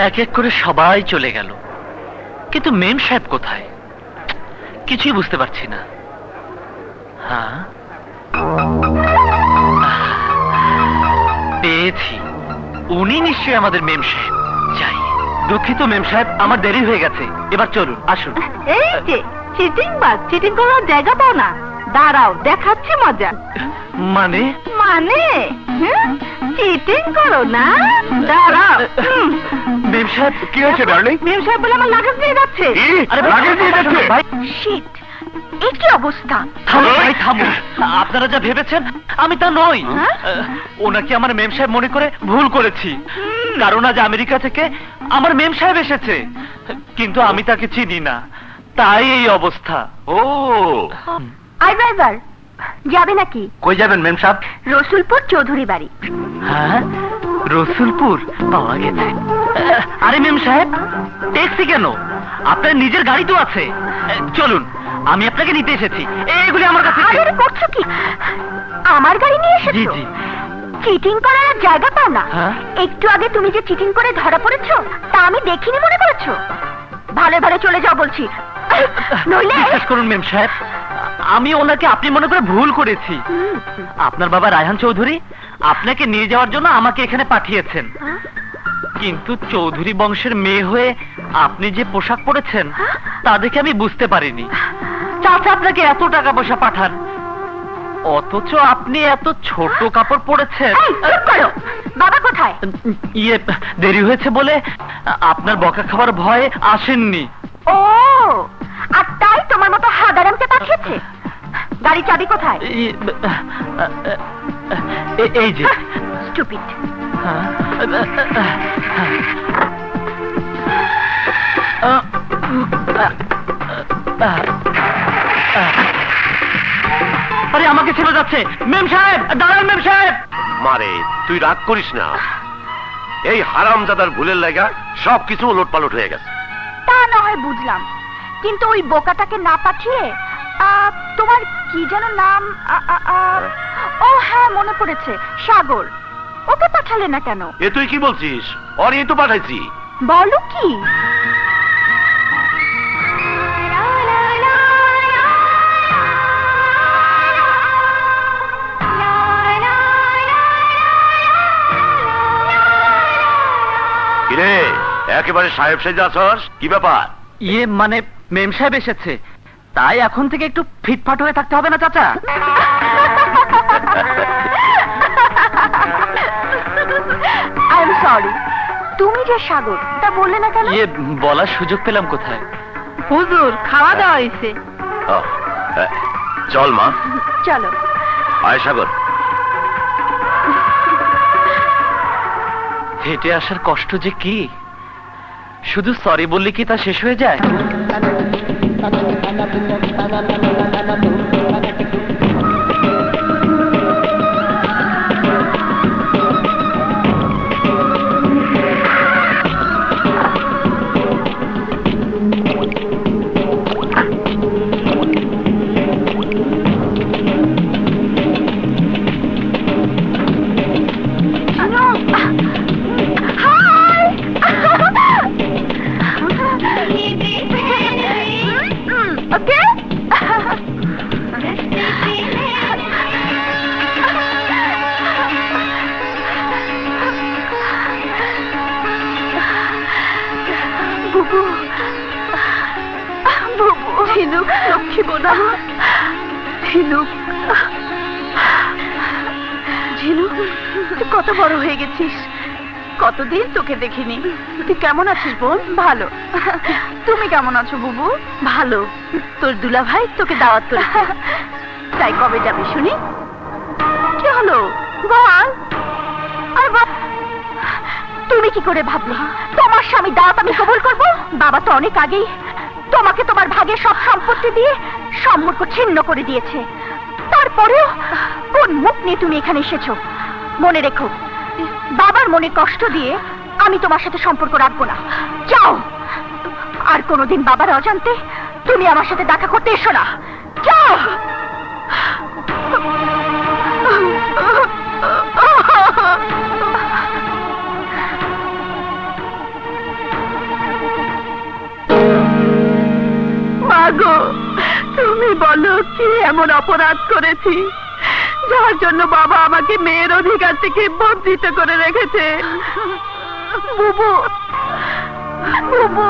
এক এক করে সবাই চলে গেল, কিন্তু মেম সাহেব কোথায় কিছুই বুঝতে পারছি না। হ্যাঁ, পেয়েছি, উনি নিশ্চয়ই আমাদের মেম সাহেব। যাই। দুঃখিত মেম সাহেব, আমার দেরি হয়ে গেছে, এবার চলুন, আসুন। এই যে চিটিং বাজ, চিটিং করার জায়গা পাও না, দাঁড়াও দেখাচ্ছি মজা। মানে? মানে চিটিং করো না, দাঁড়াও। মেম সাহেব কি হয়েছে ডার্লিং? মেম সাহেব বলে আমার লাগেজ দিয়ে যাচ্ছে। আরে লাগেজ দিয়ে যাচ্ছে ভাই। শিট, এই কি অবস্থা? থামো ভাই, থামো। আপনারা যা ভেবেছেন আমি তা নই। ওনাকে আমার মেম সাহেব মনে করে ভুল করেছি, কারণ আজ আমেরিকা থেকে আমার মেম সাহেব এসেছে, কিন্তু আমি তাকে চিনি না, তাই এই অবস্থা। ও আই ড্রাইভার, যাবে নাকি? কই যাবেন মেম সাহেব? রসুলপুর চৌধুরী বাড়ি। হ্যাঁ, রসুলপুর পাওয়া গেছে। আরে মেম সাহেব, ট্যাক্সি কেন? আপনার নিজের গাড়ি তো আছে, চলুন, আমি আপনাকে নিতে এসেছি। এইগুলি আমার কাছে। আরে করছো কি? আমার গাড়ি নিয়ে এসেছো? জি জি। চিটিং করার জায়গা পাও না? হ্যাঁ? একটু আগে তুমি যে চিটিং করে ধরা পড়েছো তা আমি দেখিনি মনে করেছো? ভালো ভালো চলে যাও বলছি, নইলে। বিশ্বাস করুন মেম সাহেব, আমি ওনাকে আপনি মনে করে ভুল করেছি। আপনার বাবা রায়হান চৌধুরী আপনাকে নিয়ে যাওয়ার জন্য আমাকে এখানে পাঠিয়েছেন, কিন্তু চৌধুরী বংশের মেয়ে হয়ে আপনি যে পোশাক পরেছেন তা দেখে আমি বুঝতে পারিনি। চাচা আপনাকে এত টাকা পয়সা পাঠান, অথচ আপনি এত ছোট কাপড় পরেছেন। বাবা কোথায়? ইয়ে, দেরি হয়েছে বলে আপনার বকা খাবার ভয়ে আসেননি। ও, আর তাই তোমার মতো হাদারামকে পাঠিয়েছে। গাড়ি চাবি কোথায়? এই যে। স্টুপিড। আরে আমাকে ছেড়ে যাচ্ছে। মেম সাহেব দাঁড়ান, মেম সাহেব। মারে, তুই রাগ করিস না, এই হারামজাদার ভুলের লাগা সবকিছু উলটপালট হয়ে গেছে। তা না হয় বুঝলাম, কিন্তু ওই বোকাটাকে না পাঠিয়ে তোমার কি যেন নাম? ও হ্যাঁ, মনে পড়েছে, সাগর, ওকে পাঠালে না কেন? এ তুই কি বলছিস? অরে তো পাঠাইছি। বলো কি? কিরে, একেবারে সাহেব সেজে আছস, কি ব্যাপার? ইয়ে মানে মেম সাহেব এসেছে, তাই এখন থেকে একটু ফিটফাট হয়ে থাকতে হবে না চাচা? I am sorry. তুমি যে সাগর তা বললে না কেন? ইয়ে, বলার সুযোগ পেলাম কোথায়? হুজুর, খাওয়া দাওয়া হয়েছে। চল মা, চলো। আয় সাগর। হেঁটে আসার কষ্ট যে কি, শুধু সরি বললে কি তা শেষ হয়ে যায়? কত বড় হয়ে গেছিস, কতদিন তোকে দেখিনি। তুই কেমন আছিস বোন? ভালো। তুমি কেমন আছো বুবু? ভালো। তোর দুলা ভাই তোকে দাওয়াত করেছে, তাই কবে যাবি শুনি? কি হলো বল? আর তুমি কি করে ভাবলে তোমার স্বামী দাওয়াত আমি কবুল করব? বাবা তো অনেক আগেই তোমাকে তোমার ভাগে সব সম্পত্তি দিয়ে সম্পর্ক ছিন্ন করে দিয়েছে, তারপরেও কোন মুখ নিয়ে তুমি এখানে এসেছো? মনে রেখো, বাবার মনে কষ্ট দিয়ে আমি তোমার সাথে সম্পর্ক রাখবো না। যাও, আর কোনোদিন বাবার অজান্তে তুমি আমার সাথে দেখা করতে এসো না। যাও। এমন অপরাধ করেছি যার জন্য বাবা আমাকে মেয়ের অধিকার থেকে বঞ্চিত করে রেখেছে। বুবু, বুবু,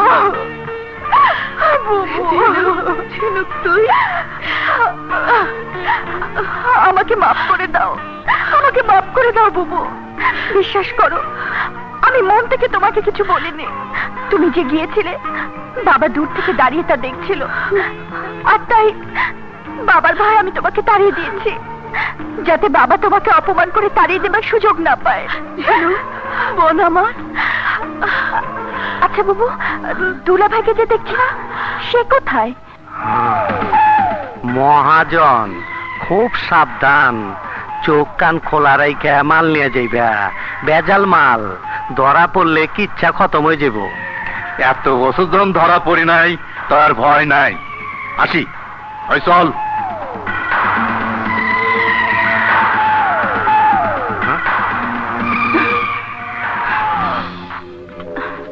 ঝিনুক, তুই আমাকে মাফ করে দাও, আমাকে মাফ করে দাও বুবু। বিশ্বাস করো, আমি মন থেকে তোমাকে কিছু বলিনি। তুমি যে গিয়েছিলে, বাবা দূর থেকে দাঁড়িয়ে তা দেখছিল, আর তাই বাবার ভয়ে আমি তোমাকে তাড়িয়ে দিয়েছি, যাতে বাবা তোমাকে অপমান করে তাড়িয়ে দেবার সুযোগ না পায়। বোন আমার। আচ্ছা বুবু, দুলা ভাইকে যে দেখছি না, সে কোথায়? মহাজন, খুব সাবধান, চোখ কান খোলা রাইখা মাল নিয়ে যাইবা। বেজাল মাল, ধরা পড়লে কিচ্ছা খতম হয়ে যাব। এত বছর ধরে ধরা পড়ি নাই, তার ভয় নাই। আসি, ওই চল।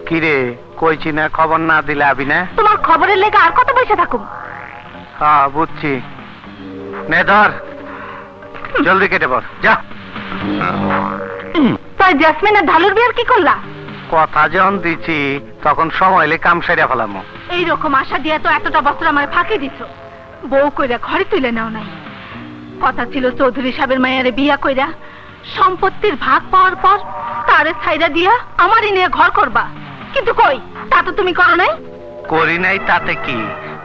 কিরে, কইছি না খবর না দিলে আবি না? তোমার খবরের লেগে আর কত পয়সা থাকুম? হ্যাঁ বুঝছি। নে ধর, জলদি কেটে পড়, যা। তাই জেসমিন আর ঢালুর বিয়ার কি করলা? কথা যখন দিছি তখন সময় এলে কাম সাইরা ফেলামো। এইরকম আশা দিয়ে তো এতটা বছর আমার ফাঁকি দিছ, বউ কইরা ঘরে তুলে নাও নাই। কথা ছিল চৌধুরী সাহেবের মায়ের বিয়া কইরা সম্পত্তির ভাগ পাওয়ার পর তারে ছাইরা দিয়া আমারই নিয়ে ঘর করবা, কিন্তু কই, তা তো তুমি করো নাই। করি নাই তাতে কি?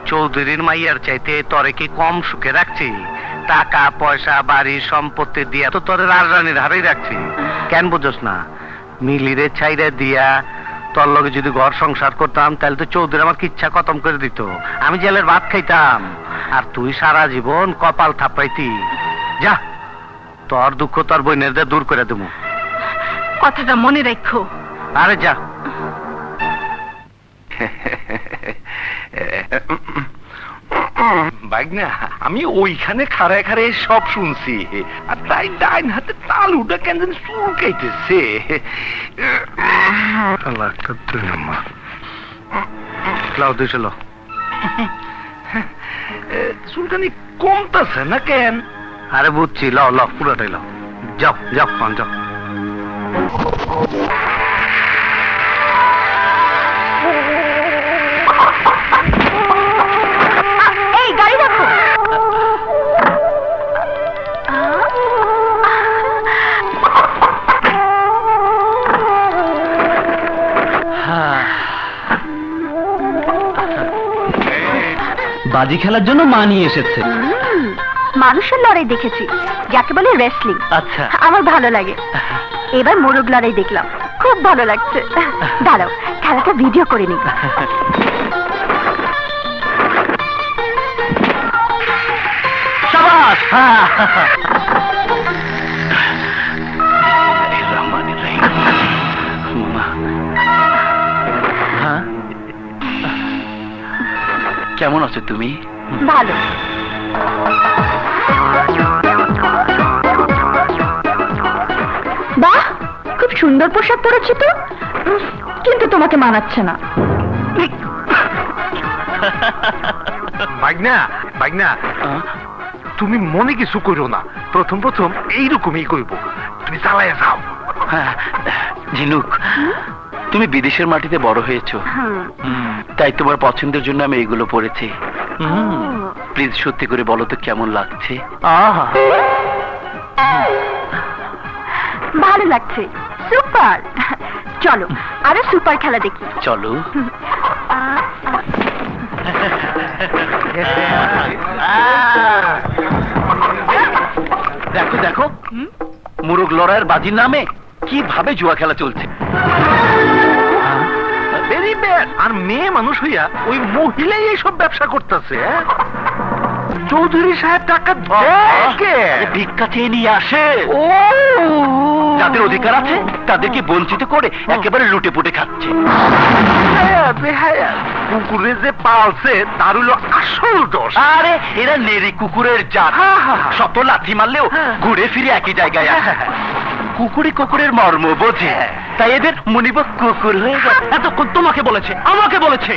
চৌধুরীর মাইয়ার চাইতে তরে কি কম সুখে রাখছি? টাকা পয়সা বাড়ি সম্পত্তি দিয়া তো তোর রাজরানীর হারেই রাখছি। কেন বুঝোস না? মিলিরে ছাইরা দিয়া তোর লগে যদি ঘর সংসার করতাম, তাহলে তো চৌধুরী আমার কিচ্ছা খতম করে দিত, আমি জেলের ভাত খাইতাম, আর তুই সারা জীবন কপাল থাপাইতি। যা, তোর দুঃখ তোর বোনেরদের দূর করে দেবো। কথাটা মনে রাখো। আরে যা। বাইগনা, আমি ওইখানে খাড়ায় খাড়ায় সব শুনছি, আর তাই ডাইন হাতে তালুটা কেন যেন চুলকাইতেছে। চুলকানি কমতেছে না কেন? আরে বুঝছি, ল ল পুরোটাই ল। যাও যাও যাও। এই গাড়ি রাখো। বাজি খেলার জন্য মা নিয়ে এসেছে। মানুষের লড়াই দেখেছি, যাকে বলে রেসলিং। আচ্ছা, আমার ভালো লাগে। এবার মোরগ লড়াই দেখলাম, খুব ভালো লাগছে। দাঁড়াও, খেলাটা ভিডিও করে নি। শাবাশ। কেমন আছো তুমি? ভালো। বাহ, খুব সুন্দর পোশাক পরেছি তো, কিন্তু তোমাকে মানাচ্ছে না। বাইগনা, বাইগনা, তুমি মনে কিছু করো না, প্রথম প্রথম এইরকমই করবো, তুমি চালাইয়া যাও। হ্যাঁ, ঝিনুক, তুমি বিদেশের মাটিতে বড় হয়েছো, তাই তোমার পছন্দের জন্য আমি এগুলো পরেছি। প্লিজ সত্যি করে বলো তো কেমন লাগছে? ভালো লাগছে, সুপার। চলো আরো সুপার খেলা দেখি। চলো। দেখো দেখো, মুরগ লড়াইয়ের বাজির নামে কিভাবে জুয়া খেলা চলছে। Very bad. আর মেয়ে মানুষ হইয়া ওই মহিলাই এইসব ব্যবসা করতেছে। চৌধুরী সাহেব টাকা ভিক্ষা চেয়ে নিয়ে আসে। ও, যাদের অধিকার আছে তাদেরকে বঞ্চিত করে একেবারে লুটে পুটে খাচ্ছে। কুকুরে যে পালছে তার হলো আসল দোষ। আরে এরা নেরি কুকুরের জাত, শত লাথি মারলেও ঘুরে ফিরে একই জায়গায় আসে। কুকুরে কুকুরের মর্ম বোঝে, তাই এদের মনিব কুকুর হয়ে গেছে। এতক্ষণ তোমাকে বলেছে, আমাকে বলেছে,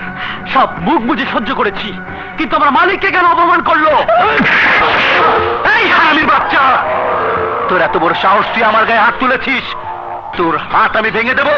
সব মুখ বুঝে সহ্য করেছি, কিন্তু আমার মালিককে কেন অপমান করলো? এই হারামির বাচ্চা, তোর এত বড় সাহস, তুই আমার গায়ে হাত তুলেছিস, তোর হাত আমি ভেঙে দেব।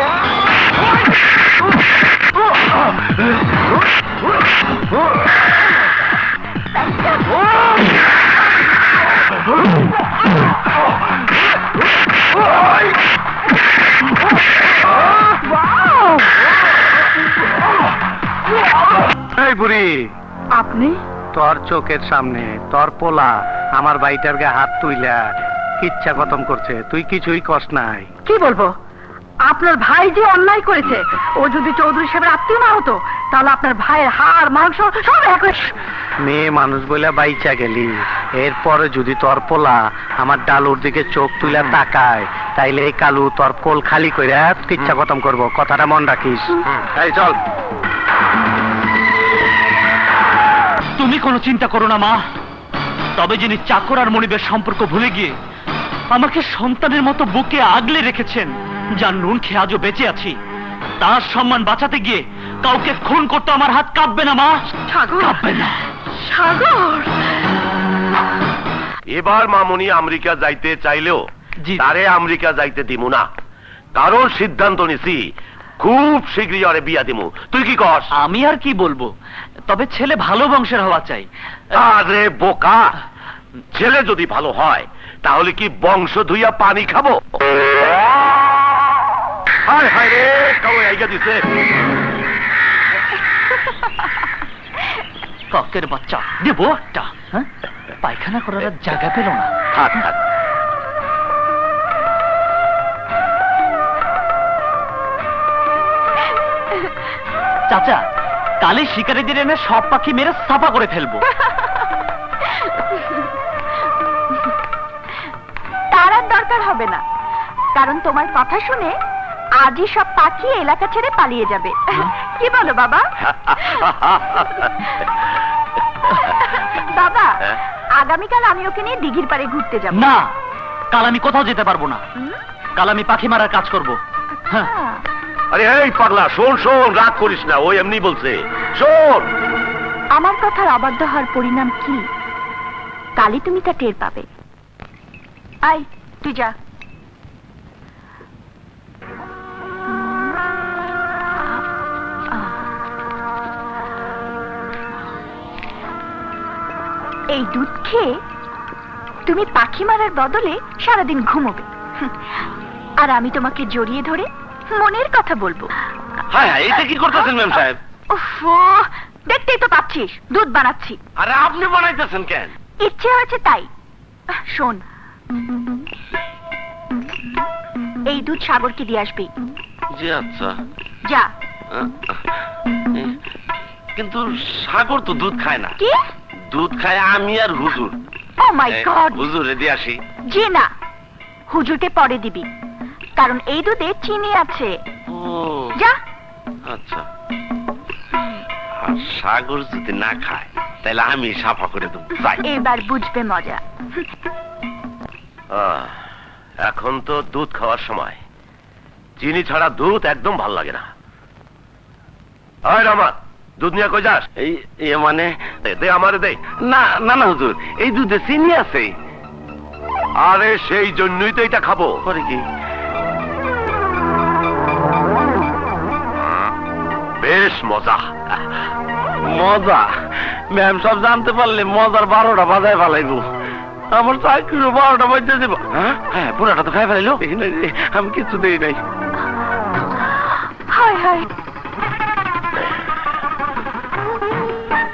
এই বুড়ি, আপনি তোর চোখের সামনে তোর পোলা আমার বাইটার গায়ে হাত তুইলা ইচ্ছা খতম করছে, তুই কিছুই কষ্ট নাই। কি বলবো, আপনার ভাই যে অন্যায় করেছে, ও যদি চৌধুরী সাহেবের আত্মীয় না হতো, তাহলে আপনার ভাইয়ের হাড় মাংস সব এক। মেয়ে মানুষ বলে বাইচা গেলি, এরপরে যদি তোর পোলা আমার ডালুর দিকে চোখ তুলে তাকায়, তাইলে এই কালু তোর কোল খালি করে ইচ্ছা খতম করবো, কথাটা মন রাখিস। এই চল। তুমি কোনো চিন্তা করো না মা, তবে যিনি চাকর আর মনিবের সম্পর্ক ভুলে গিয়ে আমাকে সন্তানের মতো বুকে আগলে রেখেছেন, যার নুন খেয়ে আজও বেঁচে আছি, তার সম্মান বাঁচাতে গিয়ে কাউকে খুন করতে আমার হাত কাঁপবে না মা, কাঁপবে না। সাগর, এবার মামনি আমেরিকা যাইতে চাইলেও জি। তারে আমেরিকা যাইতে দিমু না, কারণ সিদ্ধান্ত নিছি খুব শীঘ্রই আরে বিয়া দিমু। তুই কি কস? আমি আর কি বলবো, তবে ছেলে ভালো বংশের হওয়া চাই। আরে বোকা, ছেলে যদি ভালো হয় তাহলে কি বংশ ধুইয়া পানি খাবো? হায় হায় রে, কাউ আইগা দিছে। কাকের বাচ্চা দেবো একটা, হ্যাঁ? পায়খানা করার আর জায়গা পেল না। থাক থাক। চাচা, কালে শিকারীদের এনে সব পাখি মেরে সাফা করে ফেলবো। তার আর দরকার হবে না, কারণ তোমার কথা শুনে আজই সব পাখি এলাকা ছেড়ে পালিয়ে যাবে। কি বলো বাবা? বাবা, আগামীকাল আমি ওকে নিয়ে দিঘির পাড়ে ঘুরতে যাব। না, কাল আমি কোথাও যেতে পারবো না, কাল আমি পাখি মারার কাজ করব। হ্যাঁ। আরে এই পাগলা, শোন শোন, রাগ করিস না, ওই এমনি বলছে, শোন। আমার কথার অবাধ্য হওয়ার পরিণাম কি, কালই তুমি তা টের পাবে। আই, তুই যা। এই দুধ খেয়ে তুমি পাখি মারার বদলে সারাদিন ঘুমোবে, আর আমি তোমাকে জড়িয়ে ধরে মনের কথা বলবো। হ্যাঁ হ্যাঁ, এটা কি করতেছেন ম্যাম সাহেব? ওফো, দেখতেই তো পাচ্ছিস দুধ বানাচ্ছি। আরে আপনি বানাইতেছেন কেন? ইচ্ছে হয়েছে তাই। শোন, এই দুধ সাগরকে দিয়ে আসবি। জি আচ্ছা। যা। কিন্তু সাগর তো দুধ খায় না। কি? দুধ খায় আমি আর হুজুর। ও মাই গড। হুজুরে দিয়ে আসি। জি না, হুজুরকে পরে দিবি, কারণ এই দুধে চিনি আছে। ও যা। আচ্ছা। আর সাগর যদি না খায় তাহলে আমি সাফা করে দেবো। এবার বুঝবে মজা। এখন তো দুধ খাওয়ার সময়, চিনি ছাড়া দুধ একদম ভাল লাগে না। আয় রামাত, দুধ নিয়ে কই যাস? এই মানে দে, আমারে দে। না না না হুজুর, এই দুধে চিনি আছে। আরে সেই জন্যই তো এটা খাবো। করে কি? বেশ মজা। মজা? ম্যাম সব জানতে পারলে মজার 12টা বাজায় ফেলাইবো। আমার চাকরিও 12টা বাজতে দেবো। হ্যাঁ, পুরাটা তো খাই ফেলাইলো। আমি কিছু দেই নাই। হায় হায়,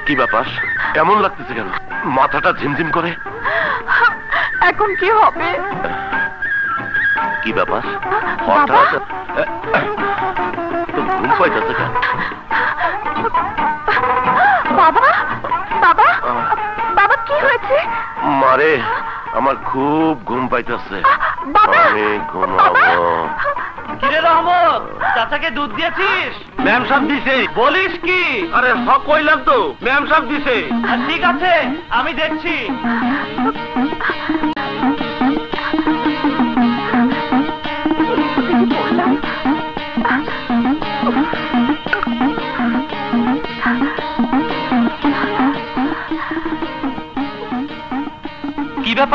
কি ব্যাপার, এমন লাগতেছে কেন? মাথাটা ঝিমঝিম করে। এখন কি হবে? কি ব্যাপার, বাবা? হঠাৎ তো ঘুম পাইতেছে কেন? বাবা, বাবা, বাবা কি হয়েছে? মারে, আমার খুব ঘুম পাইতেছে, বাবা, আমি ঘুমাবো। কিরে রহমত, চাচাকে দুধ দিয়েছিস? ম্যাম সব দিছে। বলিস কি? আরে সব কইলাম তো, ম্যাম সব দিছে। ঠিক আছে, আমি দেখছি।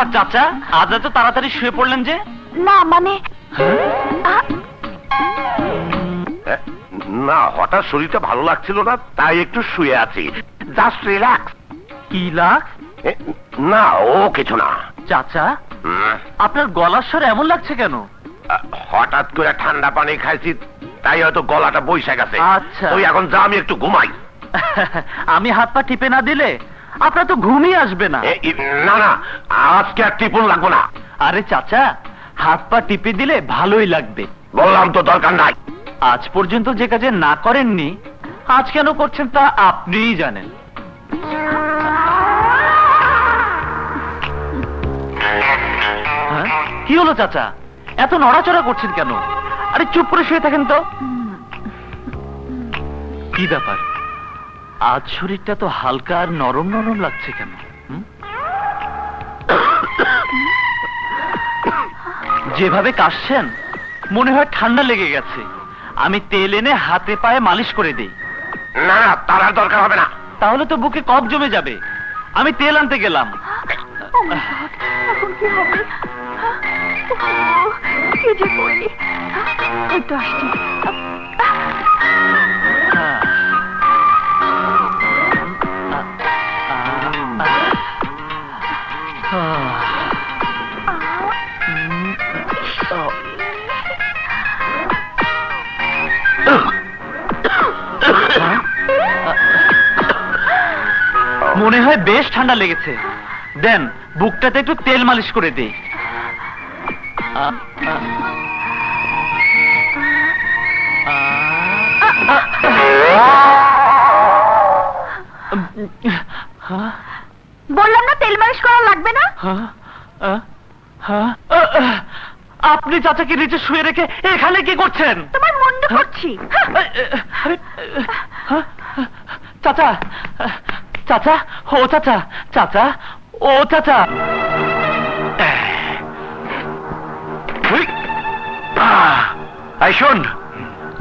ব্যাপার চাচা, আজ এত তাড়াতাড়ি শুয়ে পড়লেন যে? না মানে না, হঠাৎ শরীরটা ভালো লাগছিল না, তাই একটু শুয়ে আছি। Just relax. কি লাখ? না, ও কিছু না। চাচা, হুম, আপনার গলার স্বর এমন লাগছে কেন? হঠাৎ করে ঠান্ডা পানি খাইছি, তাই হয়তো গলাটা বইসা গেছে। আচ্ছা। তুই এখন যা, আমি একটু ঘুমাই। আমি হাত পা টিপে না দিলে আপনার তো ঘুমই আসবে না। না না, আজকে আর টিপুন লাগবো না। আরে চাচা, হাত পা টিপে দিলে ভালোই লাগবে। বললাম তো দরকার নাই। আজ পর্যন্ত যে কাজে না করেননি, আজ কেন করছেন তা আপনিই জানেন। হ্যাঁ? কি হলো চাচা, এত নড়াচড়া করছেন কেন? আরে চুপ করে শুয়ে থাকেন তো। কি ব্যাপার, আজ শরীরটা তো হালকা আর নরম নরম লাগছে কেন? যেভাবে কাশছেন মনে হয় ঠান্ডা লেগে গেছে। আমি তেল এনে হাতে পায়ে মালিশ করে দেই। না না, তার আর দরকার হবে না। তাহলে তো বুকে কফ জমে যাবে। আমি তেল আনতে গেলাম। এখন কি হবে? কি যে করি? এই তো আসছি। মনে হয় বেশ ঠান্ডা লেগেছে। দেন বুকটাতে একটু তেল মালিশ করে দিই। বললাম না তেল মালিশ করা লাগবে না। আপনি চাচাকে নিচে শুয়ে রেখে এখানে কি করছেন? তোমার মুন্ড করছি। চাচা, চাচা, ও চাচা, চাচা, ও চাচা। এই শোন,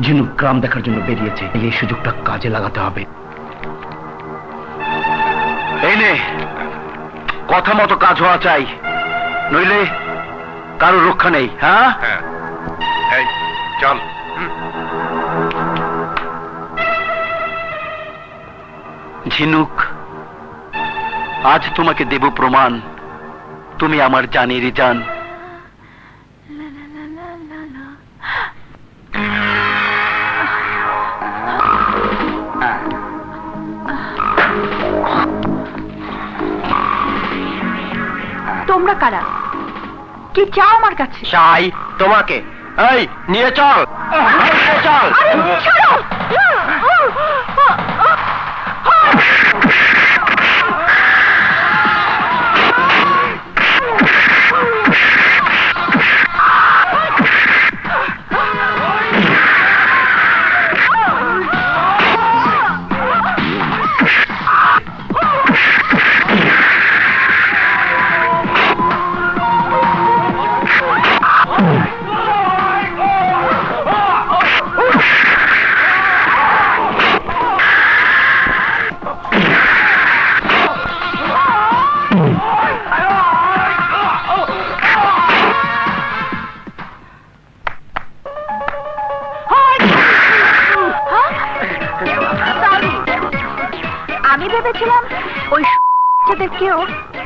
ঝিনুক গ্রাম দেখার জন্য বেরিয়েছে, এই সুযোগটা কাজে লাগাতে হবে। এই নে, কথা মতো কাজ হওয়া চাই, নইলে কারো রক্ষা নেই। হ্যাঁ, এই চল। ঝিনুক, আজ তোমাকে দেব প্রমাণ, তুমি আমার জানেরই জান। তোমরা কারা? কি চাও আমার কাছে? চাই তোমাকে। এই নিয়ে চল, নিয়ে চল। আরে ছাড়ো! আমি ভেবেছিলাম ওই কেউ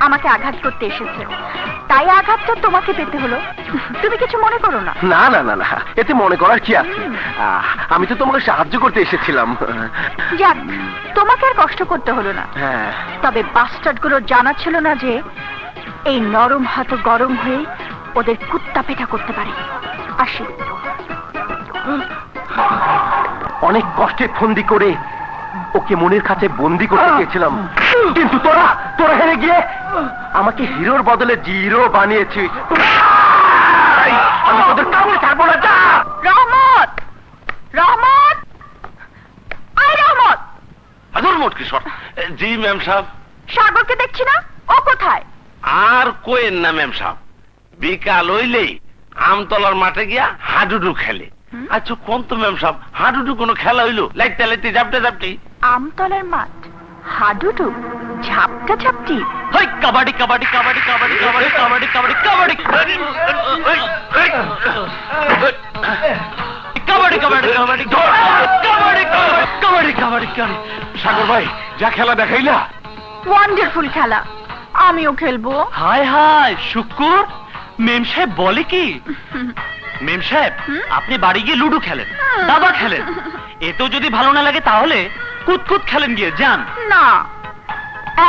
আমাকে আঘাত করতে এসেছে, তাই আঘাত তো তোমাকে পেতে হলো। তুমি কিছু মনে করো না। না না না না, এতে মনে করার কি আছে? আমি তো তোমাকে সাহায্য করতে এসেছিলাম। যাক, তোমাকে আর কষ্ট করতে হলো না। হ্যাঁ, তবে বাস্টার্ড গুলো জানা ছিল না যে এই নরম হাত গরম হয়ে ওদের কুত্তা পেটা করতে পারে। আসি। অনেক কষ্টে ফন্দি করে ওকে মনের কাছে বন্দি করতে চেয়েছিলাম, কিন্তু তোরা হেরে গিয়ে আমাকে হিরোর বদলে জিরো বানিয়েছিস। আমি তোদের কাউকে ছাড়বো না। যা রহমত, রহমত, আয় রহমত। হাজুর মোট কিশোর। জি ম্যাম সাহেব। সাগরকে দেখছি না, ও কোথায়? আর কোয়েন না ম্যাম সাহেব, বিকাল হইলেই আমতলার মাঠে গিয়া হাডুডু খেলে। আচ্ছা কোন তো ম্যাম সাহেব, হাডুডু কোনো খেলা হইলো? লাইতে লাইতে জাপটে জাপটি। আমতলার মাঠ, হাডুডু? ঝাপটা ঝাপটি। হাই কাবাডি কাবাডি কাবাডি কাবাডি কাবাডি কাবাডি কাবাডি কাবাডি কাবাডি কাবাডি কাবাডি কাবাডি কাবাডি কাবাডি। সাগর ভাই যা খেলা দেখাইলা, ওয়ান্ডারফুল খেলা, আমিও খেলবো। হায় হায় শুকুর, মেম সাহেব বলে কি? মেম সাহেব আপনি বাড়ি গিয়ে লুডো খেলেন, দাবা খেলেন, এতেও যদি ভালো না লাগে তাহলে কুতকুত খেলেন গিয়ে যান। না,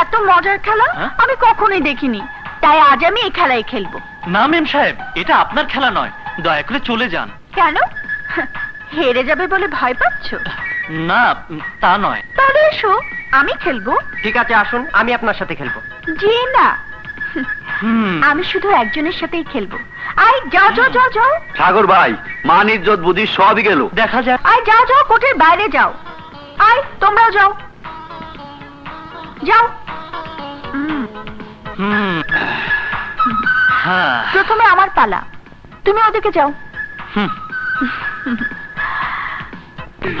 এত মজার খেলা হ্যাঁ? আমি কখনোই দেখিনি, তাই আজ আমি এই খেলাই খেলবো। না মেম সাহেব, এটা আপনার খেলা নয়, দয়া করে চলে যান। কেন, হেরে যাবে বলে ভয় পাচ্ছ? না তা নয়। তাহলে এসো, আমি খেলবো। ঠিক আছে আসুন, আমি আপনার সাথে খেলবো। জি না, আমি শুধু একজনের সাথেই খেলবো। আই যাও যাও যাও যাও। সাগর ভাই মান ইজ্জত বুদ্ধি সবই গেল। দেখা যাক। আই যাও যাও, কোর্টের বাইরে যাও। আই তোমরাও যাও যাও। হ্যাঁ প্রথমে আমার পালা, তুমি ওদিকে যাও।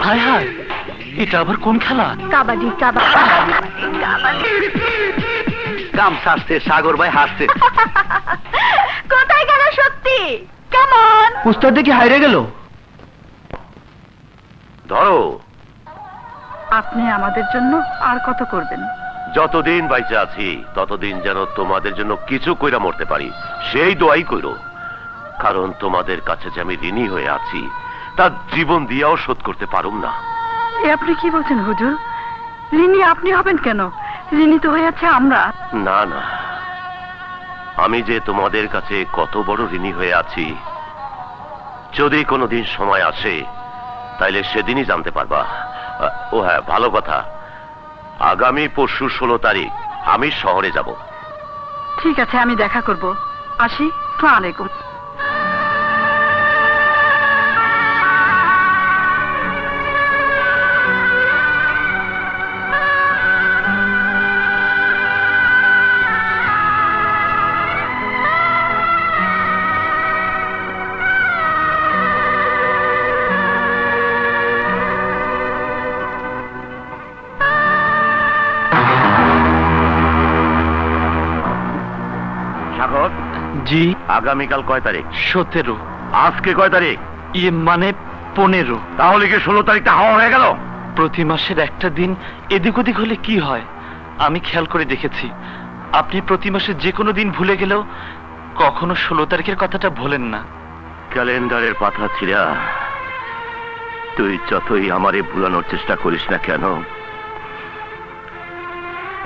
হায় হায়, এটা আবার কোন খেলা? কাবাডি কাবাডি কাবাডি। কাম সাজতে সাগর ভাই হাসতে। কোথায় গেল সত্যি? কেমন উস্তাদ দেখি হাইরে গেল। ধরো, আপনি আমাদের জন্য আর কত করবেন? যতদিন বাইচে আছি ততদিন যেন তোমাদের জন্য কিছু কইরা মরতে পারি, সেই দোয়াই কইরো। কারণ তোমাদের কাছে যে আমি ঋণী হয়ে আছি তা জীবন দিয়াও শোধ করতে পারুম না। এ আপনি কি বলছেন হুজুর? ঋণী আপনি হবেন কেন? ঋণী তো হয়ে আছে আমরা। না না, আমি যে তোমাদের কাছে কত বড় ঋণী হয়ে আছি, যদি কোনোদিন সময় আসে তাইলে সেদিনই জানতে পারবা। ও হ্যাঁ, ভালো কথা, আগামী পরশু 16 তারিখ আমি শহরে যাব। ঠিক আছে, আমি দেখা করব। আসি, আসসালামু আলাইকুম। সাগর জি আগামীকাল কয় তারিখ? 17। আজকে কয় তারিখ? ইয়ে মানে 15। তাহলে কি 16 তারিখটা হাওয়া হয়ে গেল? প্রতি মাসের একটা দিন এদিক ওদিক হলে কি হয়? আমি খেয়াল করে দেখেছি, আপনি প্রতি মাসে যে কোনো দিন ভুলে গেলেও কখনো 16 তারিখের কথাটা ভোলেন না। ক্যালেন্ডারের পাতা ছিঁড়া তুই যতই আমারে ভুলানোর চেষ্টা করিস না কেন,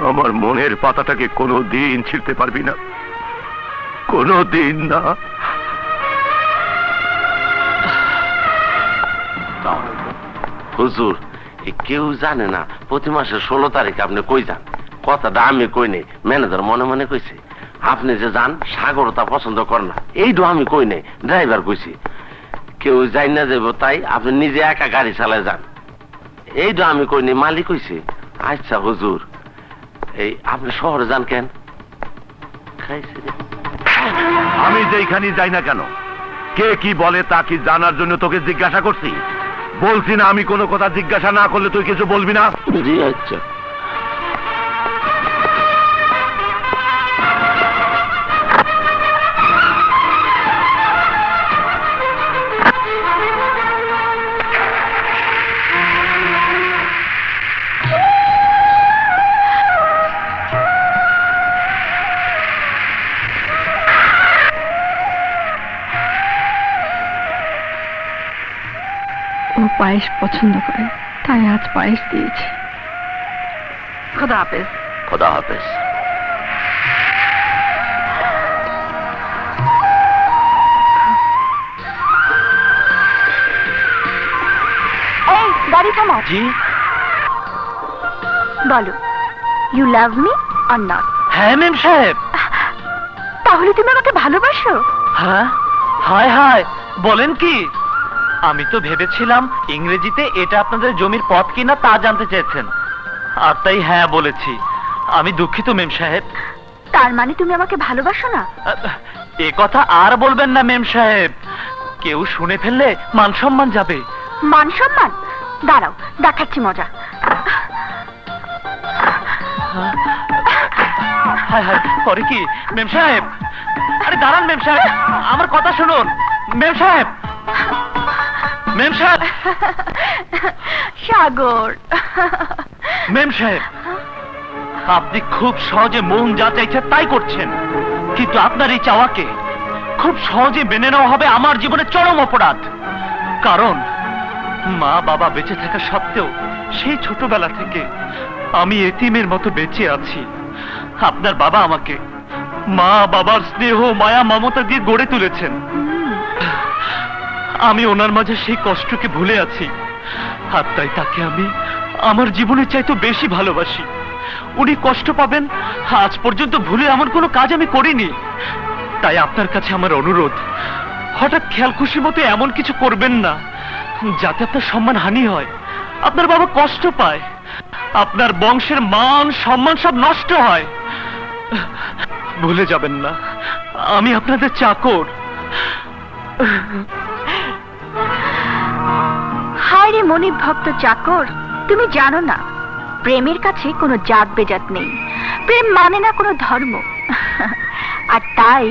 আমার মনের পাতাটাকে কোনো দিন ছিঁড়তে পারবি না, কোনো দিন না। হুজুর, কেউ জানে না প্রতি মাসের 16 তারিখ আপনি কই যান। কথাটা আমি কই নেই, ম্যানেজার মনে মনে কইছে। আপনি যে যান সাগর তা পছন্দ করে না, এইটু আমি কই নেই, ড্রাইভার কইছি। কেউ যাই না যাবো তাই আপনি নিজে একা গাড়ি চালায় যান, এইটু আমি কই নেই, মালিক কইছে। আচ্ছা হুজুর, এই আপনি শহরে যান কেন? খাইছে রে। আমি যেখানে যাই না কেন, কে কি বলে তা কি জানার জন্য তোকে জিজ্ঞাসা করছি? বলছি না আমি কোনো কথা জিজ্ঞাসা না করলে তুই কিছু বলবি না? জি আচ্ছা। ও পায়েস পছন্দ করে, তাই আজ পায়েস দিয়েছি। খোদা হাফেজ। খোদা হাফেজ। এই গাড়ি থামাও। জি বলো, you love me or not? হ্যাঁ মেম সাহেব। তাহলে তুমি আমাকে ভালোবাসো? হ্যাঁ। হায় হায়, বলেন কি? আমি তো ভেবেছিলাম ইংরেজিতে এটা আপনাদের জমির পথ কিনা তা জানতে চেয়েছেন, আর তাই হ্যাঁ বলেছি। আমি দুঃখিত মেম সাহেব। তার মানে তুমি আমাকে ভালোবাসো না? এ কথা আর বলবেন না মেম সাহেব, কেউ শুনে ফেললে মান সম্মান যাবে। মান সম্মান? দাঁড়াও, দেখাচ্ছি মজা। হায় হায় করে কি? মেম সাহেব, আরে দাঁড়ান মেম সাহেব, আমার কথা শুনুন। মেম সাহেব, মেম সাহেব, সাগর। মেম সাহেব, আপনি খুব সহজে মন যা চাইছে তাই করছেন, কিন্তু আপনার এই চাওয়াকে খুব সহজে মেনে নেওয়া হবে আমার জীবনে চরম অপরাধ। কারণ মা বাবা বেঁচে থাকা সত্ত্বেও সেই ছোটবেলা থেকে আমি এতিমের মতো বেঁচে আছি। আপনার বাবা আমাকে মা বাবার স্নেহ মায়া মমতা দিয়ে গড়ে তুলেছেন। আমি ওনার মাঝে সেই কষ্টকে ভুলে আছি, আর তাই তাকে আমি আমার জীবনের চাইতে বেশি ভালোবাসি। উনি কষ্ট পাবেন আজ পর্যন্ত ভুলে এমন কোনো কাজ আমি করিনি। তাই আপনার কাছে আমার অনুরোধ, হঠাৎ খেয়াল খুশি মতো এমন কিছু করবেন না যাতে আপনার সম্মান হানি হয়, আপনার বাবা কষ্ট পায়, আপনার বংশের মান সম্মান সব নষ্ট হয়। ভুলে যাবেন না আমি আপনাদের চাকর। হায় রে মনিব ভক্ত চাকর, তুমি জানো না প্রেমের কাছে কোনো জাত বেজাত নেই, প্রেম মানে না কোনো ধর্ম। আর তাই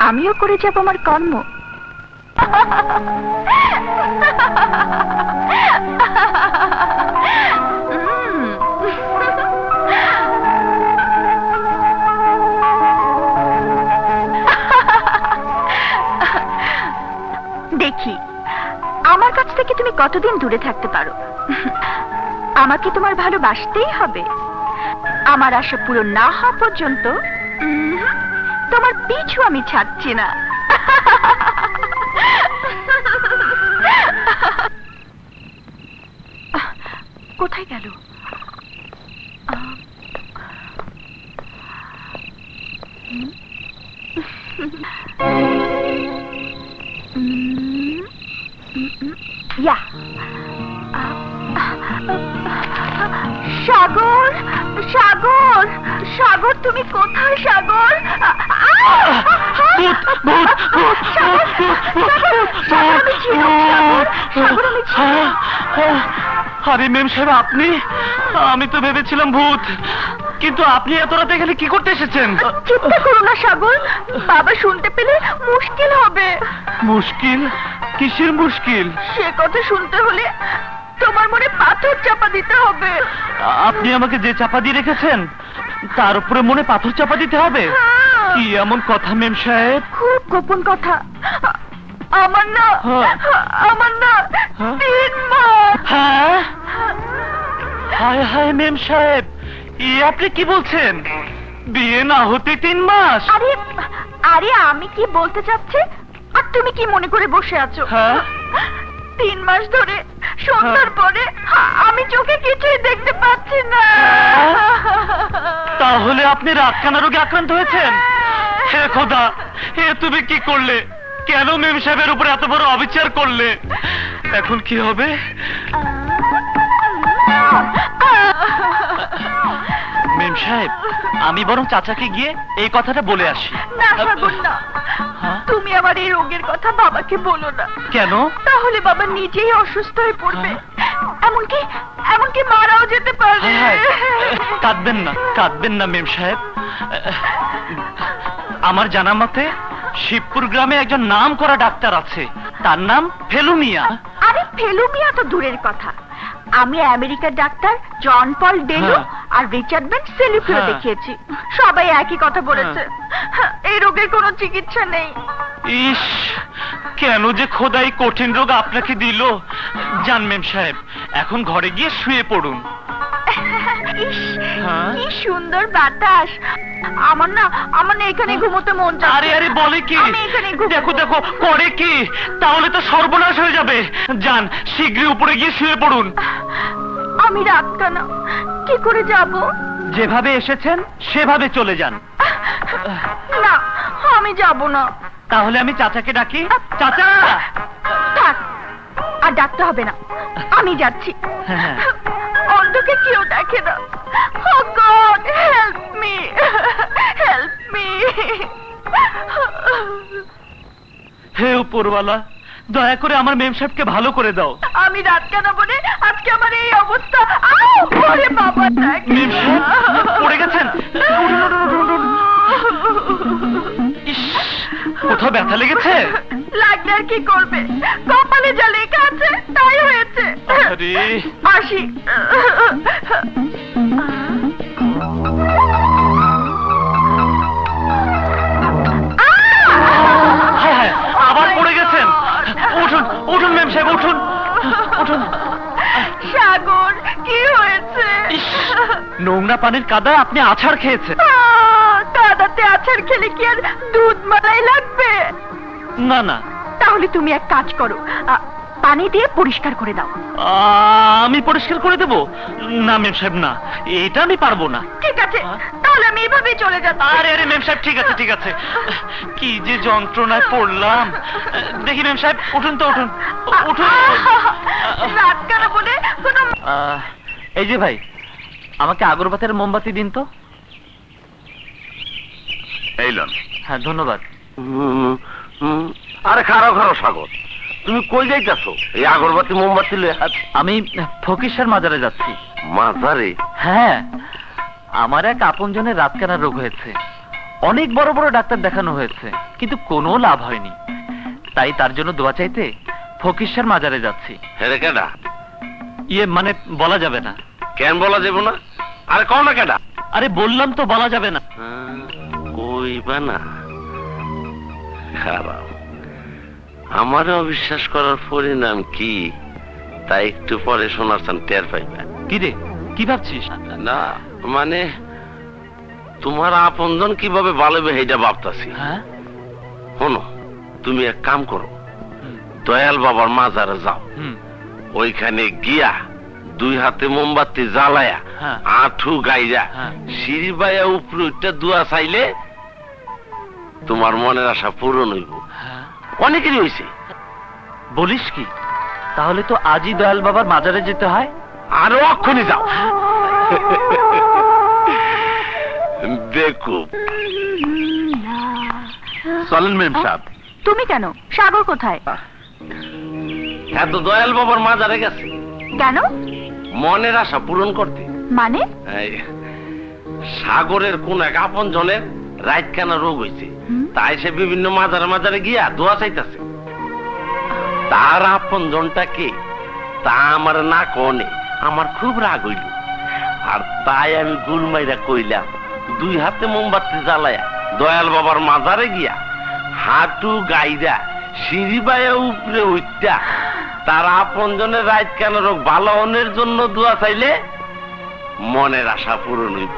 আমিও করে যাব আমার কর্ম। দেখি আমার কাছ থেকে তুমি কতদিন দূরে থাকতে পারো। আমাকে তোমার ভালোবাসতেই হবে। আমার আশা পূরণ না হওয়া পর্যন্ত তোমার পিছু আমি ছাড়ছি না। কোথায় গেল? ইয়া সাগর, সাগর, সাগর, তুমি কোথায় সাগর? আরে মেম সাহেব আপনি? আমি তো ভেবেছিলাম ভূত, কিন্তু আপনি এত রাতে এখানে কি করতে এসেছেন? চিন্তা করো না সাগর, বাবা শুনতে পেলে মুশকিল হবে। মুশকিল? কিসের মুশকিল? সে কথা শুনতে হলে তোমার মনে পাথর চাপা দিতে হবে। আপনি আমাকে যে চাপা দিয়ে রেখেছেন তার উপরে মনে পাথর চাপা দিতে হবে? কি এমন কথা মেম সাহেব? খুব গোপন কথা। আমার না, আমার না 3 মাস। হ্যাঁ? হায় হায় মেম সাহেব, আপনি কি বলছেন? বিয়ে না হতে 3 মাস? আরে আরে আমি কি বলতে চাচ্ছি আর তুমি কি মনে করে বসে আছো? হ্যাঁ 3 মাস ধরে সন্ধ্যার পরে আমি চোখে কিছুই দেখতে পাচ্ছি না। তাহলে আপনি রাতকানা রোগে আক্রান্ত হয়েছেন? হে খোদা, হে তুমি কি করলে? কেন মেম সাহেবের উপরে এত বড় অবিচার করলে? এখন কি হবে? মেম সাহেব, আমি বরং চাচাকে গিয়ে এই কথাটা বলে আসি। না সাগর না, তুমি আমার এই রোগের কথা বাবাকে বলো না। কেন? তাহলে বাবা নিজেই অসুস্থ হয়ে পড়বে, এমনকি এমনকি মারাও যেতে পারে। কাঁদবেন না, কাঁদবেন না মেম সাহেব। আমার জানা মতে শিবপুর গ্রামে একজন নাম করা ডাক্তার আছে, তার নাম ফেলু মিয়া। আরে ফেলু মিয়া তো দূরের কথা, আমি আমেরিকার ডাক্তার জন পল ডেলু আর রিচার্ড বেন সেলিফিও দেখিয়েছি, সবাই একই কথা বলেছে, এই রোগের কোনো চিকিৎসা নেই। ইস, কেন যে খোদাই কঠিন রোগ আপনাকে দিল। জান মেম সাহেব, এখন ঘরে গিয়ে শুয়ে পড়ুন। ইস, কি সুন্দর বাতাস। আমার না এখানে ঘুমোতে মন চাচ্ছে। আরে আরে বলে কি? আমি এখানে ঘুমোবো। দেখো দেখো করে কি? তাহলে তো সর্বনাশ হয়ে যাবে। যান শীঘ্রই উপরে গিয়ে শুয়ে পড়ুন। আমি রাতকানা, কি করে যাব? যেভাবে এসেছেন সেভাবে চলে যান। না, আমি যাব না। তাহলে আমি চাচাকে ডাকি। চাচা! থাক, আর ডাকতে হবে না, আমি যাচ্ছি। হ্যাঁ। অন্ধকে কেউ ডাকে না। Oh God, help me, help me. হে উপরওয়ালা, দয়া করে আমার মেম সাহেবকে ভালো করে দাও। আমি রাতকানা বলে আজকে আমার এই অবস্থা। ওরে বাবা, মেম সাহেব পড়ে গেছেন। ইস, কোথাও ব্যথা লেগেছে? লাগলে আর কি করবে, কপালে যা লেখা আছে তাই হয়েছে। আরে আসি। হায় হায়, আবার পড়ে গেছেন। উঠুন উঠুন মেম সাহেব, উঠুন উঠুন। সাগর, কি হয়েছে? ইস, নোংরা পানির কাদায় আপনি আছাড় খেয়েছেন। কাদাতে আছাড় খেলে কি আর দুধ মালাই লাগবে? না না, তাহলে তুমি এক কাজ করো, পানি দিয়ে পরিষ্কার করে দাও। আমি পরিষ্কার করে দেব? না মেম সাহেব, না, এটা আমি পারবো না। ঠিক আছে, তাহলে আমি এভাবেই চলে যাচ্ছি। আরে আরে মেম সাহেব, ঠিক আছে ঠিক আছে। কি যে যন্ত্রণায় পড়লাম। দেখি মেম সাহেব, উঠুন তো, উঠুন উঠুন। রাত কেন বলে কোনো। এই যে ভাই, আমাকে আগরবাতের মোমবাতি দিন তো। এই লন। হ্যাঁ ধন্যবাদ। আরে খারাপ খারাপ সাগর, তুমি কই যাইতেছো এই আগরবাতি মোমবাতি লয়ে? আমি ফকির মাজারে যাচ্ছি। মাজারে? হ্যাঁ, আমার এক আপনজনের রাতকানার রোগ হয়েছে। অনেক বড় বড় ডাক্তার দেখানো হয়েছে, কিন্তু কোনো লাভ হয়নি। তাই তার জন্য দোয়া চাইতে ফকির মাজারে যাচ্ছি। হেরে কেডা? ইয়ে মানে বলা যাবে না। কেন বলা যাবে না? আরে কও না কেডা? আরে বললাম তো বলা যাবে না। কইবা না? খারাপ। আমার অবিশ্বাস করার পরিণাম কি তাই একটু পরে শোনার চান টের পাইবা। কি রে, কি ভাবছিস? না মানে তোমার আপনজন কিভাবে বাড়বে সেইটা ভাবতাছি। হ্যাঁ, শোনো, তুমি এক কাম করো, দয়াল বাবার মাজারে যাও। ওইখানে গিয়া দুই হাতে মোমবাতি জ্বালায়া হ্যাঁ। আঁঠু গাইয়া হ্যাঁ। সিঁড়ি বাইয়া উপরে উঠটা দোয়া চাইলে তোমার মনের আশা পূরণ হইব। হ্যাঁ। অনেকেরই হয়েছে। বলিস কি? তাহলে তো আজই দয়াল বাবার মাজারে যেতে হয়। আরো অক্ষণে যাও। দেখো, চলেন মেম সাহেব। তুমি কেন? সাগর কোথায়? হ্যাঁ, তো দয়াল বাবার মাজারে গেছে। কেন? মনের আশা পূরণ করতে। মানে? এই, সাগরের কোন এক আপন জনের রাইত কানা রোগ হয়েছে, তাই সে বিভিন্ন মাজারে মাজারে গিয়া দোয়া চাইতেছে। তার আপন জনটা কে তা আমার না কনে আমার খুব রাগ হইল। আর তাই আমি গুলমাইরা কইলাম, দুই হাতে মোমবাতি জ্বালায়া দয়াল বাবার মাজারে গিয়া হাঁটু গাইরা সিঁড়ি বাইয়া উপরে উঠতা তার আপন জনের রাইত কানা রোগ ভালো হনের জন্য দোয়া চাইলে মনের আশা পূরণ হইব।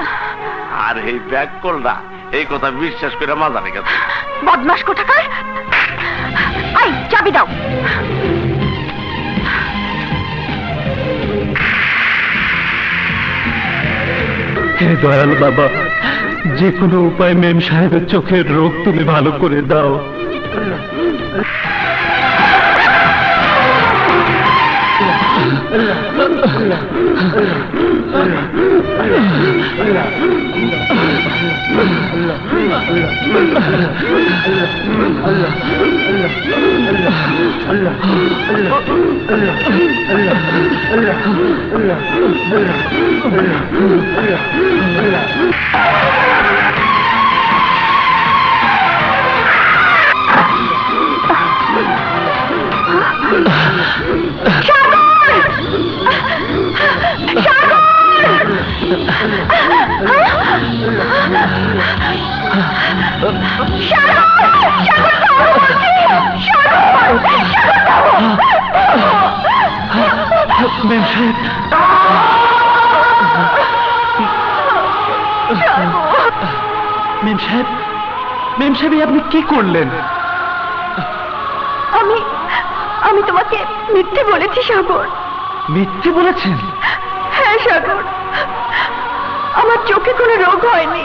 আর এই ব্যাগ করলা এই কথা বিশ্বাস করে মাজারে গেছে। বদমাস কোথাকার! আই, চাবি দাও। হে দয়াল বাবা, যে কোনো উপায় মেম সাহেবের চোখের রোগ তুমি ভালো করে দাও। মেম সাহেব, আপনি কি করলেন? আমি তোমাকে মিথ্যে বলেছি সাগর। মিথ্যে বলেছেন? হ্যাঁ সাগর, আমার চোখে কোনো রোগ হয়নি,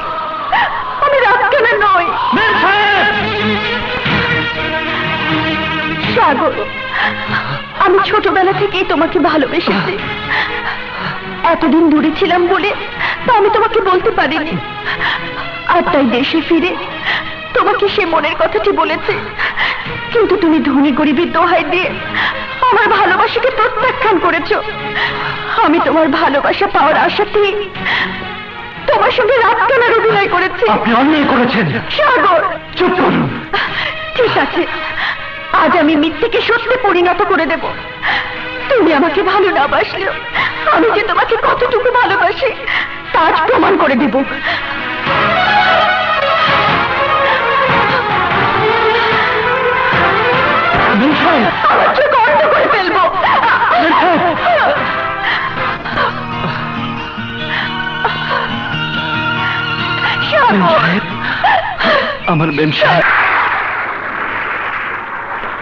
আমি রাতকানা নই। সাগর, আমি ছোটবেলা থেকেই তোমাকে ভালোবেসেছি। এতদিন দূরে ছিলাম বলে তা আমি তোমাকে বলতে পারিনি। আর তাই দেশে ফিরে তোমাকে সে মনের কথাটি বলেছি, কিন্তু তুমি ধনী গরিবের দোহাই দিয়ে আমার ভালোবাসাকে প্রত্যাখ্যান করেছো। আমি তোমার ভালোবাসা পাওয়ার আশাতেই তোমার সঙ্গে রাত কানার অভিনয় করেছি। আপনি অন্যায় করেছেন। সাগর, চুপ করুন। ঠিক আছে, আজ আমি মিথ্যেকে সত্যি পরিণত করে দেব। তুমি আমাকে ভালো না বাসলেও আমি যে তোমাকে কতটুকু ভালোবাসি তা আজ প্রমাণ করে দেব। আমার চোখ অন্ধ করে ফেলবো। আমার মেম সাহেব,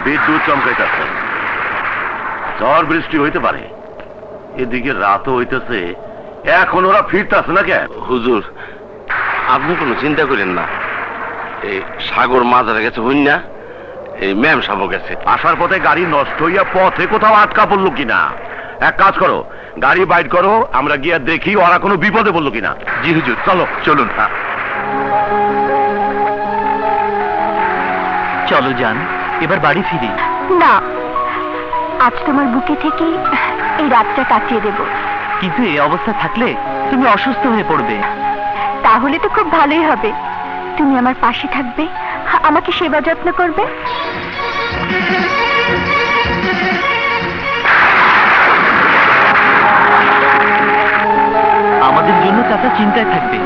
বিদ্যুৎ চমকাইতেছে, ঝড় বৃষ্টি হইতে পারে, এদিকে রাতও হইতেছে, এখন ওরা ফিরতেছে না কেন? হুজুর, আপনি কোনো চিন্তা করেন না। এই সাগর মাজারে গেছে হইন না, এই ম্যাম সাহেব গেছে। আসার পথে গাড়ি নষ্ট হইয়া পথে কোথাও আটকা পড়লো কিনা। এক কাজ করো, গাড়ি বাইট করো, আমরা গিয়া দেখি ওরা কোনো বিপদে পড়লো কিনা। জি হুজুর, চলো চলুন। চলো যান, এবার বাড়ি ফিরি। না, আজ তোমার বুকে থেকে এই রাতটা কাটিয়ে দেব। কিন্তু এই অবস্থা থাকলে তুমি অসুস্থ হয়ে পড়বে। তাহলে তো খুব ভালোই হবে। তুমি আমার পাশে থাকবে, আমাকে সেবা যত্ন করবে। আমাদের জন্য চাচা চিন্তায় থাকবে,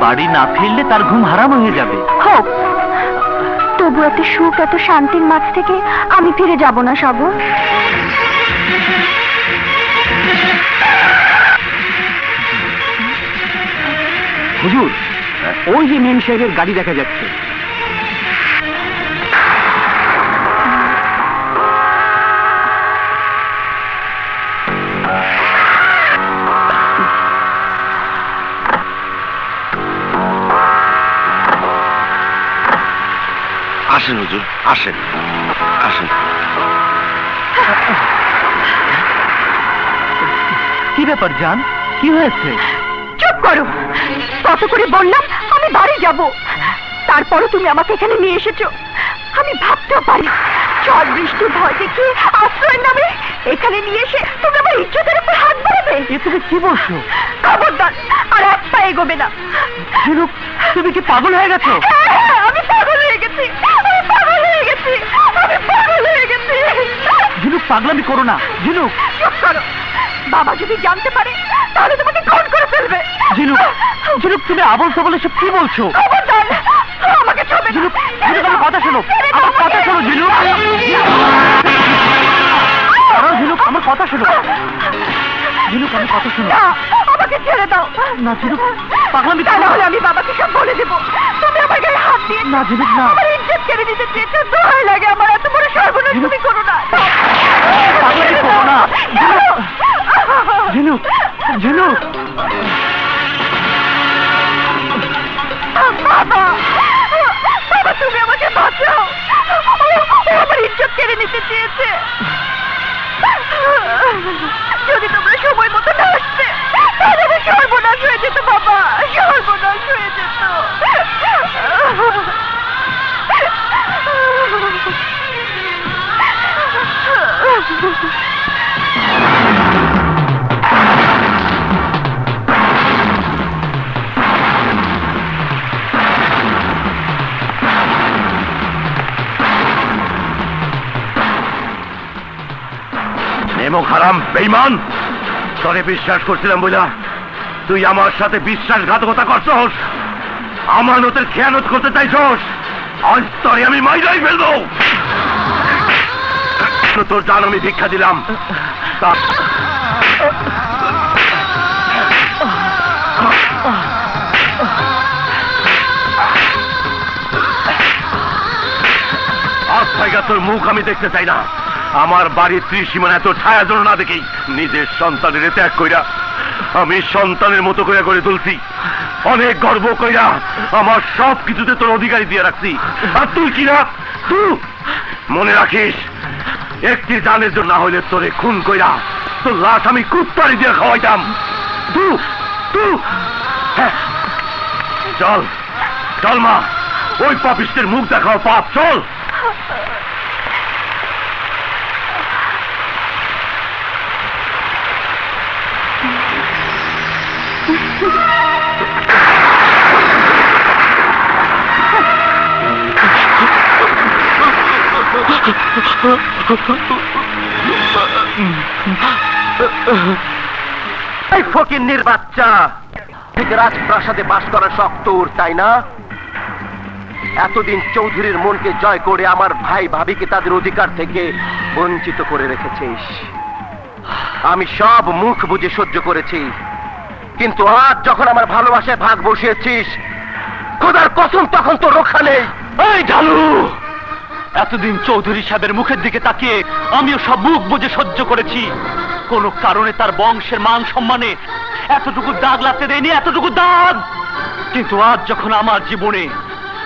বাড়ি না ফিরলে তার ঘুম হারাম হয়ে যাবে। হোক, তবু এত সুখ, এত শান্তির মাঝ থেকে আমি ফিরে যাব না সাগর। হুজুর, ওই যে মেম সাহেবের গাড়ি দেখা যাচ্ছে। আসেন হুজুর, আসেন আসেন। কি ব্যাপার জান, কি হয়েছে? চুপ করো। কত করে বললাম আমি বাড়ি যাব, তারপরও তুমি আমাকে এখানে নিয়ে এসেছো। আমি ভাবতেও পারি ঝড় বৃষ্টির ভয় দেখে আশ্রয়ের নামে এখানে নিয়ে এসে তুমি আমার ইজ্জতের উপর হাত বাড়াবে। এ তুমি কি বলছো? খবরদার, আর এক পা এগোবে না। ঝিনুক, তুমি কি পাগল হয়ে গেছো? হ্যাঁ, আমি পাগল হয়ে গেছি, আমি পাগল হয়ে গেছি, আমি পাগল হয়ে গেছি। ঝিনুক, পাগলামি করো না। ঝিনুক, চুপ করো। বাবা যদি জানতে পারে তাহলে তোমাকে খুন করে ফেলবে। ঝিনুক, ঝিনুক, তুমি আবল তাবল এসব কি বলছো? খবরদার, আমাকে ছোবে না। ঝিনুক, ঝিনুক, আমার কথা শোনো, আমার কথা শোনো ঝিনুক। দাঁড়াও ঝিনুক, আমার কথা শোনো। ঝিনুক, আমার কথা শোনো। না, আমাকে ছেড়ে দাও। না ঝিনুক, পাগলামি তা করো না না। হলে আমি বাবাকে সব বলে দেবো। তুমি আমার গায়ে হাত দিয়ে না ঝিনুক, না। আমার ইজ্জত কেড়ে নিতে চেয়েছো। দোহাই লাগে, আমার এত বড় সর্বনাশ তুমি করো না। পাগলামি করো না। ঝিনুক, ঝিনুক। বাবা, বাবা, তুমি আমাকে বাঁচাও। ও আমার ইজ্জত কেড়ে নিতে চেয়েছে। যদি তোমরা সময় মতো না আসতে তাহলে আমার সর্বনাশ হয়ে যেত বাবা, সর্বনাশ হয়ে যেত। নেমক হারাম বেঈমান, তোরে বিশ্বাস করছিলাম বইলা তুই আমার সাথে বিশ্বাসঘাতকতা করছস, আমানতের খেয়ানত করতে চাইছস। আজ তোরে আমি মাইরাই ফেলবো। তোর জান আমি ভিক্ষা দিলাম, আজ থেকে তোর মুখ আমি দেখতে চাই না। আমার বাড়ির ত্রিসীমানা এত ছায়া যেন না দেখি। নিজের সন্তানের ত্যাগ কইরা আমি সন্তানের মতো করে গড়ে তুলছি। অনেক গর্ব কইরা আমার সব কিছুতে তোর অধিকারী দিয়ে রাখছি। আর তুই কিনা, তুই মনে রাখিস, একটি জানের জন্য না হইলে তোরে খুন কইরা তোর লাশ আমি কুত্তারি দিয়ে খাওয়াইতাম। হ্যাঁ, চল চল মা, ওই পাপিষ্টের মুখ দেখাও পাপ, চল। এই ফকিন্নির বাচ্চা, রাজপ্রাসাদে বাস করা শখ তোর, তাই না? এতদিন চৌধুরীর মনকে জয় করে আমার ভাই ভাবিকে তাদের অধিকার থেকে বঞ্চিত করে রেখেছিস। আমি সব মুখ বুঝে সহ্য করেছি, কিন্তু আজ যখন আমার ভালোবাসায় ভাগ বসিয়েছিস, খোদার কসম তখন তো রক্ষা নেই। এই ঢালু, এতদিন চৌধুরী সাহেবের মুখের দিকে তাকিয়ে আমিও সব মুখ বুঝে সহ্য করেছি। কোন কারণে তার বংশের মান সম্মানে এতটুকু দাগ লাগতে দেয়নি, এতটুকু দাগ। কিন্তু আজ যখন আমার জীবনে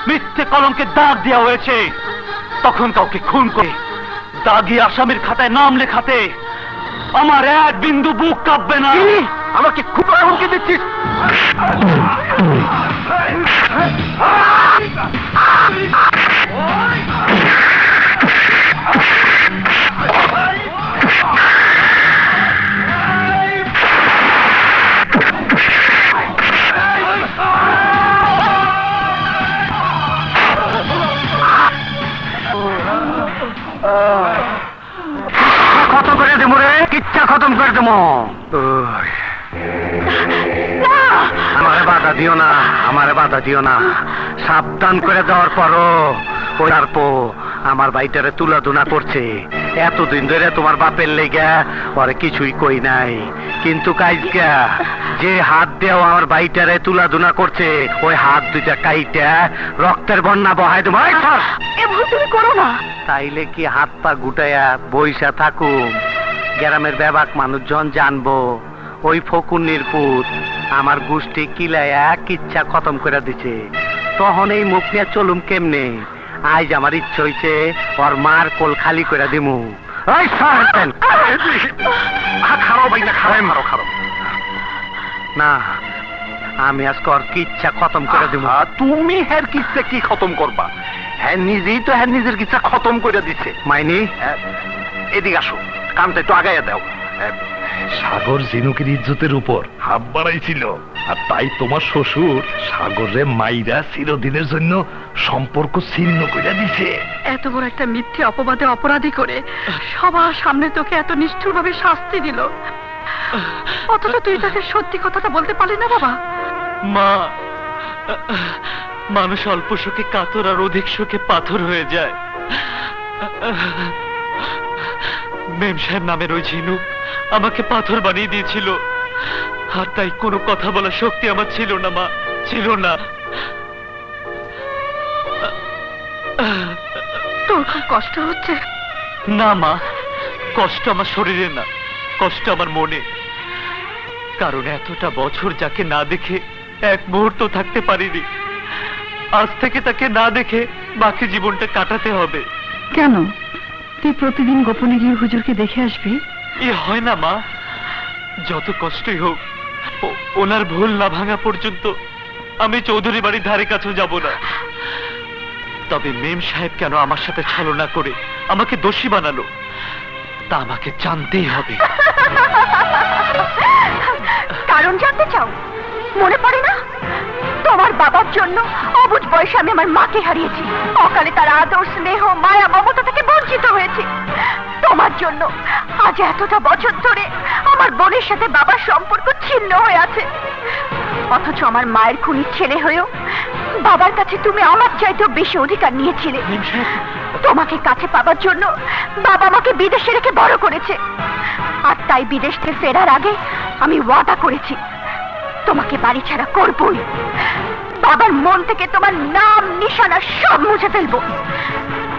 মিথ্যে কলঙ্কের দাগ দেওয়া হয়েছে, তখন কাউকে খুন করে দাগি আসামির খাতায় নাম লেখাতে আমার এক বিন্দু বুক কাঁপবে না। আমাকে খুব হুমকি দিচ্ছিস? খতম করে দেবো রে, কিচ্ছা খতম করে দেবো। আমারে বাধা দিও না, আমারে বাধা দিও না। সাবধান করে দেওয়ার পরও ওই আমার বাইটারে তুলাধুনা করছে। এতদিন ধরে তোমার বাপের লেগা পরে কিছুই কই নাই, কিন্তু কাইজগা যে হাত দেও আমার বাইটারে তুলাধুনা করছে, ওই হাত দুইটা কাইটা রক্তের বন্যা বহাই দেবো। তুমি করো না। তাইলে কি হাত পা গুটাইয়া বইসা থাকুম? গ্রামের ব্যাবাক মানুষজন জানবো ওই ফকুন্নির পুত আমার গোষ্ঠী কিলাইয়া কিচ্ছা খতম করে দিছে, তখন এই মুখ নিয়ে চলুম কেমনে? আজ আমার ইচ্ছে হইছে ওর মার কোল খালি করে দিমু। না, আমি আজকে ওর কিচ্ছা খতম করে দিব। তুমি হ্যার কিচ্ছা কি খতম করবা? হ্যাঁ নিজেই তো হ্যাঁ নিজের কিচ্ছা খতম করে দিচ্ছে। মাইনি, এদিকে আসো, কামটা একটু আগাইয়া দাও। সাগর ঝিনুকের ইজ্জতের উপর হাত বাড়াইছিল, আর তাই তোমার শ্বশুর সাগরে মাইরা চিরদিনের জন্য সম্পর্ক ছিন্ন করে দিছে। এত বড় একটা মিথ্যে অপবাদে অপরাধী করে সবার সামনে তোকে এত নিষ্ঠুর ভাবে শাস্তি দিল, অথচ তুই তাকে সত্যি কথাটা বলতে পারলি না বাবা? মা, মানুষ অল্প শোকে কাতর আর অধিক শোকে পাথর হয়ে যায়। মেম সাহেব নামের ওই ঝিনুক আমাকে পাথর বানিয়ে দিয়েছিল, আর তাই কোনো কথা বলার শক্তি আমার ছিল না মা, ছিল না। তোর খুব কষ্ট হচ্ছে? না মা, কষ্ট আমার শরীরে না, কষ্ট আমার মনে। কারণ এতটা বছর যাকে না দেখে এক মুহূর্ত থাকতে পারিনি, আজ থেকে তাকে না দেখে বাকি জীবনটা কাটাতে হবে। কেন? তুই প্রতিদিন গোপনে গিয়ে হুজুরকে দেখে আসবি? এ হয় না মা, যত কষ্টই হোক ওনার ভুল না ভাঙা পর্যন্ত আমি চৌধুরী বাড়ির ধারে কাছেও যাব না। তবে মেম সাহেব কেন আমার সাথে ছলনা করে আমাকে দোষী বানালো, তা আমাকে জানতেই হবে। কারণ জানতে চাও? মনে পড়ে না তোমার বাবার জন্য অবুঝ বয়সে আমি আমার মাকে হারিয়েছি, অকালে তার আদর স্নেহ মায়া মমতা থেকে বঞ্চিত হয়েছি। তোমার জন্য আজ এতটা বছর ধরে আমার বোনের সাথে বাবার সম্পর্ক ছিন্ন হয়ে আছে, অথচ আমার মায়ের খুনির ছেলে হয়েও বাবার কাছে তুমি আমার চাইতেও বেশি অধিকার নিয়েছিলে। তোমাকে কাছে পাবার জন্য বাবা আমাকে বিদেশে রেখে বড় করেছে, আর তাই বিদেশ থেকে ফেরার আগে আমি ওয়াদা করেছি তোমাকে বাড়ি ছাড়া করবই। বাবার মন থেকে তোমার নাম নিশানা সব মুছে ফেলবো।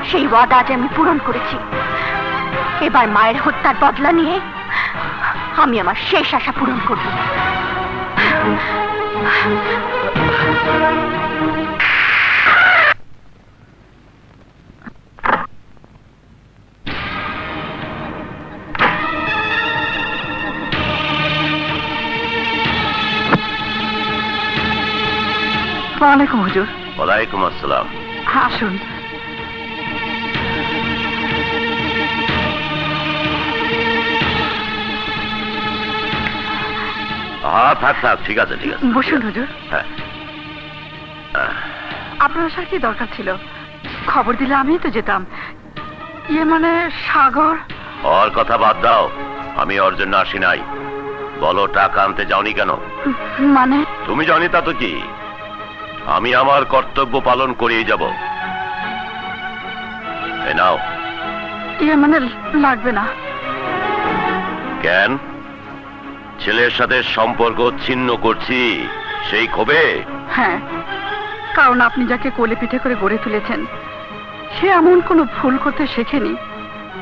সেই ওয়াদা আজ আমি পূরণ করেছি। এবার মায়ের হত্যার বদলা নিয়ে আমি আমার শেষ আশা পূরণ করব। ওয়ালাইকুম হুজুর। ওয়ালাইকুম আসসালাম। আসুন। হ্যাঁ থাক থাক, ঠিক আছে ঠিক আছে। বসুন হুজুর। হ্যাঁ, আপনার আসার কি দরকার ছিল? খবর দিলে আমিই তো যেতাম, ইয়ে মানে সাগর। ওর কথা বাদ দাও, আমি ওর জন্য আসি নাই। বলো টাকা আনতে যাওনি কেন? মানে তুমি জানি তা তো কি, আমি আমার কর্তব্য পালন করেই যাব। এই নাও। ইয়ে মানে লাগবে না। কেন? ছেলের সাথে সম্পর্ক ছিন্ন করছি সেই ক্ষোভে? হ্যাঁ, কারণ আপনি যাকে কোলে পিঠে করে গড়ে তুলেছেন সে এমন কোনো ভুল করতে শেখেনি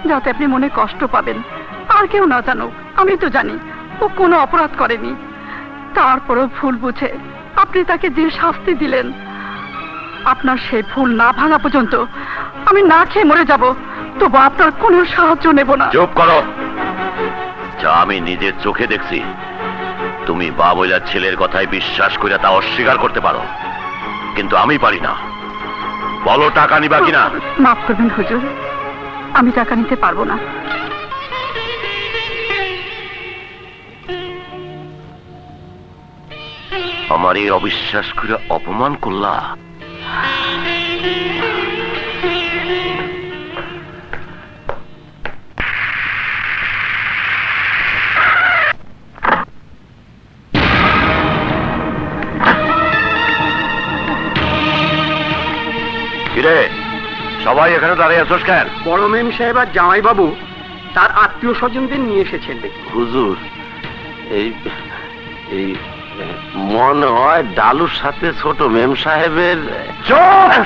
যাতে আপনি মনে কষ্ট পাবেন। আর কেউ না জানুক, আমি তো জানি ও কোনো অপরাধ করেনি। তারপরও ভুল বুঝে আপনি তাকে যে শাস্তি দিলেন, আপনার সেই ভুল না ভাঙা পর্যন্ত আমি না খেয়ে মরে যাব, তবু আপনার কোনো সাহায্য নেব না। চুপ করো। যা আমি নিজের চোখে দেখছি, তুমি বাবুলার ছেলের কথায় বিশ্বাস করে তা অস্বীকার করতে পারো, কিন্তু আমি পারি না। বলো টাকা নিবা কিনা? মাফ করবেন হুজুর, আমি টাকা নিতে পারবো না। আমার এই অবিশ্বাস করে অপমান করলা। কিরে, সবাই এখানে দাঁড়িয়ে আছোস কেন? বড় মেম সাহেব আর জামাই বাবু তার আত্মীয় স্বজনদের নিয়ে এসেছেন। হুজুর, এই এই মনে হয় ডালুর সাথে ছোট মেম সাহেবের। চুপ!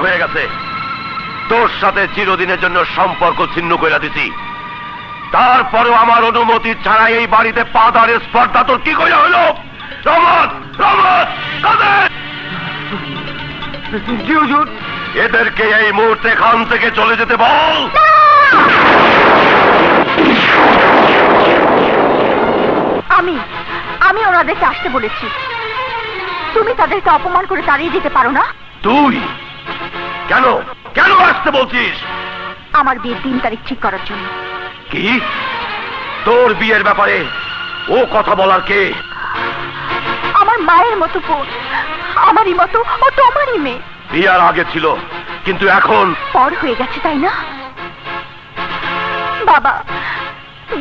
হয়ে গেছে, তোর সাথে চিরদিনের জন্য সম্পর্ক ছিন্ন করে দিছি, তারপরেও আমার অনুমতি ছাড়া এই বাড়িতে পা দাঁড়ের স্পর্ধা তোর কি করে হলো? রহমত, রহমত, জি হুজুর। এদেরকে এই মুহূর্তে এখান থেকে চলে যেতে বল। আমি ওনাদেরকে আসতে বলেছি, তুমি তাদেরকে অপমান করে তাড়িয়ে দিতে পারো না? তুই কেন কেন আসতে বলছিস? আমার বিয়ের 3 তারিখ ঠিক করার জন্য। কি? তোর বিয়ের ব্যাপারে ও কথা বলার কে? আমার মায়ের মতো বোন, আমারই মতো ও তোমারই মেয়ে। বিয়ার আগে ছিল, কিন্তু এখন পর হয়ে গেছে, তাই না বাবা?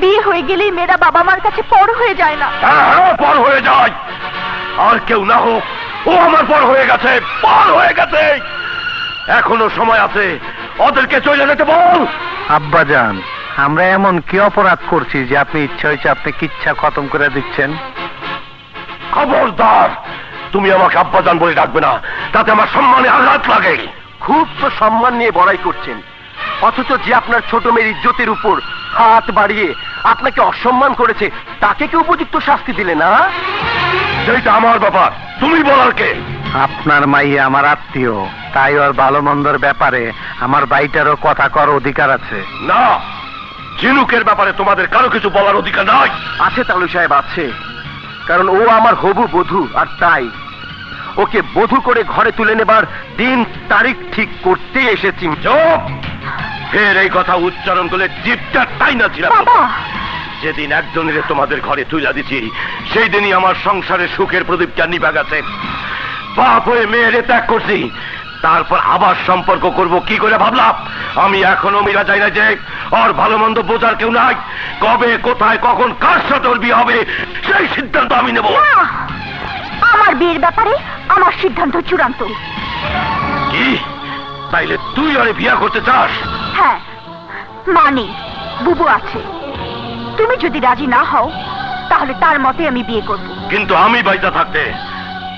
বিয়ে হয়ে গেলেই মেয়েরা বাবা মার কাছে পর হয়ে যায় না? হ্যাঁ, পর হয়ে যায়। আর কেউ না হোক, ও আমার পর হয়ে গেছে, পর হয়ে গেছে। এখনো সময় আছে, ওদেরকে চলে যেতে বল। আব্বাজান, আমরা এমন কি অপরাধ করছি যে আপনি ইচ্ছা হয়েছে আপনি কিচ্ছা খতম করে দিচ্ছেন? খবরদার, তুমি আমাকে আব্বাজান বলে ডাকবে না, তাতে আমার সম্মানে আঘাত লাগে। খুব তো সম্মান নিয়ে বড়াই করছেন, অথচ যে আপনার ছোট মেয়ের ইজ্জতের উপর হাত বাড়িয়ে আপনাকে অসম্মান করেছে তাকে কি উপযুক্ত শাস্তি দিলে না? সেইটা আমার ব্যাপার, তুমি বলার কে? আপনার মাইয়া আমার আত্মীয়, তাই ওর ভালো মন্দর ব্যাপারে আমার বাইটারও কথা করার অধিকার আছে। না, ঝিনুকের ব্যাপারে তোমাদের কারো কিছু বলার অধিকার নাই। আছে তালু সাহেব, আছে, কারণ ও আমার হবু বধূ, আর তাই ওকে বধূ করে ঘরে তুলে নেবার দিন তারিখ ঠিক করতে এসেছি। চুপ! ফের এই কথা উচ্চারণ করলে জিভটা তাই না ছিল। যেদিন একজনের তোমাদের ঘরে তুলে দিচ্ছি, সেই দিনই আমার সংসারের সুখের প্রদীপটা নিভা গেছে। বাপ হয়ে মেয়েরে ত্যাগ করছি, তারপর আবার সম্পর্ক করব কি করে ভাবলাম? আমি এখনো মিলা যাই না যে ওর ভালো মন্দ বোঝার কেউ নাই। কবে, কোথায়, কখন, কার সাথে ওর বিয়ে হবে সেই সিদ্ধান্ত আমি নেব। আমার বিয়ের ব্যাপারে আমার সিদ্ধান্ত চূড়ান্ত। কি? তাইলে তুই আরে বিয়া করতে চাস? হ্যাঁ, মানে বুবু আছে। তুমি যদি রাজি না হও তাহলে তার মতে আমি বিয়ে করব। কিন্তু আমি বাইচা থাকতে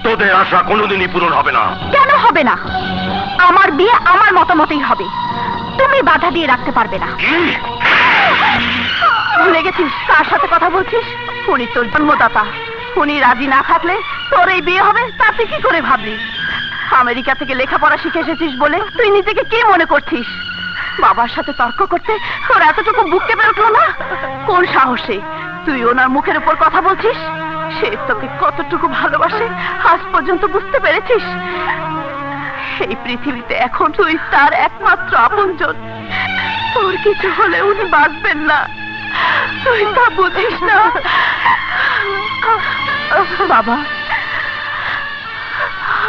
তোদের আশা কোনোদিনই পূরণ হবে না। কেন হবে না? আমার বিয়ে আমার মতামতেই হবে, তুমি বাধা দিয়ে রাখতে পারবে না। ভুলে গেছিস কার সাথে কথা বলছিস? উনি তোর জন্মদাতা। উনি রাজি না থাকলে তোর এই বিয়ে হবে তাতে কি করে ভাবলি? আমেরিকা থেকে লেখাপড়া শিখে এসেছিস বলে তুই নিজেকে কি মনে করছিস? বাবার সাথে তর্ক করতে তোর এতটুকু বুক কেঁপে উঠলো না? কোন সাহসে তুই ওনার মুখের উপর কথা বলছিস? সে তোকে কতটুকু ভালোবাসে আজ পর্যন্ত বুঝতে পেরেছিস? এই পৃথিবীতে এখন তুই তার একমাত্র আপনজন। তোর কিছু হলে উনি বাঁচবেন না, তুই তা বুঝিস না। বাবা,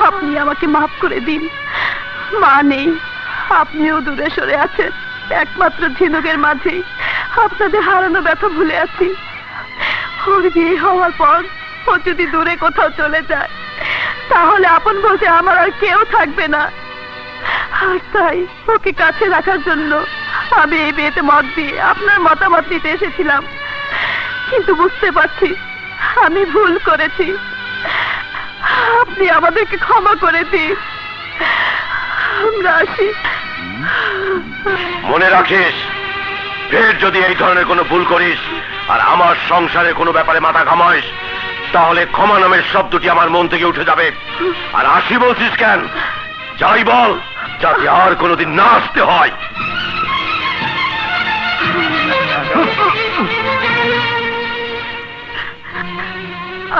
আপনি আমাকে মাফ করে দিন। মা নেই, আপনিও দূরে সরে আছেন। একমাত্র ঝিনুকের মাঝেই আপনাদের হারানো ব্যথা ভুলে আছি। ওর বিয়ে হওয়ার পর ও যদি দূরে কোথাও চলে যায় তাহলে আপন বলতে আমার আর কেউ থাকবে না। আর তাই ওকে কাছে রাখার জন্য আমি এই বিয়েতে মত দিয়ে আপনার মতামত নিতে এসেছিলাম। কিন্তু বুঝতে পারছি আমি ভুল করেছি। আপনি আমাদেরকে ক্ষমা করে দিন। আমরা আসি। মনে রাখিস, ফের যদি এই ধরনের কোনো ভুল করিস আর আমার সংসারে কোনো ব্যাপারে মাথা ঘামাইস তাহলে ক্ষমা নামের শব্দটি আমার মন থেকে উঠে যাবে। আর আসি বলছিস কেন? যাই বল, যাতে আর কোনোদিন না আসতে হয়।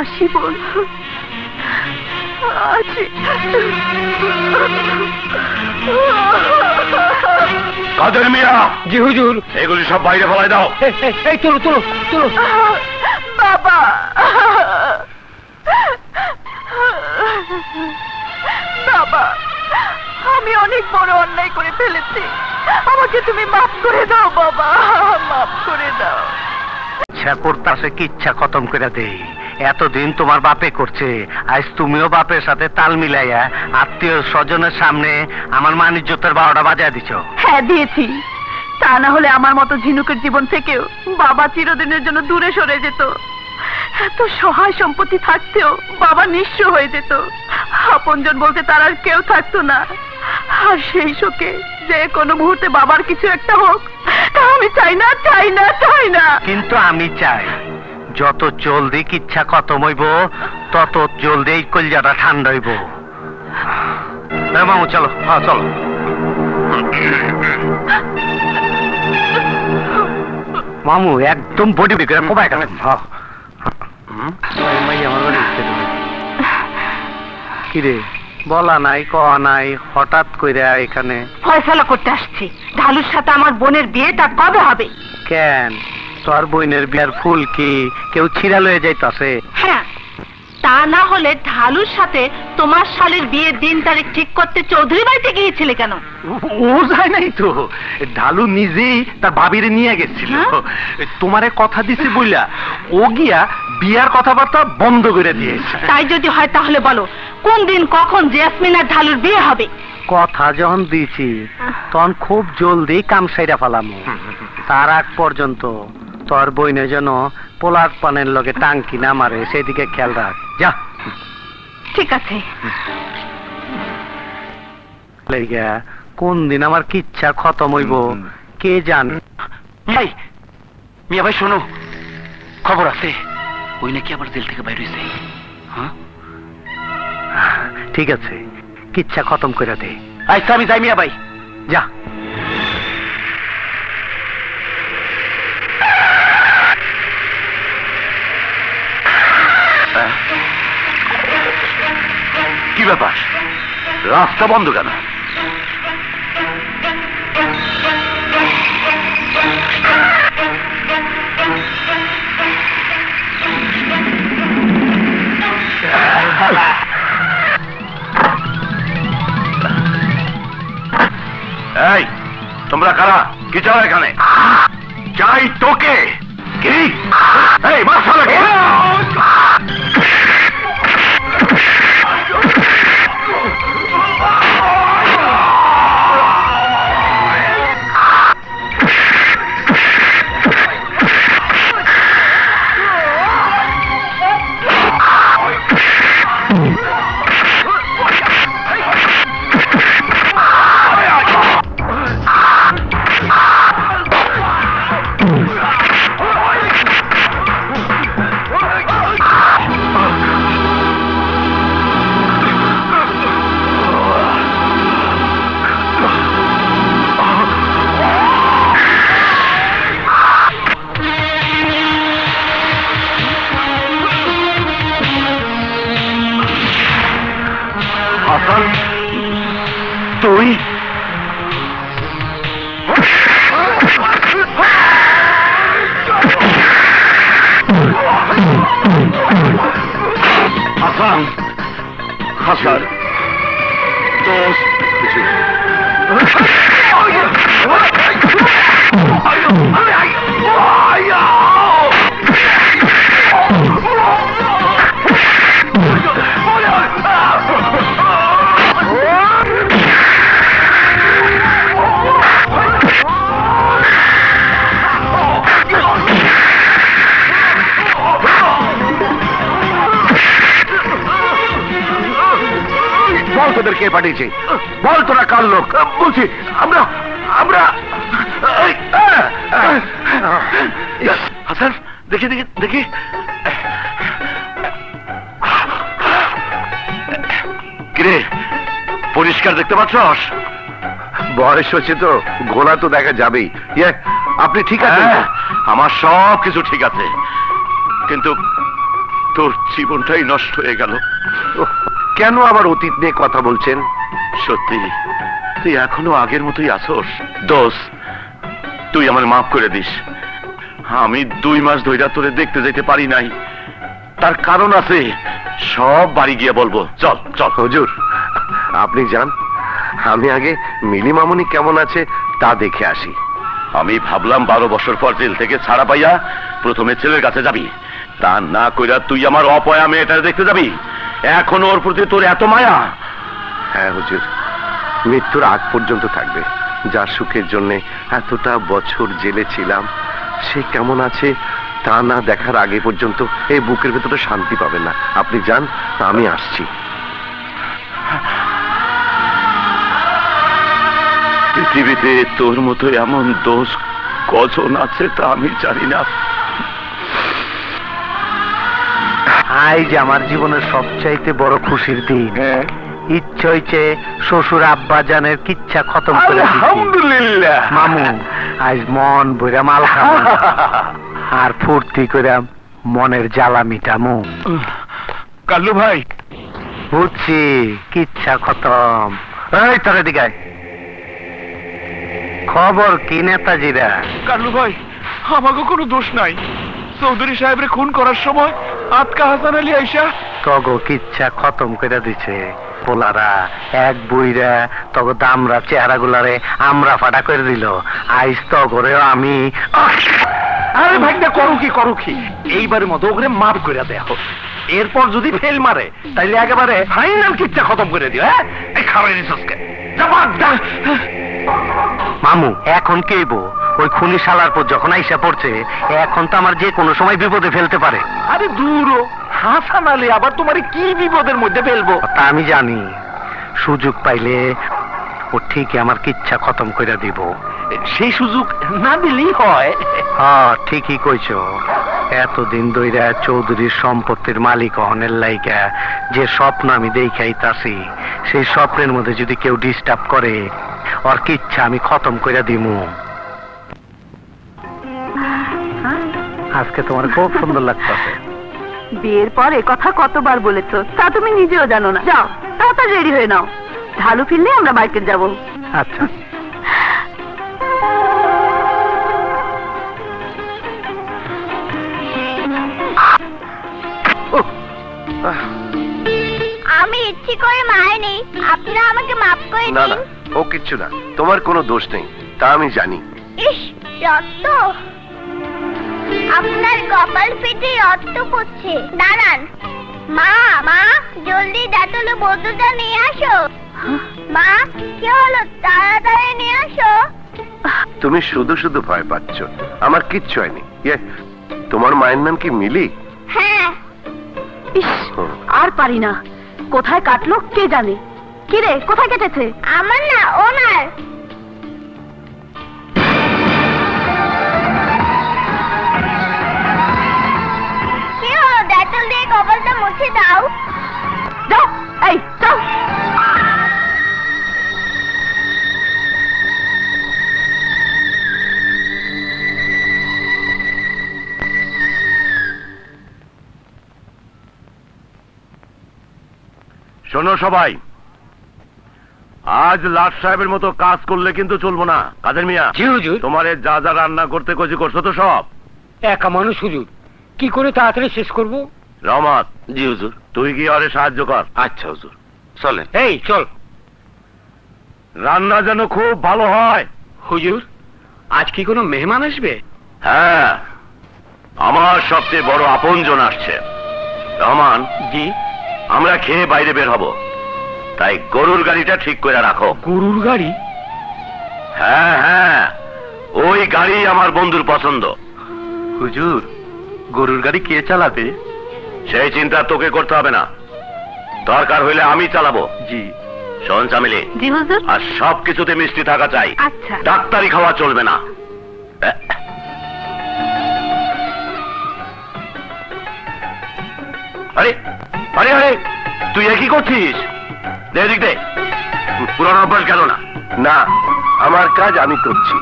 আসি বল, আসি। কাদের মিয়া? জি হুজুর। এগুলি সব বাইরে ফেলায় দাও। এই তোলো তোলো তোলো। বাবা, বাবা, আমি অনেক বড় অন্যায় করে ফেলেছি। আমাকে তুমি মাফ করে দাও বাবা, মাফ করে দাও। ইচ্ছা করতেছে কি ইচ্ছা খতম করে দেই। এতদিন তোমার বাপে করছে, আজ তুমিও বাপের সাথে তাল মিলাইয়া আত্মীয় স্বজনের সামনে আমার মান ইজ্জতের 12টা বাজায় দিছো। হ্যাঁ দিয়েছি, তা না হলে আমার মতো ঝিনুকের জীবন থেকেও বাবা চিরদিনের জন্য দূরে সরে যেত। এত সহায় সম্পত্তি থাকতেও বাবা নিঃস্ব হয়ে যেত। আপনজন বলতে তার আর কেউ থাকতো না। আর সেই শোকে যে কোনো মুহূর্তে বাবার কিছু একটা হোক, তা আমি চাই না, চাই না, চাই না। কিন্তু আমি চাই যত জলদি ইচ্ছা খতম হইব তত জলদি এই কলজাটা ঠান্ডা হইব। মামু চলো। হ্যাঁ চলো। মামু একদম বডি বিক্রে কোবাই গেলেন। কিরে বলা নাই কওয়া নাই, হঠাৎ কইরা এখানে? ফয়সালা করতে আসছি, ঢালুর সাথে আমার বোনের বিয়েটা কবে হবে? কেন তোর বোনের বিয়ার ফুল কি কেউ ছিঁড়া লয়ে যাইতাছে? হ্যাঁ, তা না হলে ঢালুর সাথে তোমার শালীর বিয়ের দিন তারিখ ঠিক করতে চৌধুরী বাড়িতে গিয়েছিলে কেন? ও যায় নাই তো, ঢালু নিজেই তার ভাবিরে নিয়ে গেছিল। তোমারে কথা দিছে বইলা ও গিয়া বিয়ার কথাবার্তা বন্ধ করে দিয়েছে। তাই যদি হয় তাহলে বলো কোন দিন কখন জেসমিন আর ঢালুর বিয়ে হবে? কথা যখন দিয়েছি তখন খুব জলদি কাম সাইরা ফেলামু। তার আগ পর্যন্ত তোর বইনে যেন পোলার পানের লগে টাঙ্কি না মারে সেদিকে খেয়াল রাখ। যা। ঠিক আছে। কোন দিন আমার কিচ্ছা খতম হইব কে জানে। ভাই, মিয়া ভাই শোনো, খবর আছে ওই নাকি আবার জেল থেকে বাইর হইছে। হ্যাঁ ঠিক আছে, কিচ্ছা খতম করে দে। আচ্ছা আমি যাই মিয়া ভাই। যা। কি ব্যাপার? রাস্তা বন্ধ কেন? এই তোমরা কারা? কি চাও এখানে? চাই তোকে। কি? এই মারছালাকে। হাসান, তুই হাসান, হাসান দোস্ত, বল তোদের কে পাঠিয়েছে, বল তোরা কার লোক। বলছি আমরা আমরা হাসান, দেখি দেখি দেখি, কিরে পরিষ্কার দেখতে পাচ্ছস? বয়স হচ্ছে তো, গোলা তো দেখা যাবেই। আপনি ঠিক আছে? আমার সব কিছু ঠিক আছে, কিন্তু তোর জীবনটাই নষ্ট হয়ে গেল। কেন আবার অতীত নিয়ে কথা বলছেন? সত্যি তুই এখনো আগের মতোই আসোস। দোষ, তুই আমার মাফ করে দিস। আমি 2 মাস ধরে তোরে দেখতে যেতে পারি নাই, তার কারণ আছে, সব বাড়ি গিয়ে বলবো। চল চল। হুজুর আপনি যান, আমি আগে মিলি মামুনি কেমন আছে তা দেখে আসি। আমি ভাবলাম 12 বছর পর জেল থেকে ছাড়া পাইয়া প্রথমে ছেলের কাছে যাবি, তা না কইরা তুই আমার অপয়া মেয়েটা দেখতে যাবি। এখন ওর প্রতি তোর এত মায়া? হ্যাঁ হুজুর, মৃত্যুর আগ পর্যন্ত থাকবে। যার সুখের জন্য এতটা বছর জেলে ছিলাম, সে কেমন আছে তা না দেখার আগে পর্যন্ত এই বুকের ভেতরে শান্তি পাবে না। আপনি যান, আমি আসছি। পৃথিবীতে তোর মতো এমন দোষ কজন আছে তা আমি জানি না। আজ আমার জীবনের সবচাইতে বড় খুশির দিন। ইচ্ছে হইছে শ্বশুর আব্বা জানের কিচ্ছা খতম করে দিতে। আলহামদুলিল্লাহ মামু, আজ মন বইরা মাল খাবো আর ফুর্তি করে মনের জ্বালা মিটামু। কাল্লু ভাই, বুঝছি, কিচ্ছা খতম। এই তোর দিকে খবর কি নেতাজিরা? কাল্লু ভাই, আমাকে কোনো দোষ নাই। চৌধুরী সাহেবরে খুন করার সময় আতকা হাসান আলী আইসা তগো কিচ্ছা খতম করে দিছে। পোলারা এক বুইরা তগো দামরা চেহারা গুলারে আমরা ফাটা করে দিল। আইস তগরেও আমি। আরে ভাই, করো কি এইবারের মতো ওখানে মাফ করে দেয়া হোক। এরপর যদি ফেল মারে তাইলে একেবারে ফাইনাল কিচ্ছা খতম করে দিও। হ্যাঁ, এই খাবার নিছসকে মামু এখন কেইব? ওই খুনি শালার পর যখন আইসা পড়ছে, এখন তো আমার যে কোনো সময় বিপদে ফেলতে পারে। আরে দূর, হাসান আলী আবার তোমার কি বিপদের মধ্যে ফেলবো? তা আমি জানি, সুযোগ পাইলে ও ঠিকই আমার কিচ্ছা খতম করে দিব। সেই সুযোগ না দিলেই হয়। হ্যাঁ ঠিকই কইছো। এতদিন ধইরা চৌধুরীর সম্পত্তির মালিক হনের লাইগা যে স্বপ্ন আমি দেখাইতাছি, সেই স্বপ্নের মধ্যে যদি কেউ ডিস্টার্ব করে, ওর কিচ্ছা আমি খতম করে দিমু। আজকে তোমার খুব সুন্দর লাগতেছে। বিয়ের পর এ কথা কতবার বলেছো, তা তুমি নিজেও জানো না। যাও তাড়াতাড়ি রেডি হয়ে নাও, ঢালু ফিরলে আমরা মার্কেট যাব। আচ্ছা। আমি ইচ্ছে করে মারিনি, আপনারা আমাকে মাফ করে না দিন। না, ও কিচ্ছু না, তোমার কোনো দোষ নেই, তা আমি জানি। ইস, রক্ত! আপনার কপাল ফেটে রক্ত পড়ছে। দাঁড়ান। মা, মা, জলদি ডেটল বোতলটা নিয়ে আসো। মা, কি হলো? তাড়াতাড়ি নিয়ে আসো। তুমি শুধু শুধু ভয় পাচ্ছ, আমার কিচ্ছু হয়নি। তোমার মায়ের নাম কি মিলি? হ্যাঁ। ইস, আর পারি না। কোথায় কাটলো কে জানে। কি রে, কোথায় কেটেছে? আমার না, ওনার। শোনো সবাই, আজ লাট সাহেবের মতো কাজ করলে কিন্তু চলবো না। কাদের মিয়া, জি হুজুর। তোমারে যা যা রান্না করতে কইছি করছো তো সব? একা মানুষ হুজুর, কি করে তাড়াতাড়ি শেষ করব? রহমত, জি হুজুর। তুই কি আরে সাহায্য কর। আচ্ছা হুজুর, চলেন। এই চল। রান্না যেন খুব ভালো হয়। হুজুর, আজ কি কোনো মেহমান আসবে? হ্যাঁ, আমার সবচেয়ে বড় আপনজন আসছে। রহমান, জি। আমরা খেয়ে বাইরে বের হব, তাই গরুর গাড়িটা ঠিক করে রাখো। গরুর গাড়ি? হ্যাঁ হ্যাঁ, ওই গাড়ি আমার বন্ধুর পছন্দ। হুজুর, গরুর গাড়ি কে চালাবে? সেই চিন্তা তোকে করতে হবে না, দরকার হইলে আমি চালাবো। জি। শোন চামেলি, জি হুজুর। আর সবকিছুতে মিষ্টি থাকা চাই। আচ্ছা। ডাক্তারি খাওয়া চলবে না। আরে আরে আরে, তুই একই করছিস? দে দিক দে, পুরনো অভ্যাস গেল না। না, আমার কাজ আমি করছি।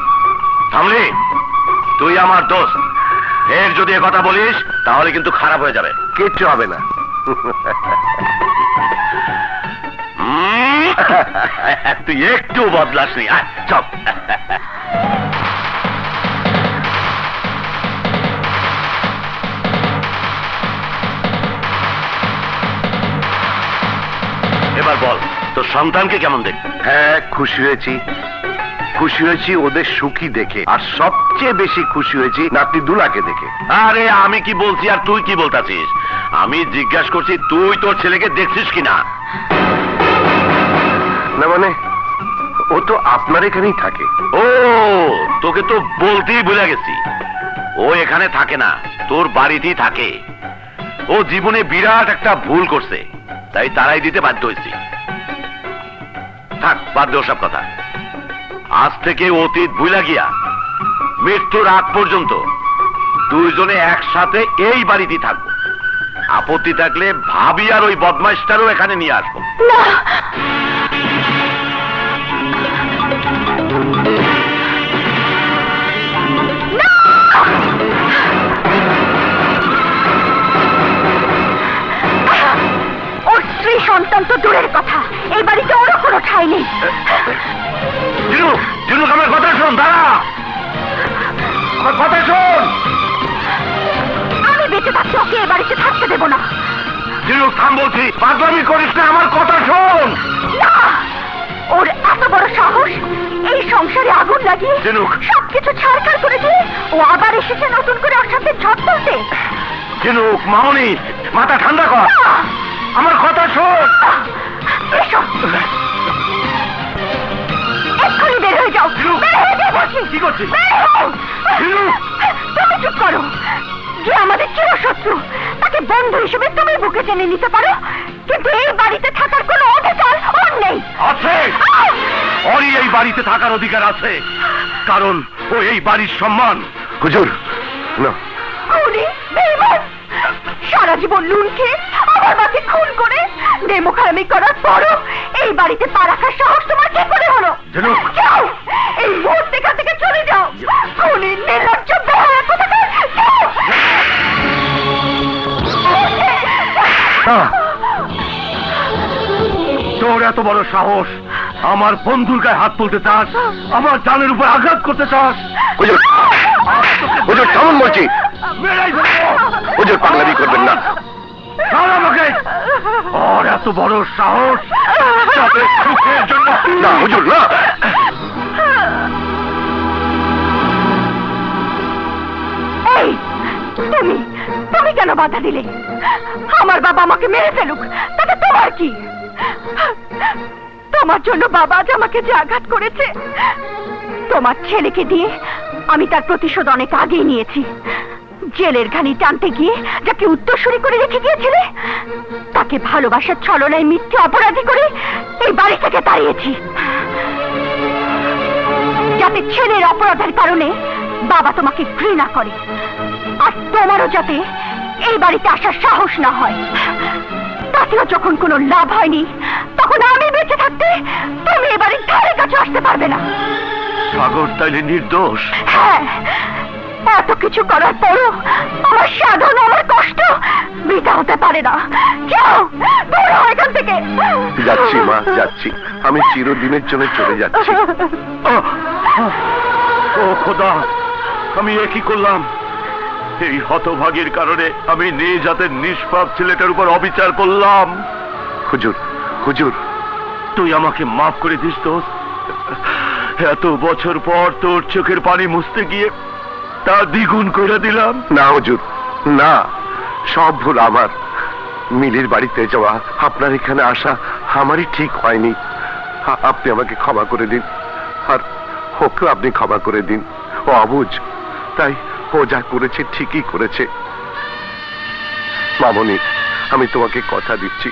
থামলি, তুই আমার দোস্ত, এর যদি এ কথা বলিস তাহলে কিন্তু খারাপ হয়ে যাবে। কিচ্ছু হবে না। তুই একটু বদলাসনি। চল। এবার বল, তোর সন্তানকে কেমন দেখ? হ্যাঁ, খুশি হয়েছি। খুশি হয়েছি ওদের সুখী দেখে, আর সবচেয়ে বেশি খুশি হয়েছি নাতি দুলাকে দেখে। আরে আমি কি বলছি আর তুই কি বলতাছিস? আমি জিজ্ঞাসা করছি তুই তোর ছেলেকে দেখছিস কিনা। না মানে, ও তো আপনার এখানেই থাকে। ও, তোকে তো বলতেই ভুলে গেছি, ও এখানে থাকে না, তোর বাড়িতেই থাকে। ও জীবনে বিরাট একটা ভুল করছে, তাই তারাই দিতে বাধ্য হয়েছি। থাক, বাদ দে ওসব কথা। আজ থেকে অতীত ভুলা গিয়া মৃত্যুর আগ পর্যন্ত দুইজনে একসাথে এই বাড়িতেই থাকবো। আপত্তি থাকলে ভাবি আর ওই বদমাইশটারও এখানে নিয়ে আসবো। ওর স্ত্রী সন্তান তো দূরের কথা, এই বাড়িতে ওরও কোনো ঠাঁই নেই। জিনুক, জিনুক, আমার কথা শোন, দাঁড়া, আমার কথা শোন। আমি বেঁচে থাকতে ওকে এ বাড়িতে থাকতে দেবো না। জিনুক থাম বলছি, পাগলামি করিস না, আমার কথা শোন। না, ওর এত বড় সাহস, এই সংসারে আগুন লাগিয়ে জিনুক। সবকিছু ছাড়খাড় করে দিয়ে ও আবার এসেছে নতুন করে ওর সাথে ঝড় তুলতে। জিনুক, মামনি, মাথা ঠান্ডা কর, আমার কথা শোন। এসো, এক্ষুনি বের হয়ে যাও। বের হয়ে যাও বলছি। কি করছিস? বের হও। জিনুক। তুমি চুপ করো। যে আমাদের চিরশত্রু, তাকে বন্ধু হিসেবে তুমি বুকে টেনে নিতে পারো, কিন্তু এই বাড়িতে থাকার কোনো অধিকার ওর নেই। আছে, ওরই এই বাড়িতে থাকার অধিকার আছে, কারণ ও এই বাড়ির সম্মান। হুজুর, না। খুনি, বেঈমান, সারা জীবন লুন খেয়ে আমার মাকে খুন করে নেমোখারামি করার পরও এই বাড়িতে পা রাখার সাহস তোমার কি করে হলো? জিনুক। যাও, এই মুহূর্তে এখান থেকে চলে যাও। খুনি, নির্লজ্জ, বেহায়া কোথাকার, যাও। তোর এত বড় সাহস, আমার বন্ধুর গায়ে হাত তুলতে চাস, আমার জানের উপর আঘাত করতে চাস? হুজুর, হুজুর কেমন বলছি? মেরাই ফেলবো। হুজুর, পাগলামি করবেন না। ছাড় আমাকে। ওর এত বড় সাহস, যাতে সুখের জন্য। না হুজুর, না। এই, তুমি তুমি কেন বাধা দিলে? আমার বাবা আমাকে মেরে ফেলুক, তাতে তোমার কি? তোমার জন্য বাবা আজ আমাকে যে আঘাত করেছে, তোমার ছেলেকে দিয়ে আমি তার প্রতিশোধ অনেক আগেই নিয়েছি। জেলের ঘানি টানতে গিয়ে যাকে উত্তরসূরি করে রেখে গিয়েছিলে, তাকে ভালোবাসার ছলনায় মিথ্যে অপরাধী করে এই বাড়ি থেকে তাড়িয়েছি, যাতে ছেলের অপরাধের কারণে বাবা তোমাকে ঘৃণা করে, আর তোমারও যাতে এই বাড়িতে আসার সাহস না হয়। তাতেও যখন কোনো লাভ হয়নি, তখন আমি বেঁচে থাকতে তুমি এ বাড়ির ধারে কাছে আসতে পারবে না। সাগর তাইলে নির্দোষ? হ্যাঁ, ও এত কিছু করার পরও আমার সাধন, আমার কষ্ট বৃথা হতে পারে না। যাও, দূর হও এখান থেকে। যাচ্ছি মা, যাচ্ছি। আমি চিরদিনের জন্য চলে যাচ্ছি। ও খোদা, আমি এ কি করলাম? এই হতভাগীর কারণে আমি নিজ হাতের নিষ্পাপ ছেলেটার উপর অবিচার করলাম। হুজুর, হুজুর, তুই আমাকে মাফ করে দিস দোস্ত। এত বছর পর তোর চোখের পানি মুছতে গিয়ে তা দ্বিগুণ করে দিলাম। না হুজুর, না, সব ভুল আমার। মিলির বাড়িতে যাওয়া, আপনার এখানে আসা আমারই ঠিক হয়নি। আপনি আমাকে ক্ষমা করে দিন, আর ওকেও আপনি ক্ষমা করে দিন। ও অবুঝ, তাই ও যা করেছে ঠিকই করেছে। মামনি, আমি তোমাকে কথা দিচ্ছি,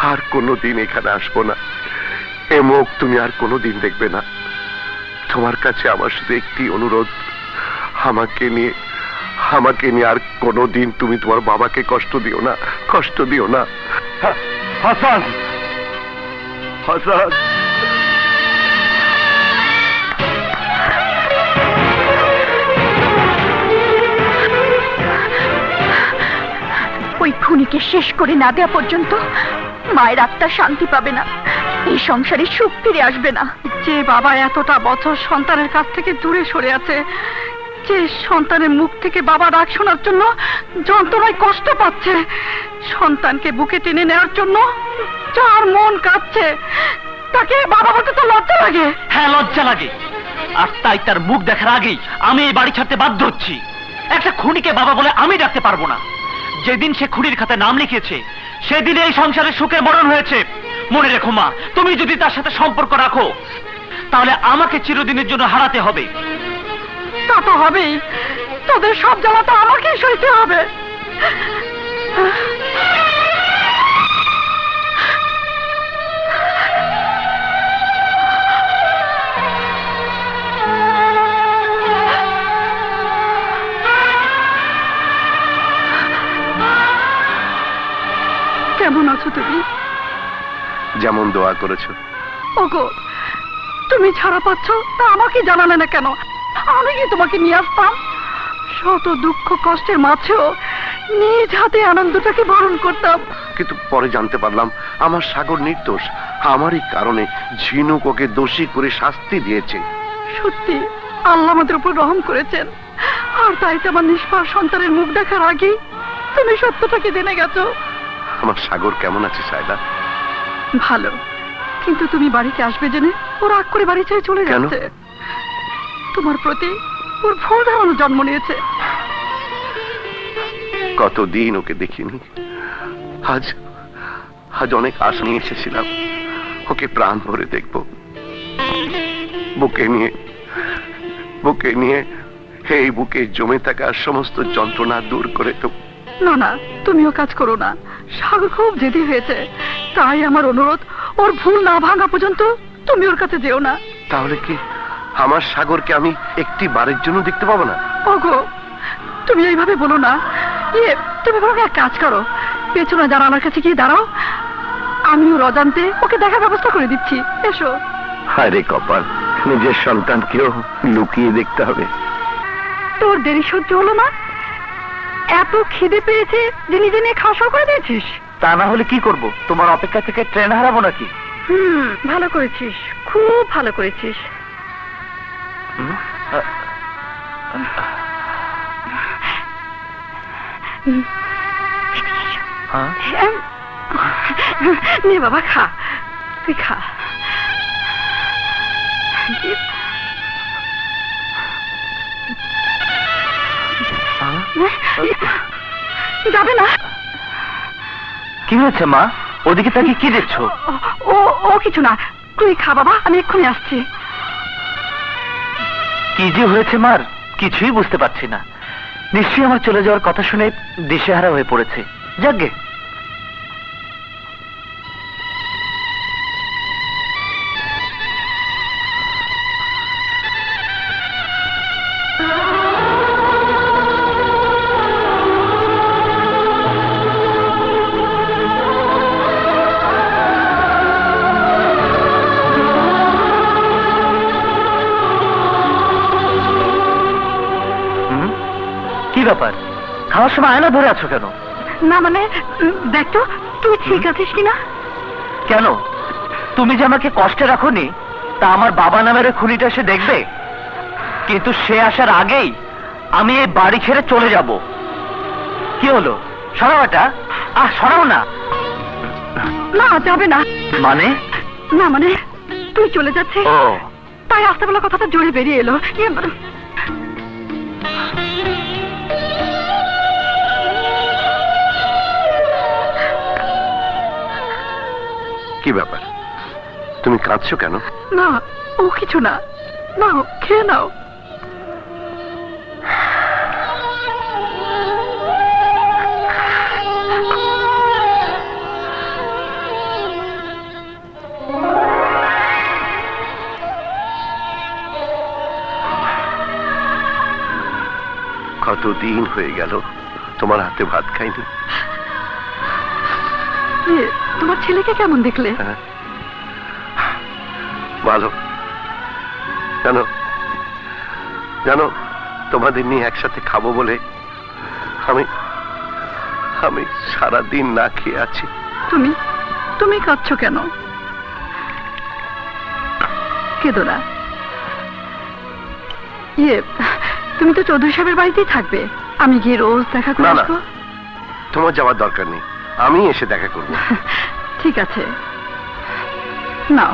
আর কোনোদিন এখানে আসবো না। এ মুখ তুমি আর কোনোদিন দেখবে না। তোমার কাছে আমার শুধু একটি অনুরোধ, আমাকে নিয়ে আর কোনোদিন তুমি তোমার বাবাকে কষ্ট দিও না, কষ্ট দিও না। হাসান, হাসান, ওই খুনিকে শেষ করে না দেওয়া পর্যন্ত মায়ের আত্মা শান্তি পাবে না, এই সংসারে সুখ ফিরে আসবে না। যে বাবা এতটা বছর সন্তানের কাছ থেকে দূরে সরে আছে, যে সন্তানের মুখ থেকে বাবা ডাক শোনার জন্য যন্ত্রণায় কষ্ট পাচ্ছে, সন্তানকে বুকে টেনে নেওয়ার জন্য যার মন কাঁদছে, তাকে বাবা বলতে তো লজ্জা লাগে। হ্যাঁ, লজ্জা লাগে। আর তাই তার মুখ দেখার আগেই আমি এই বাড়ি ছাড়তে বাধ্য হচ্ছি। একটা খুনিকে বাবা বলে আমি ডাকতে পারবো না। যেদিন সে খুনির খাতায় নাম লিখেছে সেদিন এই সংসারে সুখের মরণ হয়েছে। মনে রেখো মা, তুমি যদি তার সাথে সম্পর্ক রাখো তাহলে আমাকে চিরদিনের জন্য হারাতে হবে। তা তো হবেই, তোদের সব জ্বালা তো আমাকেই সইতে হবে। কেমন আছো তুমি? যেমন দোয়া করেছো। ওগো, তুমি ছাড়া পাচ্ছ তা আমাকে জানালে না কেন? আমি কি তোমাকে নিয়ে আসতাম? শত দুঃখ কষ্টের মাঝেও নিজ হাতে আনন্দটাকে বরণ করতাম। কিন্তু পরে জানতে পারলাম আমার সাগর নির্দোষ। আমারই কারণে ঝিনুক ওকে দোষী করে শাস্তি দিয়েছে। সত্যি আল্লাহ আমাদের উপর রহম করেছেন, আর তাই তো আমার নিষ্পাপ সন্তানের মুখ দেখার আগে তুমি সত্যটাকে জেনে গেছো। আমার সাগর কেমন আছে সায়দা? ভালো, কিন্তু তুমি বাড়িতে আসবে জেনে ও রাগ করে বাড়ি ছেড়ে চলে যাচ্ছে। তোমার প্রতি ওর ভুল ধারণা জন্ম নিয়েছে। কতদিন ওকে দেখিনি, আজ আজ অনেক আশা নিয়ে এসেছিলাম। ওকে প্রাণ ভরে দেখব, বুকে নিয়ে এই বুকে জমে থাকা সমস্ত যন্ত্রণা দূর করে দেব। না না, তুমিও কাজ করো না। সাগর খুব জেদি হয়েছে, তাই আমার অনুরোধ, ওর ভুল না ভাঙা পর্যন্ত তুমি ওর কাছে যেও না। তাহলে কি আমার সাগরকে আমি একটি বারের জন্য দেখতে পাবো না? ওগো, তুমি এইভাবে বলো না। তুমি বরং এক কাজ করো, পেছনে জানালার কাছে গিয়ে দাঁড়াও, আমি ওর অজান্তে ওকে দেখার ব্যবস্থা করে দিচ্ছি। এসো। আরে কপাল, নিজের সন্তানকেও লুকিয়ে দেখতে হবে। তোর দেরি সহ্য হলো না? এত খিদে পেয়েছে যে নিজে নিয়ে খাওয়া শুরু করে দিয়েছিস? তা না হলে কি করব? তোমার অপেক্ষা থেকে ট্রেন হারাবো নাকি? ভালো করেছিস, খুব ভালো করেছিস। নে বাবা, খা, তুই খা। যাবে না? কি হয়েছে মা? ওদিকে তাকে কি দেখছো? ও কিছু না, তুই খা বাবা, আমি এক্ষুনি আসছি। কি যে হয়েছে মার কিছুই বুঝতে পারছি না। নিশ্চয়ই আমার চলে যাওয়ার কথা শুনে দিশেহারা হয়ে পড়েছে। যাকগে, কি ব্যাপার, খাওয়ার সময় আয়না ধরে আছো কেন? না মানে দেখ তো তুই ঠিক আছিস কিনা। কেন, তুমি যে আমাকে কষ্টে রাখোনি তা আমার বাবা নামের খুনিটা এসে দেখবে, কিন্তু সে আসার আগেই আমি এই বাড়ি ছেড়ে চলে যাব। কি হলো, সরাও এটা, সরাও না। না যাবে না। মানে? না মানে তুই চলে যাচ্ছিস, ও তাই আসতে বলা কথাটা জোরে বেরিয়ে এলো। কি ব্যাপার, তুমি কাঁদছো কেন? না ও কিছু না, নাও খেয়ে নাও। কতদিন হয়ে গেল তোমার হাতে ভাত খাইনি। তোমার ছেলেকে কেমন দেখলে? ভালো। জানো জানো তোমাদের নিয়ে একসাথে খাবো বলে আমি আমি সারাদিন না খেয়ে আছি। তুমি তুমি কাঁদছো কেন? কেঁদো না। তুমি তো চৌধুরী সাহেবের বাড়িতেই থাকবে, আমি গিয়ে রোজ দেখা করে আসবো। তোমার যাওয়ার দরকার নেই, আমি এসে দেখা করব। ঠিক আছে নাও।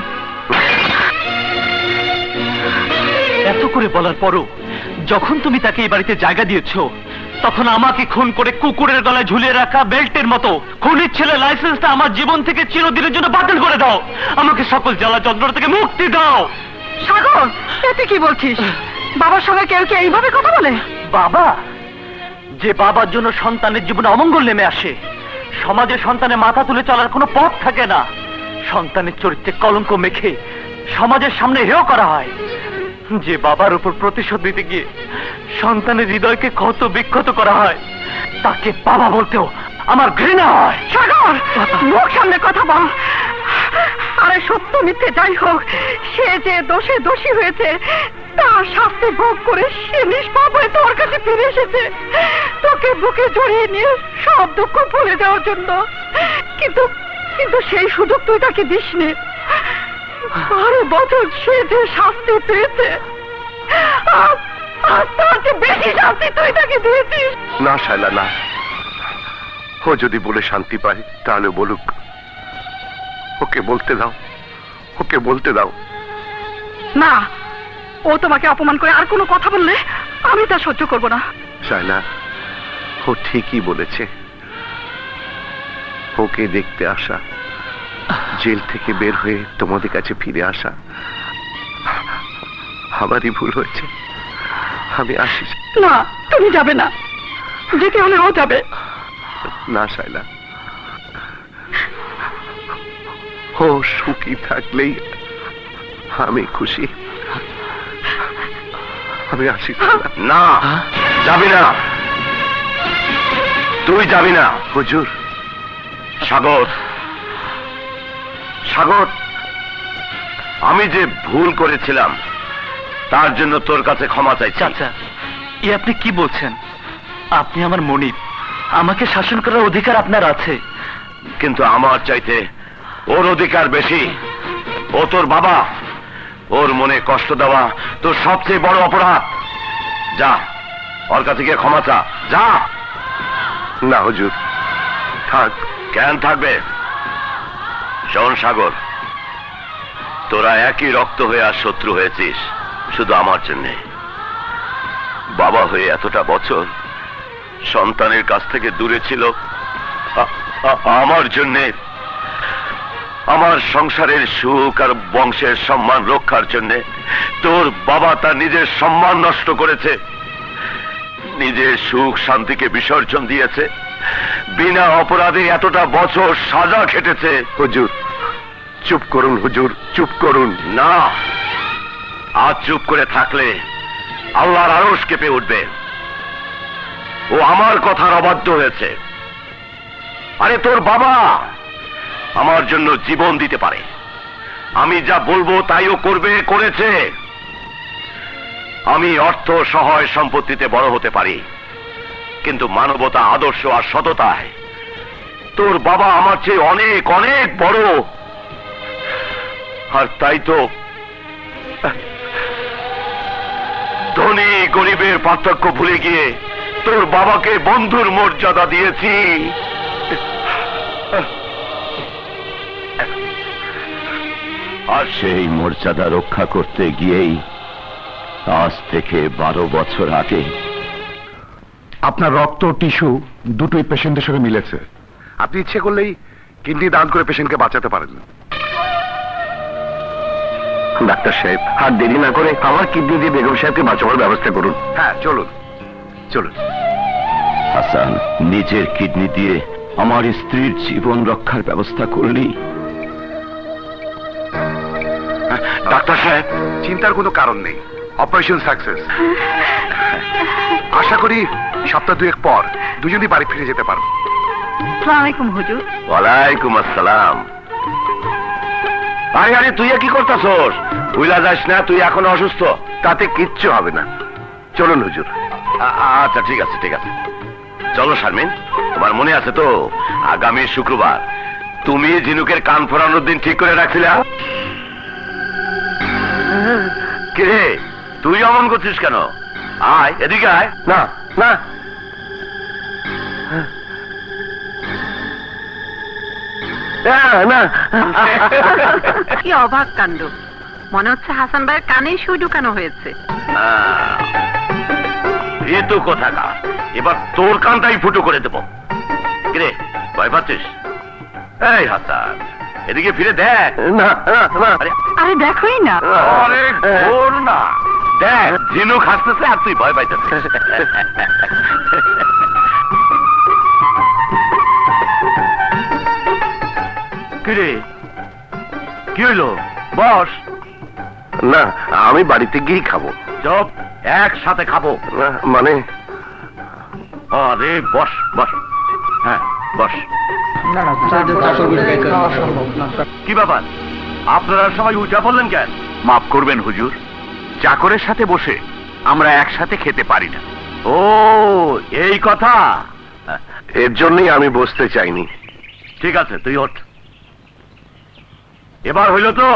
এত করে বলার পরও যখন তুমি তাকে এই বাড়িতে জায়গা দিয়েছো, তখন আমাকে খুন করে কুকুরের গলায় ঝুলিয়ে রাখা বেল্টের মতো খুনির ছেলে লাইসেন্সটা আমার জীবন থেকে চিরদিনের জন্য বাতিল করে দাও। আমাকে সকল জ্বালা যন্ত্রণা থেকে মুক্তি দাও। সাগর, তুই কি বলছিস? বাবার সঙ্গে কেউ কি এইভাবে কথা বলে? বাবা, যে বাবার জন্য সন্তানের জীবনে অমঙ্গল নেমে আসে, সমাজে সন্তানের মাথা তুলে চলার কোনো পথ থাকে না। সন্তানের চরিত্রে কলঙ্ক মেখে সমাজের সামনে হেয় করা হয়। যে বাবার উপর প্রতিশোধ দিতে গিয়ে সন্তানের হৃদয়কে ক্ষত বিক্ষত করা হয়, তাকে বাবা বলতেও আমার ঘৃণা হয়। সাগর, মুখ সামনে কথা বল। আরে সত্য মিথ্যে যাই হোক, সে যে দোষে দোষী হয়েছে তার শাস্তি ভোগ করে সে নিষ্পাপ হয়ে তোর কাছে ফিরে এসেছে, তোকে বুকে জড়িয়ে নিয়ে সব দুঃখ ভুলে যাওয়ার জন্য। কিন্তু কিন্তু সেই সুযোগ তুই তাকে দিসনি। 12 বছর সে যে শাস্তি পেয়েছে, আর তার যে বেশি শাস্তি তুই তাকে দিয়েছিস। না শায়লা, না। ও যদি বলে শান্তি পায় তাহলে বলুক। ওকে বলতে দাও, ওকে বলতে দাও। না, ও তোমাকে অপমান করে আর কোনো কথা বললে আমি তা সহ্য করব না। শায়লা, ও ঠিকই বলেছে। ওকে দেখতে আসা, জেল থেকে বের হয়ে তোমাদের কাছে ফিরে আসা আমারই ভুল হয়েছে। আমি আসি। না, তুমি যাবে না। যেতে হলে ও যাবে। না শায়লা, ও সুখী থাকলেই আমি খুশি। আমি আসি। না, যাবি না, তুই যাবি না। হুজুর। সাগর, সাগর, আমি যে ভুল করেছিলাম তার জন্য তোর কাছে ক্ষমা চাইছি। চাচা, আপনি কি বলছেন? আপনি আমার মনিব, আমাকে শাসন করার অধিকার আপনার আছে। কিন্তু আমার চাইতে ওর অধিকার বেশি। ও তোর বাবা, ওর মনে কষ্ট দেওয়া তোর সবচেয়ে বড় অপরাধ। যা, ওর কাছে গিয়ে ক্ষমা চা, যা। না হুজুর, থাক। কেন থাকবে? শোন সাগর, তোরা একই রক্ত হয়ে আর শত্রু হয়েছিস শুধু আমার জন্যে। বাবা হয়ে এতটা বছর সন্তানের কাছ থেকে দূরে ছিল আমার জন্যে, আমার সংসারের সুখ আর বংশের সম্মান রক্ষার জন্যে। তোর বাবা তার নিজের সম্মান নষ্ট করেছে, নিজের সুখ শান্তিকে বিসর্জন দিয়েছে, বিনা অপরাধে এতটা বছর সাজা খেটেছে। হুজুর চুপ করুন, হুজুর চুপ করুন। না, আজ চুপ করে থাকলে আল্লাহর আরশ কেঁপে উঠবে। ও আমার কথার অবাধ্য হয়েছে। আরে তোর বাবা আমার জন্য জীবন দিতে পারে, আমি যা বলবো তাইও করবে, করেছে। আমি অর্থ সহায় সম্পত্তিতে বড় হতে পারি, কিন্তু মানবতা, আদর্শ আর সততায় তোর বাবা আমার চেয়ে অনেক অনেক বড়। আর তাই তো ধনী গরিবের পার্থক্য ভুলে গিয়ে তোর বাবাকে বন্ধুর মর্যাদা দিয়েছি। আর সেই মর্যাদা রক্ষা করতে গিয়েই আজ থেকে 12 বছর আগে আপনার রক্ত টিস্যু দুটোই পেশেন্টের সঙ্গে মিলেছে। আপনি ইচ্ছে করলেই কিডনি দান করে পেশেন্টকে বাঁচাতে পারেন। ডাক্তার সাহেব, আর দেরি না করে আমার কিডনি দিয়ে বেগম সাহেবকে বাঁচাবার ব্যবস্থা করুন। হ্যাঁ, চলুন চলুন। হাসান, নিজের কিডনি দিয়ে আমার স্ত্রীর জীবন রক্ষার ব্যবস্থা করলি। ডাক্তার সাহেব, চিন্তার কোনো কারণ নেই, অপারেশন সাকসেস। আশা করি সপ্তাহ 2 পর দুজনই বাড়ি ফিরে যেতে পারবো। আসসালামু আলাইকুম হুজুর। ওয়ালাইকুম আসসালাম। আরে আরে, তুই কি করতেছস? ভুলা যাস না, তুই এখন অসুস্থ। তাতে কিচ্ছু হবে না, চলুন হুজুর। আচ্ছা, ঠিক আছে ঠিক আছে, চলো। শারমিন, তোমার মনে আছে তো আগামী শুক্রবার তুমি ঝিনুকের কান ফোরানোর দিন ঠিক করে রাখছিলে? কে তুই অমন করছিস কেন? আয় এদিকে আয়। না না, না। কি অবাক কাণ্ড, মনে হচ্ছে হাসান ভাইয়ের কানে সুই ঢুকানো হয়েছে। এ তো কথা কা, এবার তোর কানটাই ফুটো করে দেবো। কিরে, ভয় পাচ্ছিস? এই হাসান, এদিকে ফিরে দেখ। না না, আরে দেখোই না। আরে ওর না, দেখ ঝিনুক হাসতেছে আর তুই ভয় পাইতেছিস। কিরে, কি হইলো? বস। না, আমি বাড়িতে গিয়েই খাবো। চপ, একসাথে খাবো। মানে? আরে বস বস, হ্যাঁ বস। কি ব্যাপার, আপনারা সবাই উঠে পড়লেন কেন? মাফ করবেন হুজুর, চাকরের সাথে বসে আমরা একসাথে খেতে পারি না। ও, এই কথা। এর জন্যই আমি বসতে চাইনি। ঠিক আছে, তুই ওঠ। এবার হইল তো,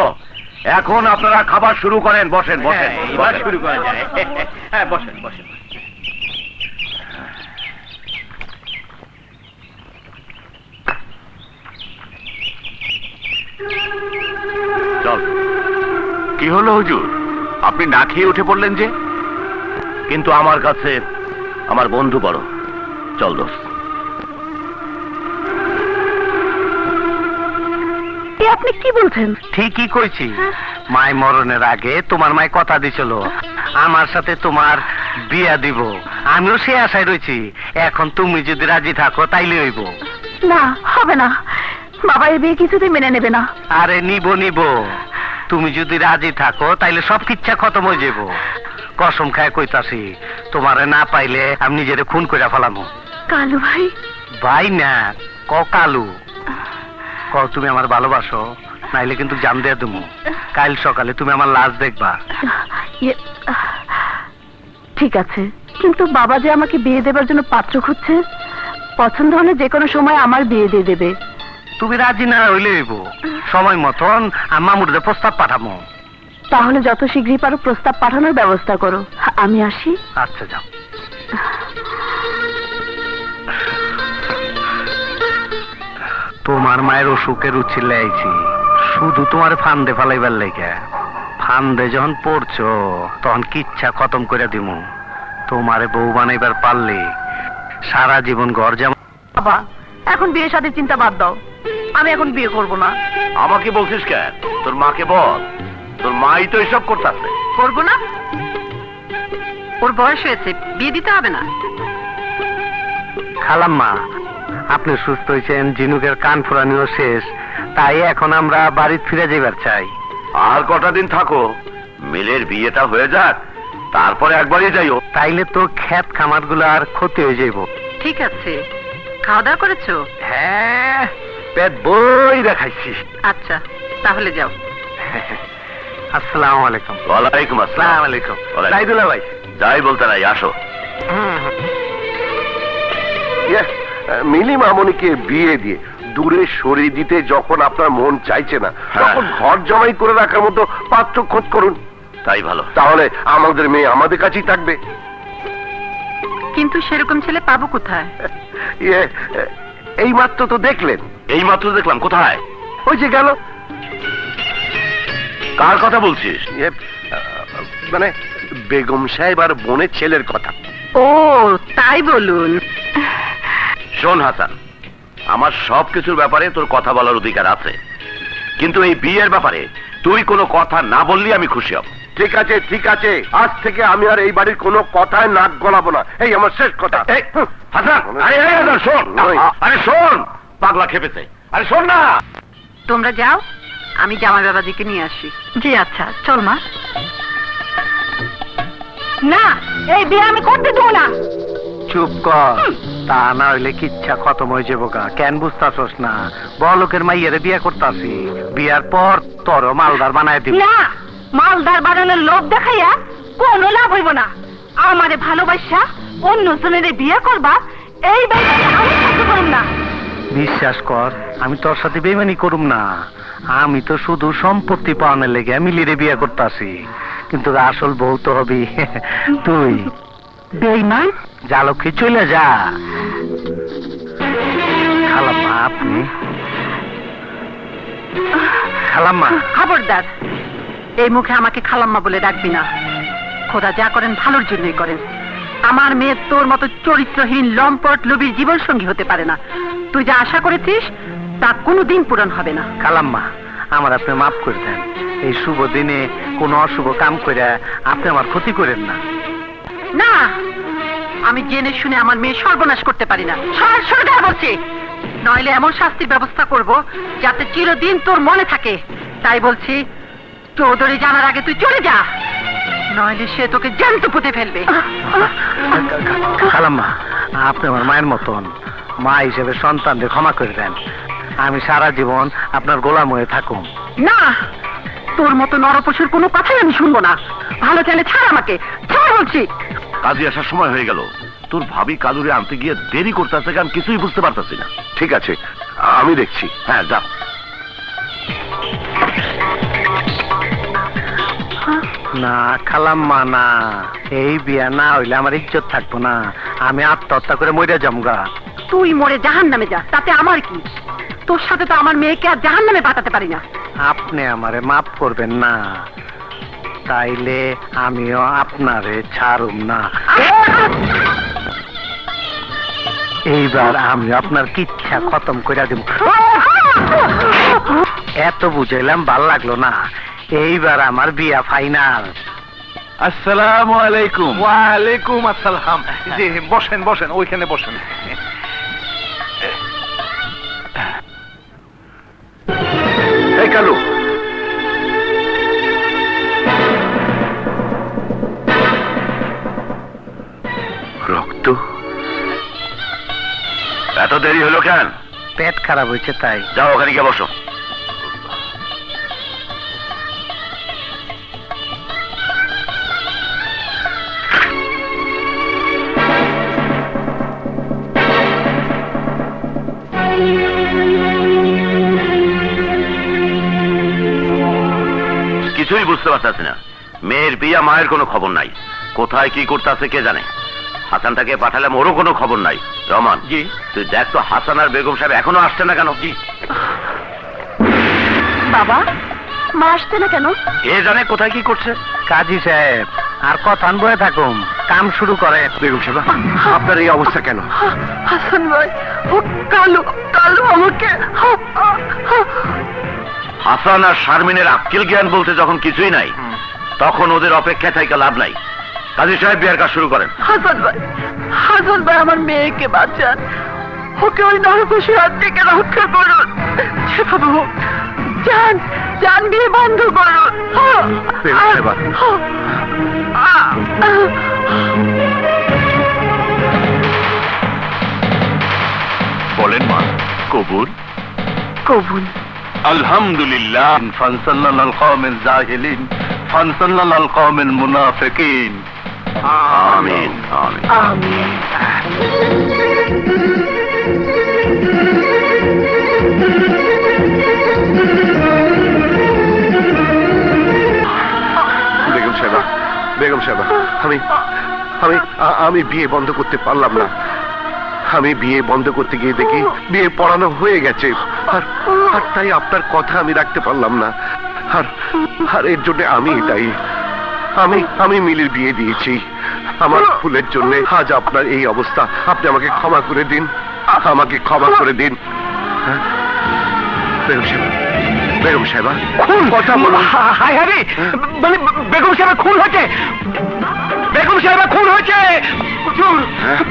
এখন আপনারা খাবার শুরু করেন। বসেন বসেন, এবার শুরু করা যায়। হ্যাঁ, বসেন বসেন। চল। কি হলো হুজুর, আপনি না খেয়ে উঠে পড়লেন যে? কিন্তু আমার কাছে আমার বন্ধু বড়। চল দোস্ত। আপনি কি বলছেন? ঠিকই কইছি। মাই মরণের আগে তোমার মাই কথা দিছিল আমার সাথে তোমার বিয়া দিব। আমিও সে আশায় রয়েছি। এখন তুমি যদি রাজি থাকো তাইলে হইব। না, হবে না। বাবা এই বিয়ে কিছুতেই মেনে নেবে না। আরে নিব নিব, তুমি যদি রাজি থাকো তাইলে সব কিচ্ছা খতম হয়ে যাব। কসম খায় কইতাছি, তোমারে না পাইলে আমি নিজেরে খুন কইরা ফেলামু। কালু ভাই? ভাই না, ক কালু। ক তুমি আমার ভালোবাসো, নাইলে কিন্তু জান দিয়ে দেবো। কাল সকালে তুমি আমার লাশ দেখবা। ঠিক আছে, কিন্তু বাবা যে আমাকে বিয়ে দেবার জন্য পাত্র খুঁজছে, পছন্দ হলে যে কোনো সময় আমার বিয়ে দিয়ে দেবে। তুমি রাজি না হইলে হইব। সময় মতন মামুরদের প্রস্তাব পাঠাবো। তাহলে যত শীঘ্রই পারো প্রস্তাব পাঠানোর ব্যবস্থা করো। আমি আসি। আচ্ছা, যাও। তোমার মায়ের অসুখের উচ্ছিলে আইছি, শুধু তোমার ফান্দে ফালাইবার লেগে। ফান্দে যখন পড়ছো তখন কিচ্ছা খতম করে দিমু। তোমারে বউ বানাইবার পারলে সারা জীবন ঘর যেমন। বাবা, এখন বিয়ের সাথে চিন্তা বাদ দাও। আমি এখন বিয়ে করব না। আমাকে বলছিস কেন? তোর মাকে বল, তোর মাই তো এসব করতেছে। করবো না? ওর বয়স হয়েছে, বিয়ে দিতে হবে না। খালাম্মা, আপনি সুস্থ হয়েছেন, ঝিনুকের কান ফোরানিও শেষ, তাই এখন আমরা বাড়ি ফিরে যাবার চাই। আর কটা দিন থাকো, মিলের বিয়েটা হয়ে যাক, তারপরে একবারই যাইও। তাইলে তো ক্ষেত খামার গুলো আর ক্ষতি হয়ে যাইব। ঠিক আছে, খাওয়া দাওয়া করেছো? হ্যাঁ, পেট বই দেখাইছি। আচ্ছা, তাহলে যাও। আসসালামু আলাইকুম। ওয়ালাইকুম আসসালাম। আসসালামু আলাইকুম। সাইদুল্লাহ ভাই, যাই বলতে নাই, আসো। মিলি মামনিকে বিয়ে দিয়ে দূরে সরিয়ে দিতে যখন আপনার মন চাইছে না, তখন ঘর জমাই করে রাখার মতো পাত্র খোঁজ করুন। তাই ভালো, তাহলে আমাদের মেয়ে আমাদের কাছেই থাকবে। কিন্তু সেরকম ছেলে পাবো কোথায়? এই মাত্র তো দেখলেন। এই মাত্র দেখলাম? কোথায়? ওই যে গেল। কার কথা বলছিস? মানে বেগম সাহেব আর বোনের ছেলের কথা। ও তাই বলুন। শোন হাসান, আমার সবকিছুর ব্যাপারে তোর কথা বলার অধিকার আছে, কিন্তু এই বিয়ের ব্যাপারে তুই কোনো কথা না বললি আমি খুশি হব। ঠিক আছে ঠিক আছে, আজ থেকে আমি আর এই বাড়ির কোনো কথায় নাক গলাবো না, এই আমার শেষ কথা। হাসান, আরে শোন, আরে শোন, পাগলা খেপেছে। আরে শোন না। তোমরা যাও, আমি জামাই বাবাজিকে নিয়ে আসি। জি আচ্ছা, চল মা। না, এই বিয়ে আমি করতে দেবো না। চুপ কর, তা না হইলে কিচ্ছা খতম হয়ে যাবো গা। কেন বুঝতাছস না? বড়লোকের মাইয়ারে বিয়ে করতাছি, বিয়ার পর তোর মালদার বানায় দিব। না, মালদার বানানোর লোভ দেখাইয়া কোনো লাভ হইব না। আমারে ভালোবাসা অন্য জনের বিয়ে করবা, এই ব্যাপারে আমি থাকতে পারব না। বিশ্বাস কর, আমি তোর সাথে বেইমানি করুম না। আমি তো শুধু সম্পত্তি পাওয়ানোর লেগে মিলিরে বিয়ে করতাছি, কিন্তু আসল বউ তো হবি তুই। বেইমান? যা লক্ষ্মী, চলে যা। খালাম্মা আপনি? খালাম্মা। খবরদার, এই মুখে আমাকে খালাম্মা বলে ডাকবি না। খোদা যা করেন ভালোর জন্যই করেন। আমার মেয়ে তোর মতো চরিত্রহীন লম্পট লোভীর জীবন সঙ্গী হতে পারে না। তুই যা আশা করেছিস তা কোনোদিন পূরণ হবে না। খালাম্মা, আমার আপনি মাফ করে দেন। এই শুভ দিনে কোনো অশুভ কাম করে আপনি আমার ক্ষতি করেন না। না, আমি জেনে শুনে আমার মেয়ে সর্বনাশ করতে পারি না। সরকার বলছি, নইলে এমন শাস্তির ব্যবস্থা করব যাতে চিরদিন তোর মনে থাকে। তাই বলছি, চৌধুরী জানার আগে তুই চলে যা, নইলে সে তোকে জ্যান্ত পুঁতে ফেলবে। খালাম্মা, আপনি আমার মায়ের মতন, মা হিসেবে সন্তানদের ক্ষমা করে দেন। আমি সারা জীবন আপনার গোলাম হয়ে থাকুম। না, তোর মতো নরপশুর কোনো কথাই আমি শুনবো না। ভালো চাইলে ছাড় আমাকে, ছাড় বলছি। কাজে আসার সময় হয়ে গেল, তোর ভাবি কালুরে আনতে গিয়ে দেরি করতেছে, আমি কিছুই বুঝতে পারতেছি না। ঠিক আছে, আমি দেখছি। হ্যাঁ যা। না খালাম্মা, না, এই বিয়া না হইলে আমার ইজ্জত থাকবো না। আমি আত্মহত্যা করে মরে যামগা। তুই মরে জাহান্নামে যা, তাতে আমার কি? তোর সাথে তো আমার মেয়েকে আর জাহান্নামে পাঠাতে পারি না। আপনি আমারে মাফ করবেন না, তাইলে আমিও আপনারে ছাড়ুম না। এইবার আমি আপনার কিচ্ছা খতম করে দিব। এত বুঝাইলাম, ভাল লাগলো না। এইবার আমার বিয়া ফাইনাল। আসসালামু আলাইকুম। ওয়ালাইকুম আসসালাম। জি বসেন বসেন, ওইখানে বসেন। এই কালু, রক্ত? এত দেরি হলো কেন? পেট খারাপ হয়েছে তাই। যাও ওখানে গিয়ে বসো। কিছুই বুঝতে পারতেছি না। মেয়ের বিয়া, মায়ের কোনো খবর নাই, কোথায় কি করতেছে কে জানে। হাসানটাকে পাঠালাম, ওরও কোনো খবর নাই। রহমান, জি, তুই দেখ তো হাসান আর বেগম সাহেব এখনো আসছে না কেন? জি। বাবা, মা আসছে না কেন? কে জানে কোথায় কি করছে। কাজী সাহেব, আর কথা বয়ে থাকুম, কাম শুরু করে। বেগম সাহেব, আপনার এই অবস্থা কেন? হাসান ভাই, ও কালু, কালু আমাকে। হাসান আর শারমিনের আক্কেল জ্ঞান বলতে যখন কিছুই নাই, তখন ওদের অপেক্ষা থেকে লাভ নাই। কাজী সাহেব বিয়ার কাজ শুরু করেন। হাসান ভাই আমার মেয়েকে বাঁচান, ওকে ওই নরপশুর হাত থেকে রক্ষা করুন। যেভাবে হোক জান বিয়ে বন্ধ করুন। বলেন মা, কবুল? কবুল। আলহামদুলিল্লাহ। ফানসাল্লাল কওমিল জাহিলিন ফানসাল্লাল কওমিল মুনাফিকিন। আমিন আমিন আমিন। সাহেব, আমি বিয়ে বন্ধ করতে পারলাম না। আমি বিয়ে বন্ধ করতে গিয়ে দেখি বিয়ে পড়ানো হয়ে গেছে, আর তাই আপনার কথা আমি রাখতে পারলাম না। আর এর জন্য আমি দায়ী। আমি মিলির বিয়ে দিয়েছি। আমার ভুলের জন্য আজ আপনার এই অবস্থা। আপনি আমাকে ক্ষমা করে দিন, আমাকে ক্ষমা করে দিন। বেগম সাহেবা খুন কথা বলো। মানে বেগম সাহেবা খুন হয়েছে, বেগম সাহেবা খুন হয়েছে,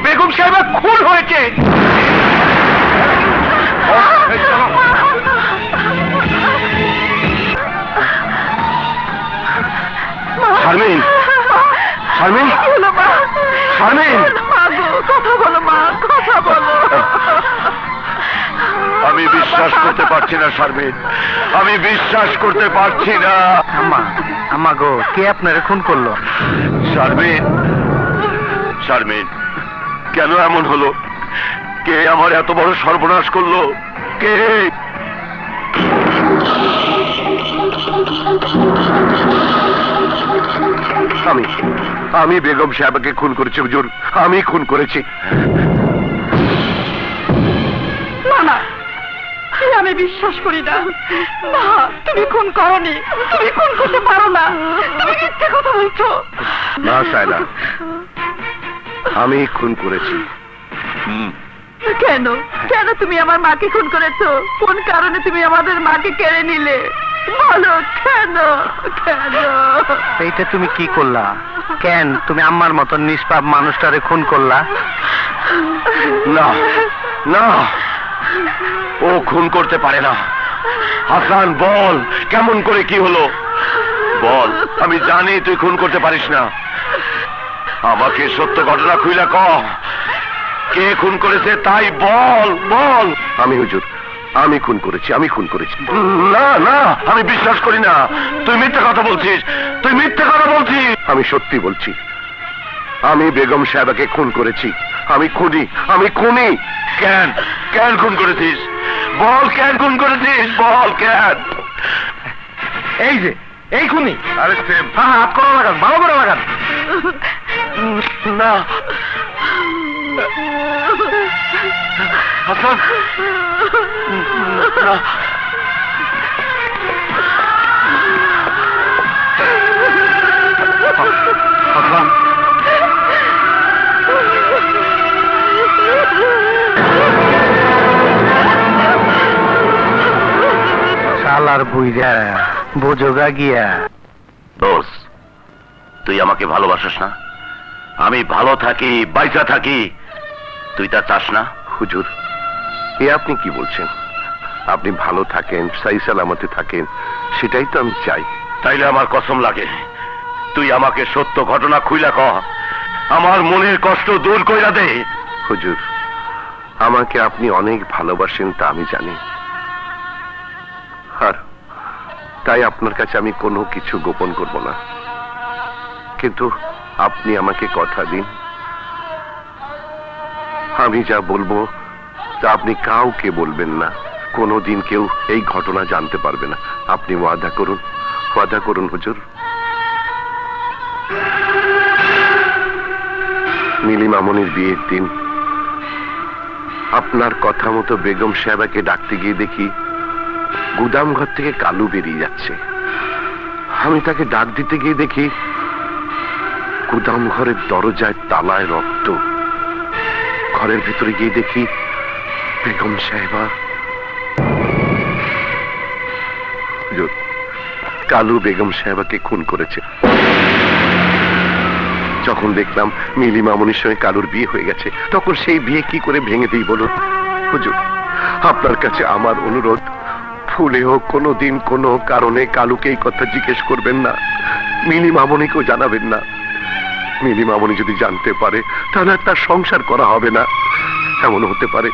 বেগম সাহেবা খুন হয়েছে। শারমিন, শারমিন, শারমিন, কথা বলো মা, কথা বলো। আমি বিশ্বাস করতে পারছি না শারমিন, আমি বিশ্বাস করতে পারছি না। আম্মা গো, কে আপনারে খুন করলো? শারমিন, শারমিন, কেন এমন হলো? কে আমার এত বড় সর্বনাশ করলো? কে? আমি বেগম সাহেবকে খুন করেছি হুজুর, আমি খুন করেছি। না না, আমি বিশ্বাস করি না। তুমি খুন করনি, তুমি খুন করতে পারো না, তুমি মিথ্যে কথা বলছো। না সায়লা, আমি খুন করেছি। কেন কেন তুমি আমার মাকে খুন করেছো? কোন কারণে তুমি আমাদের মাকে কেড়ে নিলে? বলো কেন কেন? এইটা তুমি কি করলা? কেন তুমি আম্মার মতন নিষ্পাপ মানুষটারে খুন করলা? না না, ও খুন করতে পারে না। হাসান বল, কেমন করে কি হলো বল। আমি জানি তুই খুন করতে পারিস না। আমাকে সত্য ঘটনা খুইলা ক, কে খুন করেছে তাই বল, বল। আমি হুজুর, আমি খুন করেছি, আমি খুন করেছি। না না, আমি বিশ্বাস করি না। তুই মিথ্যে কথা বলছিস, তুই মিথ্যে কথা বলছিস। আমি সত্যি বলছি, আমি বেগম সাহেবাকে খুন করেছি। আমি খুনি, আমি খুনি। কেন কেন খুন করেছিস বল, কেন খুন করেছিস বল, কেন? এই যে এই খুনি। আরে সেম, হ্যাঁ, হাত করা লাগান, ভালো করে লাগান। না হাসান, না। হাসান, শালার বুইরা বোঝোগা গিয়া। দোষ, তুই আমাকে ভালোবাসিস না? আমি ভালো থাকি, বাইচা থাকি, তুই তা চাস না? হুজুর, এ আপনি কি বলছেন? আপনি ভালো থাকেন, সাই সালামতে থাকেন, সেটাই তো আমি চাই। তাইলে আমার কসম লাগে, তুই আমাকে সত্য ঘটনা খুইলা ক, আমার মনের কষ্ট দূর কইরা দে। হুজুর, আমাকে আপনি অনেক ভালোবাসেন তা আমি জানি, আর তাই আপনার কাছে আমি কোনো কিছু গোপন করব না। কিন্তু আপনি আমাকে কথা দিন, আমি যা বলবো তা আপনি কাউকে বলবেন না, কোনোদিন কেউ এই ঘটনা জানতে পারবে না। আপনি ওয়াদা করুন, ওয়াদা করুন হুজুর। মিলি মামনির বিয়ের দিন আপনার কথা মতো বেগম সাহেবাকে ডাকতে গিয়ে দেখি গুদাম ঘর থেকে কালু বেরিয়ে যাচ্ছে। আমি তাকে ডাক দিতে গিয়ে দেখি গুদাম ঘরের দরজায় তালায় রক্ত। ঘরের ভিতরে গিয়ে দেখি বেগম সাহেবা। কালু বেগম সাহেবাকে খুন করেছে। যখন দেখলাম মিলি মামনির সঙ্গে কালুর বিয়ে হয়ে গেছে, তখন সেই বিয়ে কি করে ভেঙে দিই বলুন? হুজুর, আপনার কাছে আমার অনুরোধ, ভুলে হোক কোনোদিন কোনো কারণে কালুকে এই কথা জিজ্ঞেস করবেন না, মিলি মামনিকেও জানাবেন না। মিলি মামনি যদি জানতে পারে তাহলে তার সংসার করা হবে না। এমন হতে পারে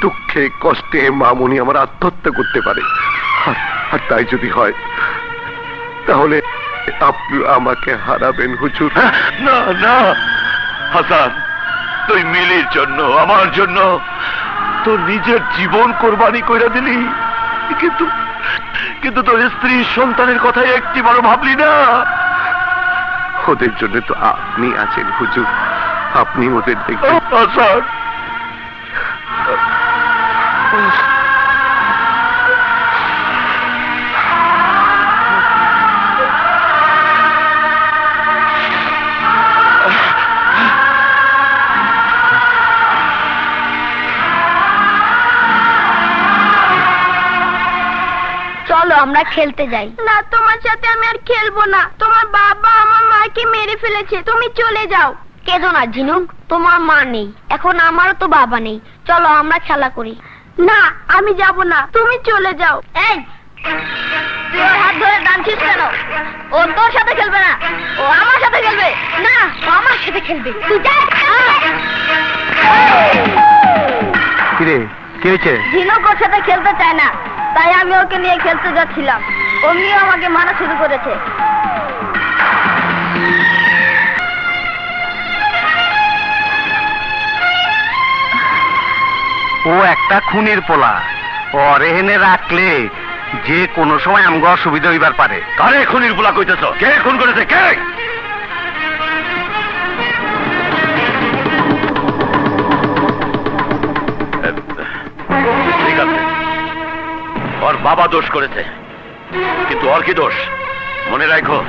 দুঃখে কষ্টে মামনি আমার আত্মহত্যা করতে পারে। আর তাই যদি হয় তাহলে আপনি আমাকে হারাবেন হুজুর। না না হাসান, তুই মিলির জন্য, আমার জন্য তোর নিজের জীবন কোরবানি কইরা দিলি, কিন্তু কিন্তু তোর স্ত্রী সন্তানের কথা একটিবারও ভাবলি না। ওদের জন্য তো আপনি আছেন হুজুর, আপনি ওদের দেখবেন। চলো আমরা খেলতে যাই। না, তোমার সাথে আমি আর খেলবো না। তোমার বাবা আমার মাকে মেরে ফেলেছে, তুমি চলে যাও। কেঁদো না ঝিনুক, তোমার মা নেই, এখন আমারও তো বাবা নেই। চলো আমরা খেলা করি। না, আমি যাব না, তুমি চলে যাও। এই, তুই ওর হাত ধরে টানছিস কেন? ও তোর সাথে খেলবে না, ও আমার সাথে খেলবে। না, ও আমার সাথে খেলবে। তুই যা। কিরে, কি হয়েছে? ঝিনুক ওর সাথে খেলতে চায় না, তাই আমি ওকে নিয়ে খেলতে যাচ্ছিলাম। অমনিও আমাকে মারা শুরু করেছে। ও একটা খুনির পোলা, ওর এখানে রাখলে যে কোনো সময় আমগো অসুবিধা হইবার পারে। কারে খুনির পোলা কইতেছ? কে খুন করেছে? কে? ঠিক আছে, ওর বাবা দোষ করেছে, কিন্তু ওর কি দোষ? মনে রাখো,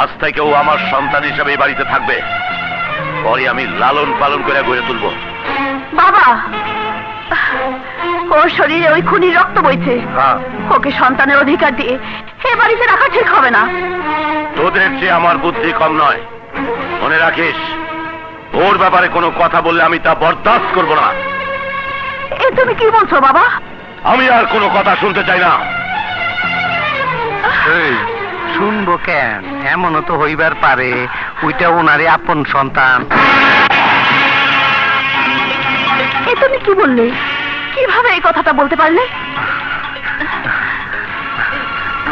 আজ থেকে ও আমার সন্তান হিসেবে এই বাড়িতে থাকবে। পরে আমি লালন পালন করে গড়ে তুলবো। বাবা, ওর শরীরে ওই খুনির রক্ত বইছে। ওকে সন্তানের অধিকার দিয়ে এ বাড়িতে রাখা ঠিক হবে না। তোদের চেয়ে আমার বুদ্ধি কম নয়, মনে রাখিস। ওর ব্যাপারে কোনো কথা বললে আমি তা বরদাস্ত করব না। এ তুমি কি বলছো বাবা? আমি আর কোনো কথা শুনতে চাই না। শুনবো কেন? এমনও তো হইবার পারে ওইটা ওনারই আপন সন্তান। এ তুমি কি বললে? কিভাবে এই কথাটা বলতে পারলে?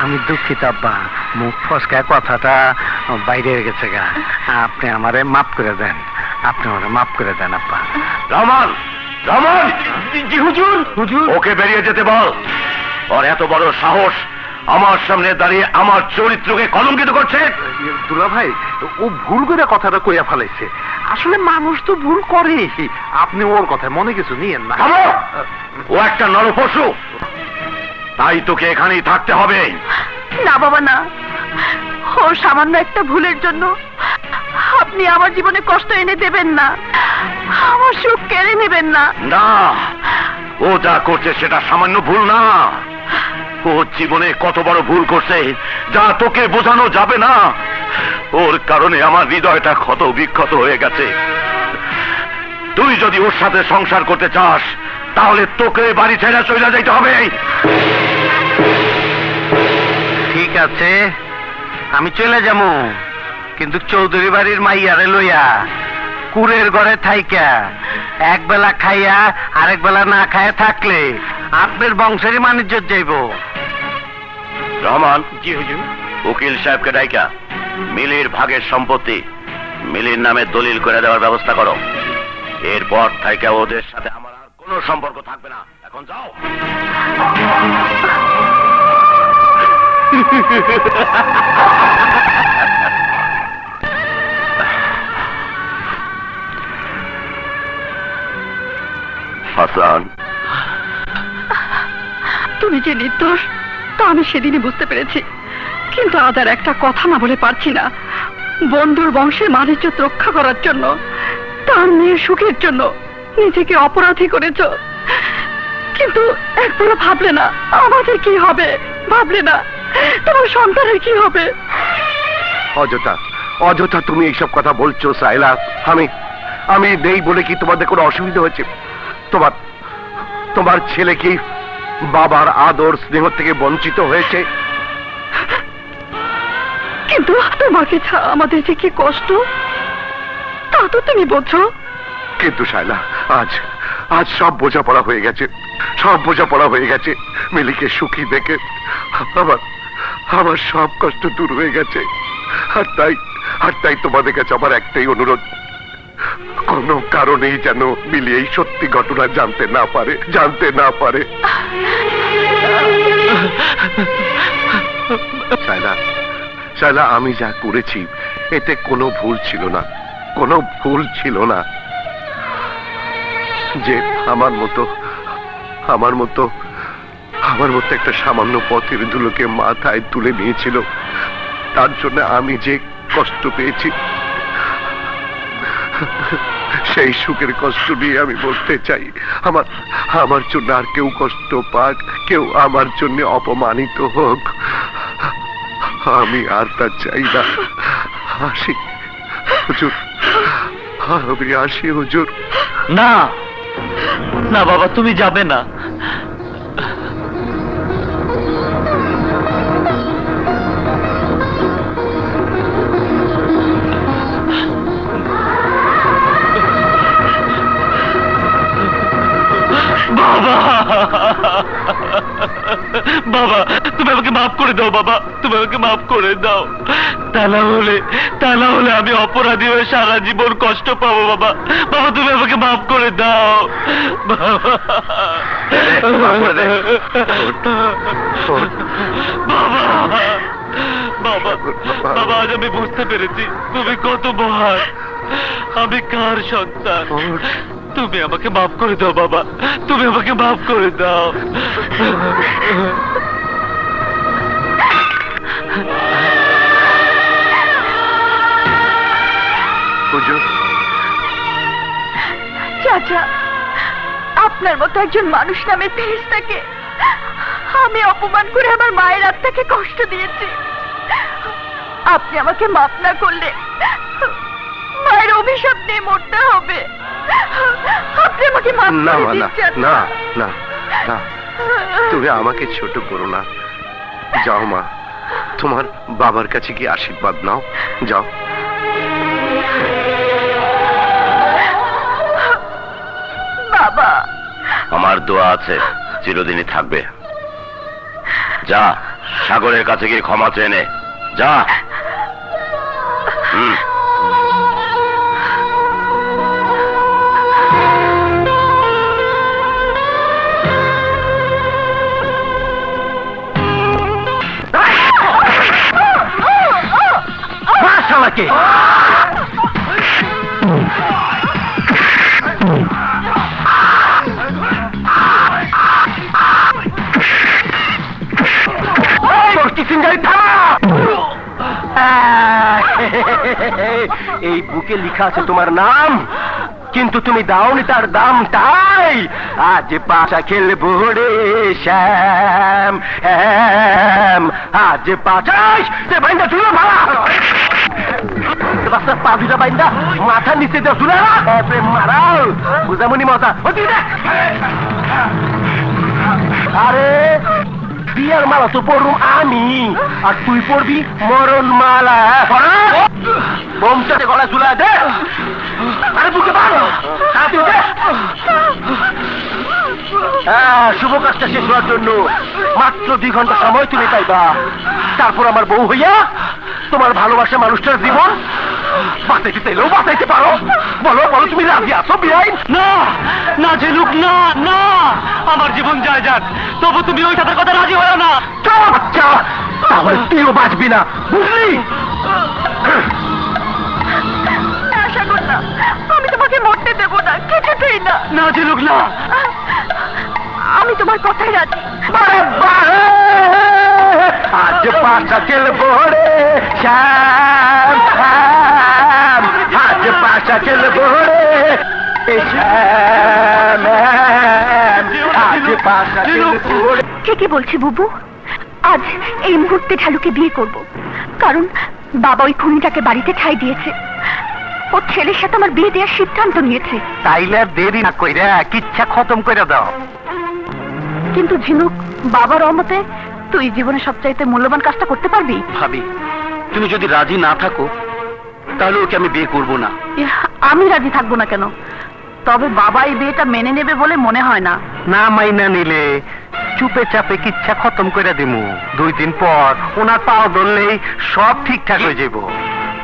আমি দুঃখিত আব্বা, মুখ ফসকায় কথাটা বাইরে গেছে গা। আপনি আমারে মাফ করে দেন, আপনি আমারে মাফ করে দেন আব্বা। রহমান, রহমান! জি হুজুর। হুজুর, ওকে বেরিয়ে যেতে বল। ওর এত বড় সাহস আমার সামনে দাঁড়িয়ে আমার চরিত্রকে কলঙ্কিত করছে। দুলা ভাই, ও ভুল করে কথাটা কইয়া ফেলাইছে। আসলে মানুষ তো ভুল করে, আপনি ওর কথায় মনে কিছু নিয়েন না। থামো! ও একটা নরপশু, তাই তোকে এখানেই থাকতে হবে। না বাবা, না। ওর সামান্য একটা ভুলের জন্য আপনি আমার জীবনে কষ্ট এনে দেবেন না, আমার সুখ কেড়ে নেবেন না। না, ও যা করছে সেটা সামান্য ভুল না। ও জীবনে কত বড় ভুল করছে যা তোকে বোঝানো যাবে না। ওর কারণে আমার হৃদয়টা ক্ষত বিক্ষত হয়ে গেছে। তুই যদি ওর সাথে সংসার করতে চাস তাহলে তোকে বাড়ি ছেড়ে চলে যাইতে হবে। ঠিক আছে, আমি চলে যাবো, কিন্তু চৌধুরী বাড়ির মাইয়ারে লইয়া কুরের ঘরে থাইকা এক বেলা খাইয়া আরেক বেলা না খাইয়া থাকলে আপনার বংশেরই মানিজ্য যাইব। রহমান। জি হুজুর। উকিল সাহেবকে ডাইকা মিলির ভাগের সম্পত্তি মিলির নামে দলিল করে দেওয়ার ব্যবস্থা করো। এরপর থেকে ওদের সাথে আমার আর কোনো সম্পর্ক থাকবে না। এখন যাও। হাসান, তুমি যে নির্দোষ তা আমি সেদিনই বুঝতে পেরেছি, কিন্তু আজ আর একটা কথা না বলে পারছি না। বন্ধুর বংশের মানিজ্যত রক্ষা করার জন্য, তার মেয়ের সুখের জন্য নিজেকে অপরাধী করেছ, কিন্তু একবারও ভাবলে না আমাদের কি হবে? ভাবলে না তোমার সন্তানের কি হবে? অযথা অযথা তুমি এইসব কথা বলছো সাইলা। আমি নেই বলে কি তোমাদের কোনো অসুবিধা হয়েছে? তোমার ছেলে কি বাবার আদর স্নেহ থেকে বঞ্চিত হয়েছে? কিন্তু তোমাকে ছাড়া আমাদের যে কি কষ্ট তা তো তুমি বোঝো। কিন্তু শায়লা, আজ সব বোঝাপড়া হয়ে গেছে, সব বোঝাপড়া হয়ে গেছে। মিলিকে সুখী দেখে আমার সব কষ্ট দূর হয়ে গেছে। আর তাই তোমাদের কাছে আমার একটাই অনুরোধ, কোনো কারণেই যেন মিলি এই সত্যি ঘটনা জানতে না পারে। শায়লা, আমি যা করেছি এতে কোনো ভুল ছিল না, কোনো ভুল ছিল না। যে আমার মতো একটা সামান্য পথের ধুলোকে মাথায় তুলে নিয়েছিল, তার জন্য আমি যে কষ্ট পেয়েছি, সেই সুখের কষ্ট নিয়ে আমি বলতে চাই, আমার জন্য আর কেউ কষ্ট পাক, কেউ আমার জন্য অপমানিত হোক, আমি আর তা চাই না। আসি হুজুর, আমি আসি হুজুর। না না বাবা, তুমি যাবে না। বাবা বাবা, তুমি আমাকে মাফ করে দাও বাবা, তুমি আমাকে মাফ করে দাও। তা না হলে আমি অপরাধী হয়ে সারা জীবন কষ্ট পাবো বাবা। বাবা তুমি আমাকে মাফ করে দাও বাবা। বাবা বাবা বাবা, আজ আমি বুঝতে পেরেছি তুমি কত মহান, আমি কার সন্তান। তুমি আমাকে মাফ করে দাও বাবা, তুমি আমাকে মাফ করে দাও। হুজুর, চাচা, আপনার মতো একজন মানুষ নামে ফেরেশতাকে আমি অপমান করে আমার মায়ের আত্মাকে কষ্ট দিয়েছি। আপনি আমাকে মাফ না করলে মায়ের অভিশাপ নিয়ে মরতে হবে। আপনি আমাকে মাফ না করে দিন চাচা। না না না, তুমি আমাকে ছোট করো না। যাও মা, তোমার বাবার কাছে গিয়ে আশীর্বাদ নাও, যাও। বাবা, আমার দোয়া আছে, চিরদিনই থাকবে। যা, সাগরের কাছে গিয়ে ক্ষমা চেয়ে নে, যা। আমাকে এই বুকে লেখা আছে তোমার নাম, কিন্তু তুমি দাওনি তার দাম। তাই আজ পাশা খেলবো রে শ্যাম, আজ পাশাই বাইন্দা তুলো ভাড়া পা দুটা বাইন্দা মাথার নিচে দেওয়া তুলে মারাও, বুঝামনি মজা। আরে বিয়ার মালা তো পড়ুম আমি, আর তুই পড়বি মরণ মালা। বোমটাতে গলা ঝুলা দে, আরে বুকে পারো শুভ কাজটা শেষ হওয়ার জন্য মাত্র 2 ঘন্টা সময় তুমি পাইবা। তারপর আমার বউ হইয়া তোমার ভালোবাসা মানুষটার জীবন বাঁচাইতে চাইলেও বাঁচাইতে পারো। বলো বলো, তুমি রাজি আছো বিআইন? না না ঝিনুক, না না, আমার জীবন যায় যাক, তবু তুমি ওই সাথে কথা রাজি হও না। বাচ্চা, তাহলে তুইও বাঁচবি না, বুঝলি? আশা কর না, আমি তোমাকে মরতে দেবো না, কিছুতেই না। না ঝিনুক, না, আমি তোমার কথাই রাজি। আজ পাশা খেলবো রে শ্যাম, আজ পাশা খেলবো রে শ্যাম, আজ পাশা খেলবো রে। ঠিকই বলছি বুবু, আজ এই মুহূর্তে ঢালুকে বিয়ে করব, কারণ বাবা ওই খুনিটাকে বাড়িতে ঠাঁই দিয়েছে। ও ছেলের সাথে আমার বিয়ে দেওয়ার সিদ্ধান্ত নিয়েছে। তাইলে আর দেরি না কইরা কিচ্ছা খতম করে দাও। কিন্তু ঝিনুক, বাবার অমতে তুই জীবনে সবচাইতে মূল্যবান কাজটা করতে পারবি? ভাবি, তুমি যদি রাজি না থাকো তাহলে ওকে আমি বিয়ে করবো না। আমি রাজি থাকবো না কেন? তবে বাবা এই বিয়েটা মেনে নেবে বলে মনে হয় না। না মাইনা নিলে চুপে চাপে কিচ্ছা খতম করে দিমু। 2 দিন পর ওনার পাও ধরলেই সব ঠিকঠাক হয়ে যাব,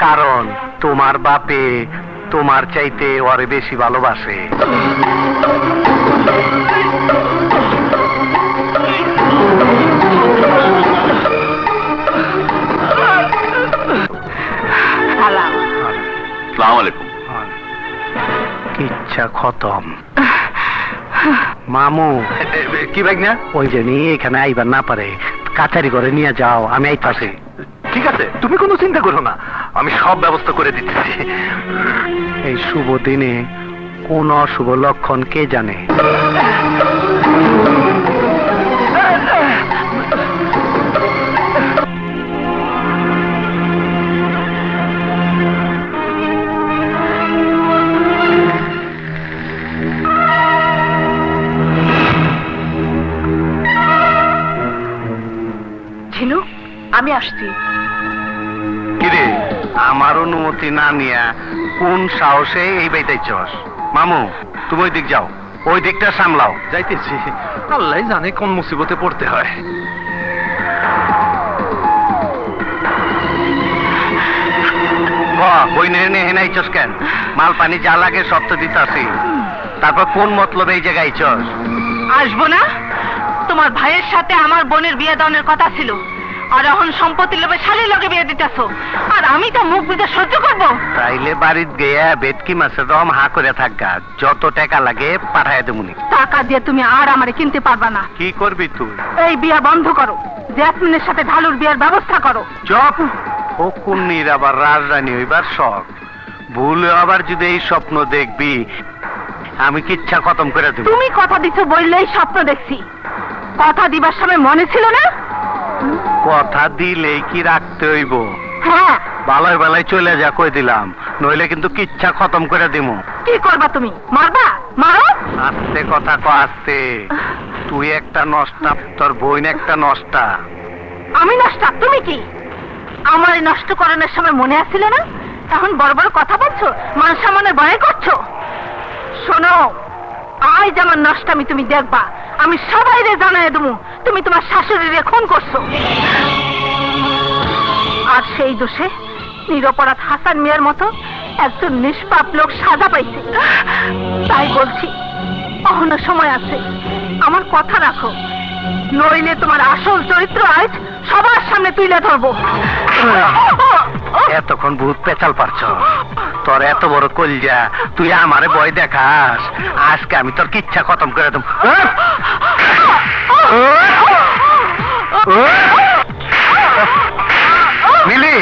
কারণ তোমার বাপে তোমার চাইতে ওরে বেশি ভালোবাসে। আলা কিচ্ছা খতম। মামু কি ভাই না? ওই জন্য এখানে আইবার না পারে, কাছারি করে নিয়ে যাও, আমি আইতাছি। ঠিক আছে, তুমি কোনো চিন্তা করো না, আমি সব ব্যবস্থা করে দিতেছি। এই শুভ দিনে কোন অশুভ লক্ষণ কে জানে? ঝিনু, আমি আসছি। কিরে, আমার অনুমতি না নিয়া কোন সাহসে এই বাইতাইছস? মামু, তুমি ওই দিক যাও, ওই দিকটা সামলাও। যাইতেছি, আল্লাহ জানে কোন মুসিবতে পড়তে হয়। বই নিয়ে হেনাইছস কেন? মাল পানি যা লাগে সব তো দিতে আসি। তারপর কোন মতলবে এই জায়গায় আইছস? আসবো না? তোমার ভাইয়ের সাথে আমার বোনের বিয়ে দানের কথা ছিল, আর এখন সম্পত্তির লোভে শালীর লগে বিয়ে দিতেছো, আর আমি তো মুখ বুঝে সহ্য করবো? তাইলে বাড়িত গিয়া বেটকি মাছের দম হা করে থাকা, যত টাকা লাগে পাঠায় দেবুনি। টাকা দিয়ে তুমি আর আমারে কিনতে পারবা না। কি করবি তুই? এই বিয়া বন্ধ করো, জেসমিনের সাথে ঢালুর বিয়ার ব্যবস্থা করো। চপ! ও কুন্নির আবার রাজরানী হইবার শখ, ভুলে আবার যদি এই স্বপ্ন দেখবি, আমি কিচ্ছা খতম করে দেব। তুমি কথা দিছো বললেই স্বপ্ন দেখছি, কথা দিবার সময় মনে ছিল না? কথা দিলেই কি রাখতে হইব? হ্যাঁ। বালাই বালাই চলে যা কই দিলাম, নইলে কিন্তু কিচ্ছা খতম করে দিমু। কি করবা তুমি? মারবা? মারো। আস্তে কথা ক, আস্তে। তুই একটা নষ্টা, তোর বোন একটা নষ্টা। আমি নষ্টা? তুমি কি আমার নষ্ট করানোর সময় মনে আসছিল না? এখন বড় বড় কথা বলছো, মান সম্মানের ভয় করছো। শোনো, আজ আমার নষ্টামি তুমি দেখবা, আমি সবাইরে জানাই দেবো তুমি তোমার শাশুড়িরে খুন করছো। আর সেই দোষে নিরপরাধ হাসান মিয়ার মতো একজন নিষ্পাপ লোক সাজা পাইছে। তাই বলছি, এখনো সময় আছে, আমার কথা রাখো, নইলে তোমার আসল চরিত্র আজ সবার সামনে তুলে ধরবো। এতক্ষণ ভূত পেঁচাল পারছ, তোর এত বড় কলজা, তুই আমারে ভয় দেখাস? আজকে আমি তোর কিচ্ছা খতম করে দেব। মিলি,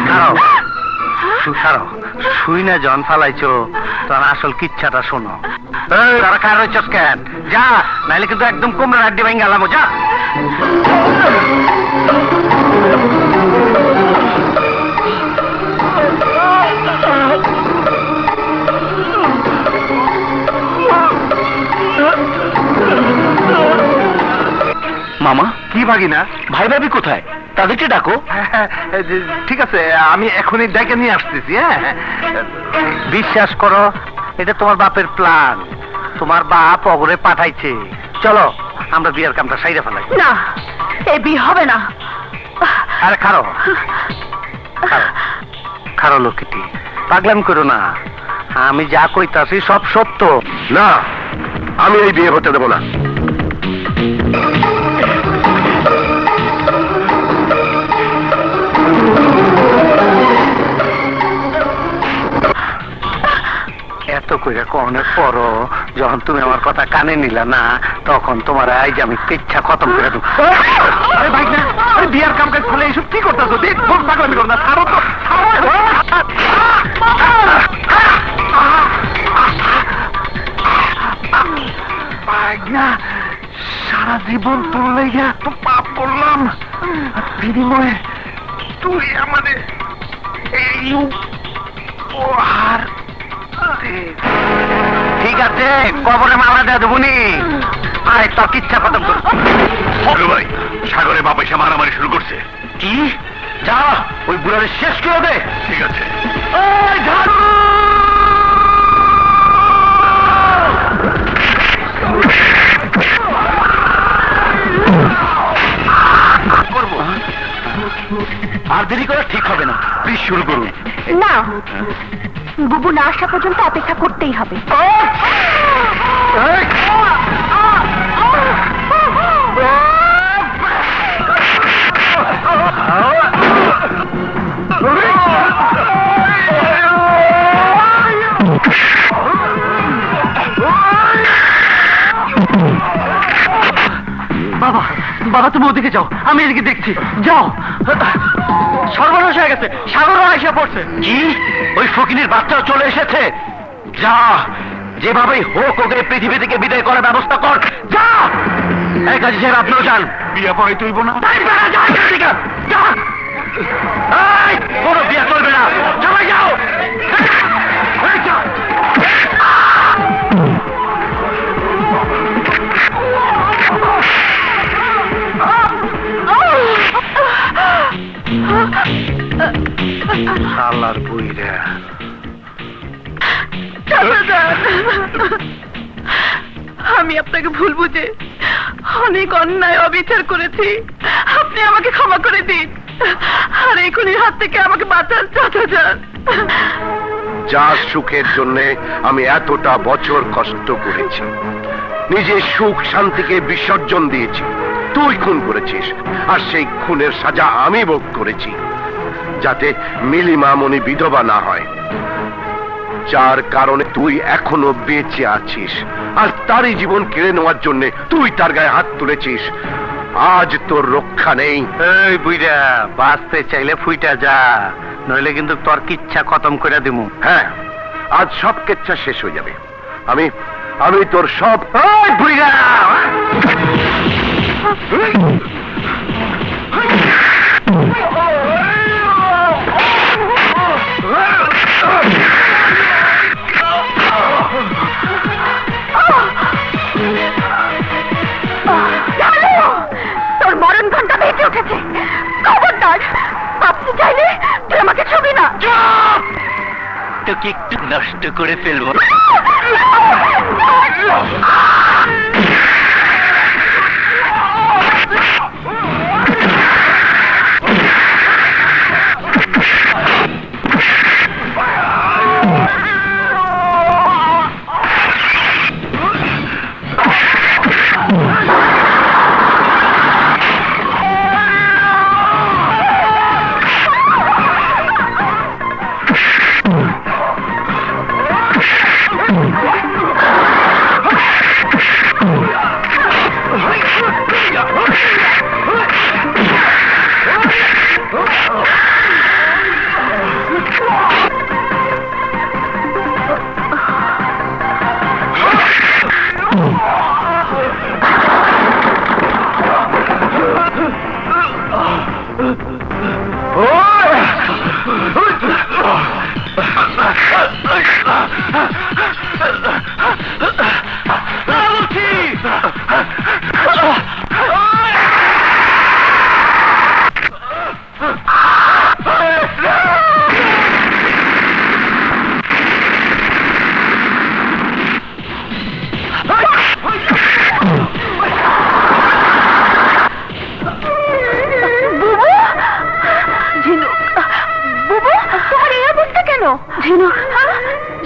খাও, খাও, শুই না জন ফালাইছো, তোর আসল কিচ্ছাটা শোনো। তারা খার হয়েছস কেন? যা, নাইলে কিন্তু একদম কোমরের হাড্ডি ভেঙে গেলাম। যা। মামা, কি ভাগিনা? ভাই ভাবি কোথায়? তাদেরকে ডাকো। ঠিক আছে, আমি এখনই ডেকে নিয়ে আসতেছি। হ্যাঁ, বিশ্বাস করো, এটা তোমার বাপের প্ল্যান। তোমার বাপ অগরে পাঠাইছে। চলো আমরা বিয়ের কামটা সাইরে ফেলাই। না, এই বিয়ে হবে না। আরে খারো, খারো লক্ষ্মীটি, পাগলাম করো না। আমি যা কইতাছি সব সত্য। না, আমি এই বিয়ে হতে দেবো না। এত করে কনের পরও যখন তুমি আমার কথা কানে নিলা না, তখন তোমার আজ আমি কিচ্ছা খতম করে দেবো। আরে ভাই না, আরে বিয়ার কাম কাজ ফলে এইসব কি করতেছো? দেখ, পাগলামি করো না, ছাড়ো তো। সারা জীবন তোর লেগে এত পাপ করলাম, বিনিময়ে তুই আমাদের এই উপহার। ঠিক আছে, কবরে মারা দেওয়া দেবনি। আরে তোর কিচ্ছা খতম করো। ভাই, সাগরে বাপ এসে মারামারি শুরু করছে। কি? যা, ওই বুড়ারে শেষ করে দে। ঠিক আছে। আর দেরি করা ঠিক হবে না, প্লিজ শুরু করুন। না, বুবু না আসা পর্যন্ত অপেক্ষা করতেই হবে। বাবা বাবা তুমি ওদিকে যাও, আমি এদিকে দেখছি, যাও। সর্বনাশ হয়ে গেছে, সাগরও এসে পড়ছে। কি? ওই ফকিনীর বাচ্চাও চলে এসেছে? যা, যেভাবেই হোক ওকে পৃথিবী থেকে বিদায় করার ব্যবস্থা কর, যা। এই কাজী সাহেব, আপনিও যান। বিয়া পড়াই তুইব না? কোনো বিয়া করবে না, সবাই যাও। শালার বুইরা, আমি আপনাকে ভুল বুঝে অনেক অন্যায় অবিচার করেছি, আপনি আমাকে ক্ষমা করে দিন, আর এই খুনির হাত থেকে আমাকে বাঁচান চাচা। যার সুখের জন্য আমি এতটা বছর কষ্ট করেছি, নিজের সুখ শান্তিকে বিসর্জন দিয়েছি, তুই খুন করেছিস, আর সেই খুনের সাজা আমি ভোগ করেছি, যাতে মিলি মামনি বিধবা না হয়, যার কারণে তুই এখনো বেঁচে আছিস, আর তারই জীবন কেড়ে নেওয়ার জন্য তুই তার গায়ে হাত তুলেছিস। আজ তোর রক্ষা নেই। এই বুইরা, বাঁচতে চাইলে ফুইটা যা, নইলে কিন্তু তোর কিচ্ছা খতম করে দিমু। হ্যাঁ, আজ সব কেচ্ছা শেষ হয়ে যাবে। আমি তোর সব বুইরা। তোর মরণ ঘন্টা বেঁচে উঠেছে, খবরদার আপনি চাইলে তুই আমাকে ছবি না। তোকে একটু নষ্ট করে ফেলবো।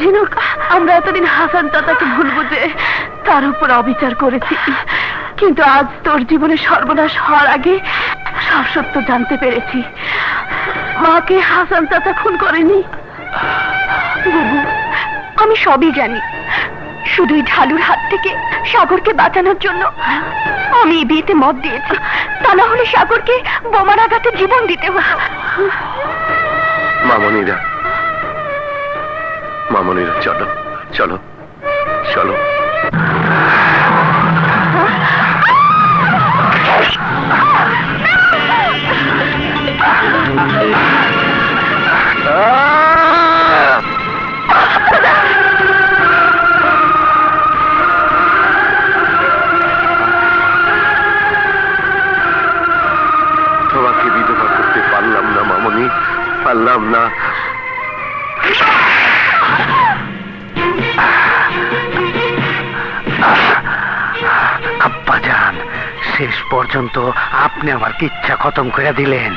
ঝিনুক, আমরা এতদিন হাসান চাচাকে ভুল বুঝে তার উপর অবিচার করেছি, কিন্তু আজ তোর জীবনে সর্বনাশ হওয়ার আগে সব সত্য জানতে পেরেছি। মাকে হাসান চাচা খুন করেনি। বুবু, আমি সবই জানি, শুধুই ঢালুর হাত থেকে সাগরকে বাঁচানোর জন্য আমি এই বিয়েতে মত দিয়েছি, তা না হলে সাগরকে বোমার আঘাতে জীবন দিতে হতো। মামনিরা, চলো চলো চলো। তোমাকে বিধবা করতে পারলাম না মামনি, পারলাম না। আব্বাজান, শেষ পর্যন্ত আপনি আমার কিচ্ছা খতম করে দিলেন।